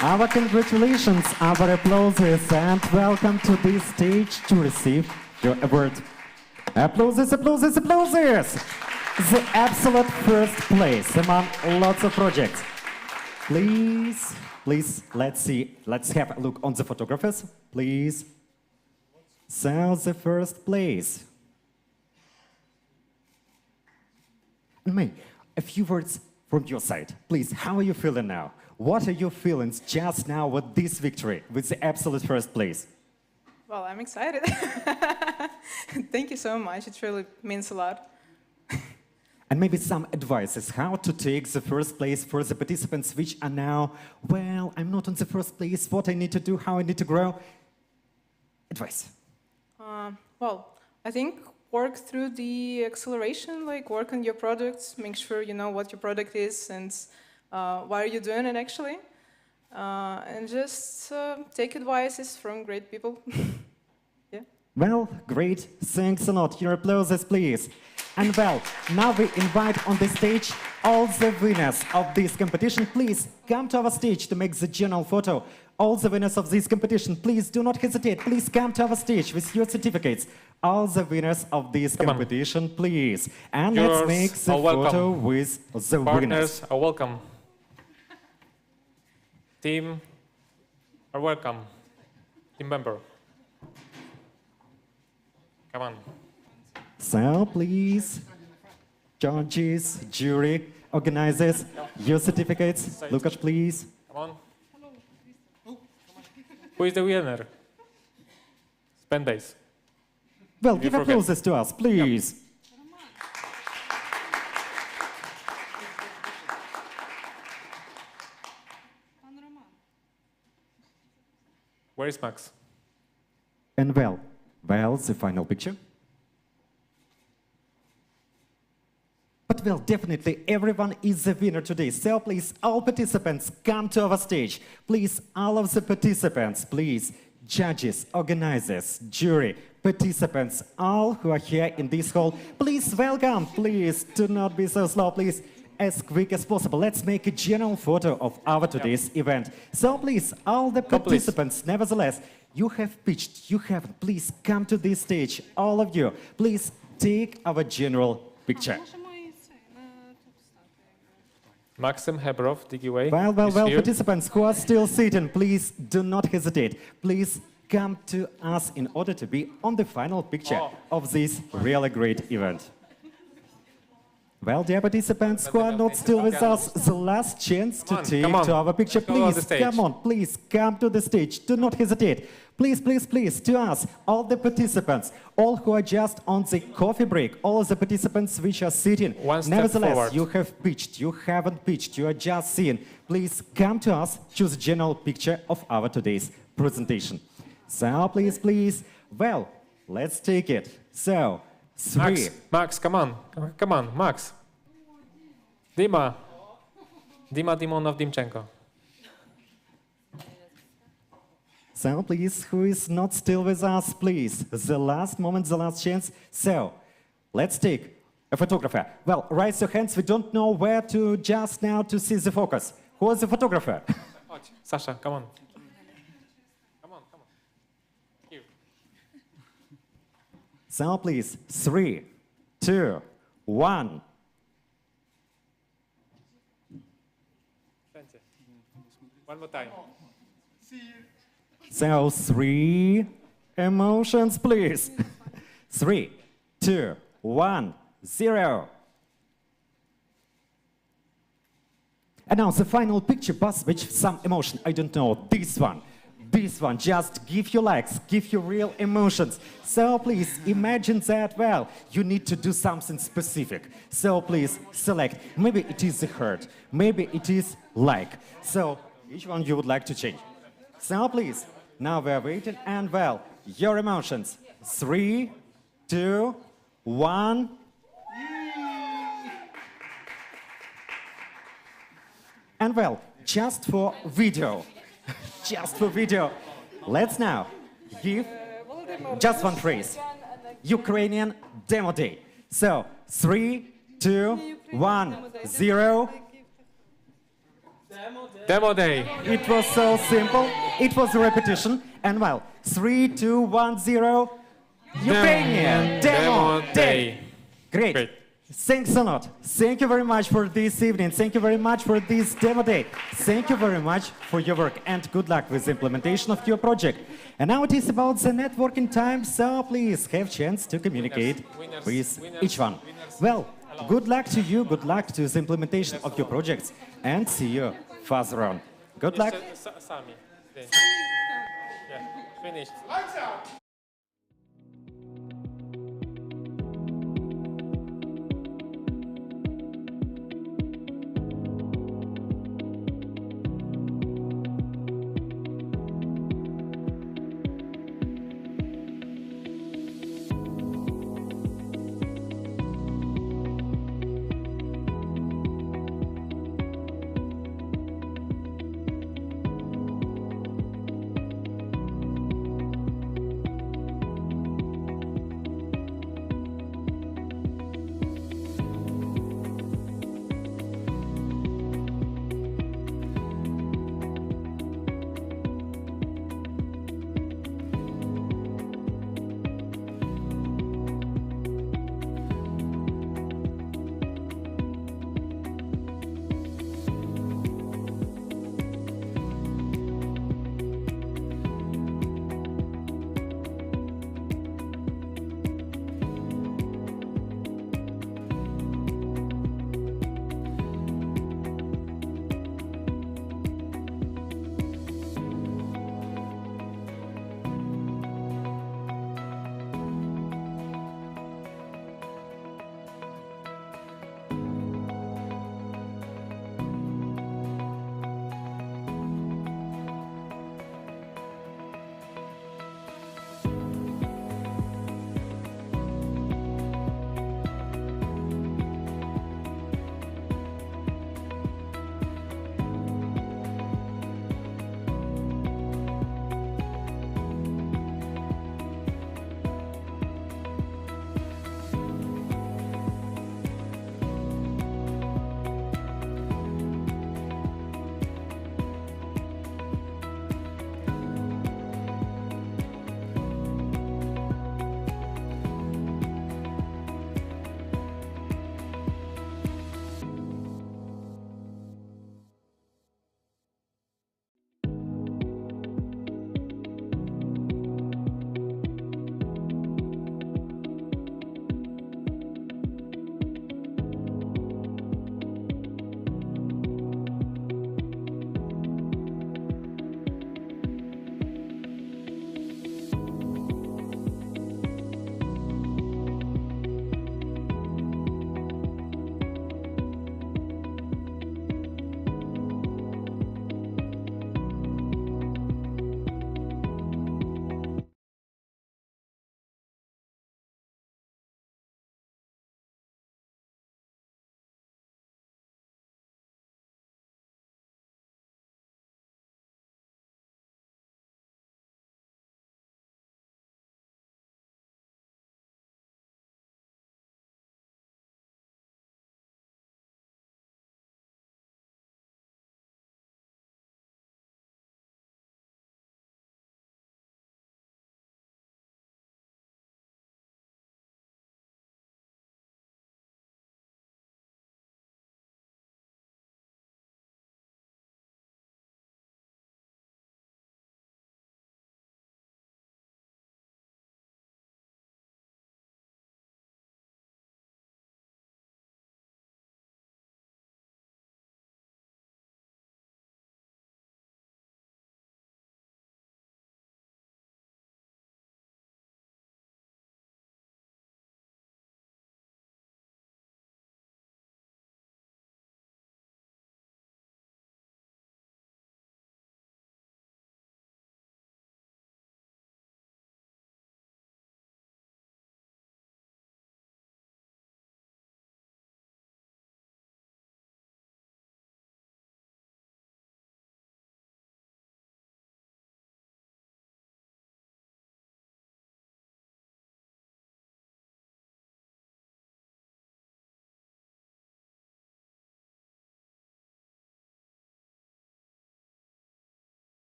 A: Our congratulations, our applauses, and welcome to this stage to receive your award. Applauses, applauses, applauses! The absolute first place among lots of projects. Please, let's see. Let's have a look on the photographers, please. So, the first place. And May, a few words from your side. Please, how are you feeling now? What are your feelings just now with this victory, with the absolute first place?
D: Well, I'm excited. Thank you so much. It really means a lot.
A: And maybe some advices how to take the first place for the participants which are now, well, I'm not on the first place, what I need to do, how I need to grow. Advice.
D: Well, I think work through the acceleration, like work on your products, make sure you know what your product is and why are you doing it actually. And just take advices from great people. Yeah.
A: Well, great. Thanks a lot. Your applauses, please. And well, now we invite on the stage all the winners of this competition. Please come to our stage to make the general photo. All the winners of this competition, please do not hesitate. Please come to our stage with your certificates. All the winners of this competition, please. And let's make the photo with the winners.
G: Partners are welcome. Team are welcome. Team member. Come on.
A: So, please, judges, jury, organizers, your certificates. Lukasz, please.
G: Come on. Who is the winner? Spendbase.
A: Well, give applauses to us, please.
G: Where is Max?
A: And well, the final picture. But well, definitely everyone is a winner today. So please, all participants, come to our stage. Please, all of the participants, please, judges, organizers, jury, participants, all who are here in this hall, please welcome. Please, do not be so slow, please. As quick as possible. Let's make a general photo of our today's event. So please, all the participants, nevertheless, you have pitched, you haven't, please come to this stage, all of you. Please take our general picture.
G: Maxim Hebrov, DigiWay.
A: Well, participants who are still sitting, please do not hesitate. Please come to us in order to be on the final picture of this really great event. Well, dear participants who are not still with us, the last chance to take to our picture. Please, come on, please come to the stage. Do not hesitate. Please, please, please, to us, all the participants, all who are just on the coffee break, all the participants which are sitting. Nevertheless,
G: forward.
A: You have pitched, you haven't pitched, you are just seeing. Please come to us, choose a general picture of our today's presentation. So, please, please, well, let's take it. So,
G: Max, come on, Max. Dima Dimonov Dimchenko.
A: So please, who is not still with us, please, the last moment, the last chance. So, let's take a photographer. Well, raise your hands, we don't know where to just now to see the focus. Who is the photographer?
G: Sasha, come on. Here.
A: So please, 3, 2, 1.
G: One more time.
A: So 3 emotions, please. 3, 2, 1, 0. And now the final picture, but with some emotion. I don't know, this one. Just give your likes, give your real emotions. So please imagine that, well, you need to do something specific. So please select. Maybe it is the heart, maybe it is like. So which one you would like to change? So please, now we're waiting and well, your emotions. 3, 2, 1. And well, just for video. Just for video. Let's now give just one phrase. Ukrainian Demo Day. So, 3, 2, 1, 0.
G: Demo Day.
A: It was so simple. It was a repetition. And well, 3, 2, 1, 0. Ukrainian Demo Day. Great. Thanks a lot. Thank you very much for this evening. Thank you very much for this demo day. Thank you very much for your work and good luck with the implementation of your project. And now it is about the networking time, so please have chance to communicate with each one. Well, good luck to you, good luck to the implementation of your projects, and see you further on. Good luck.
G: Finished.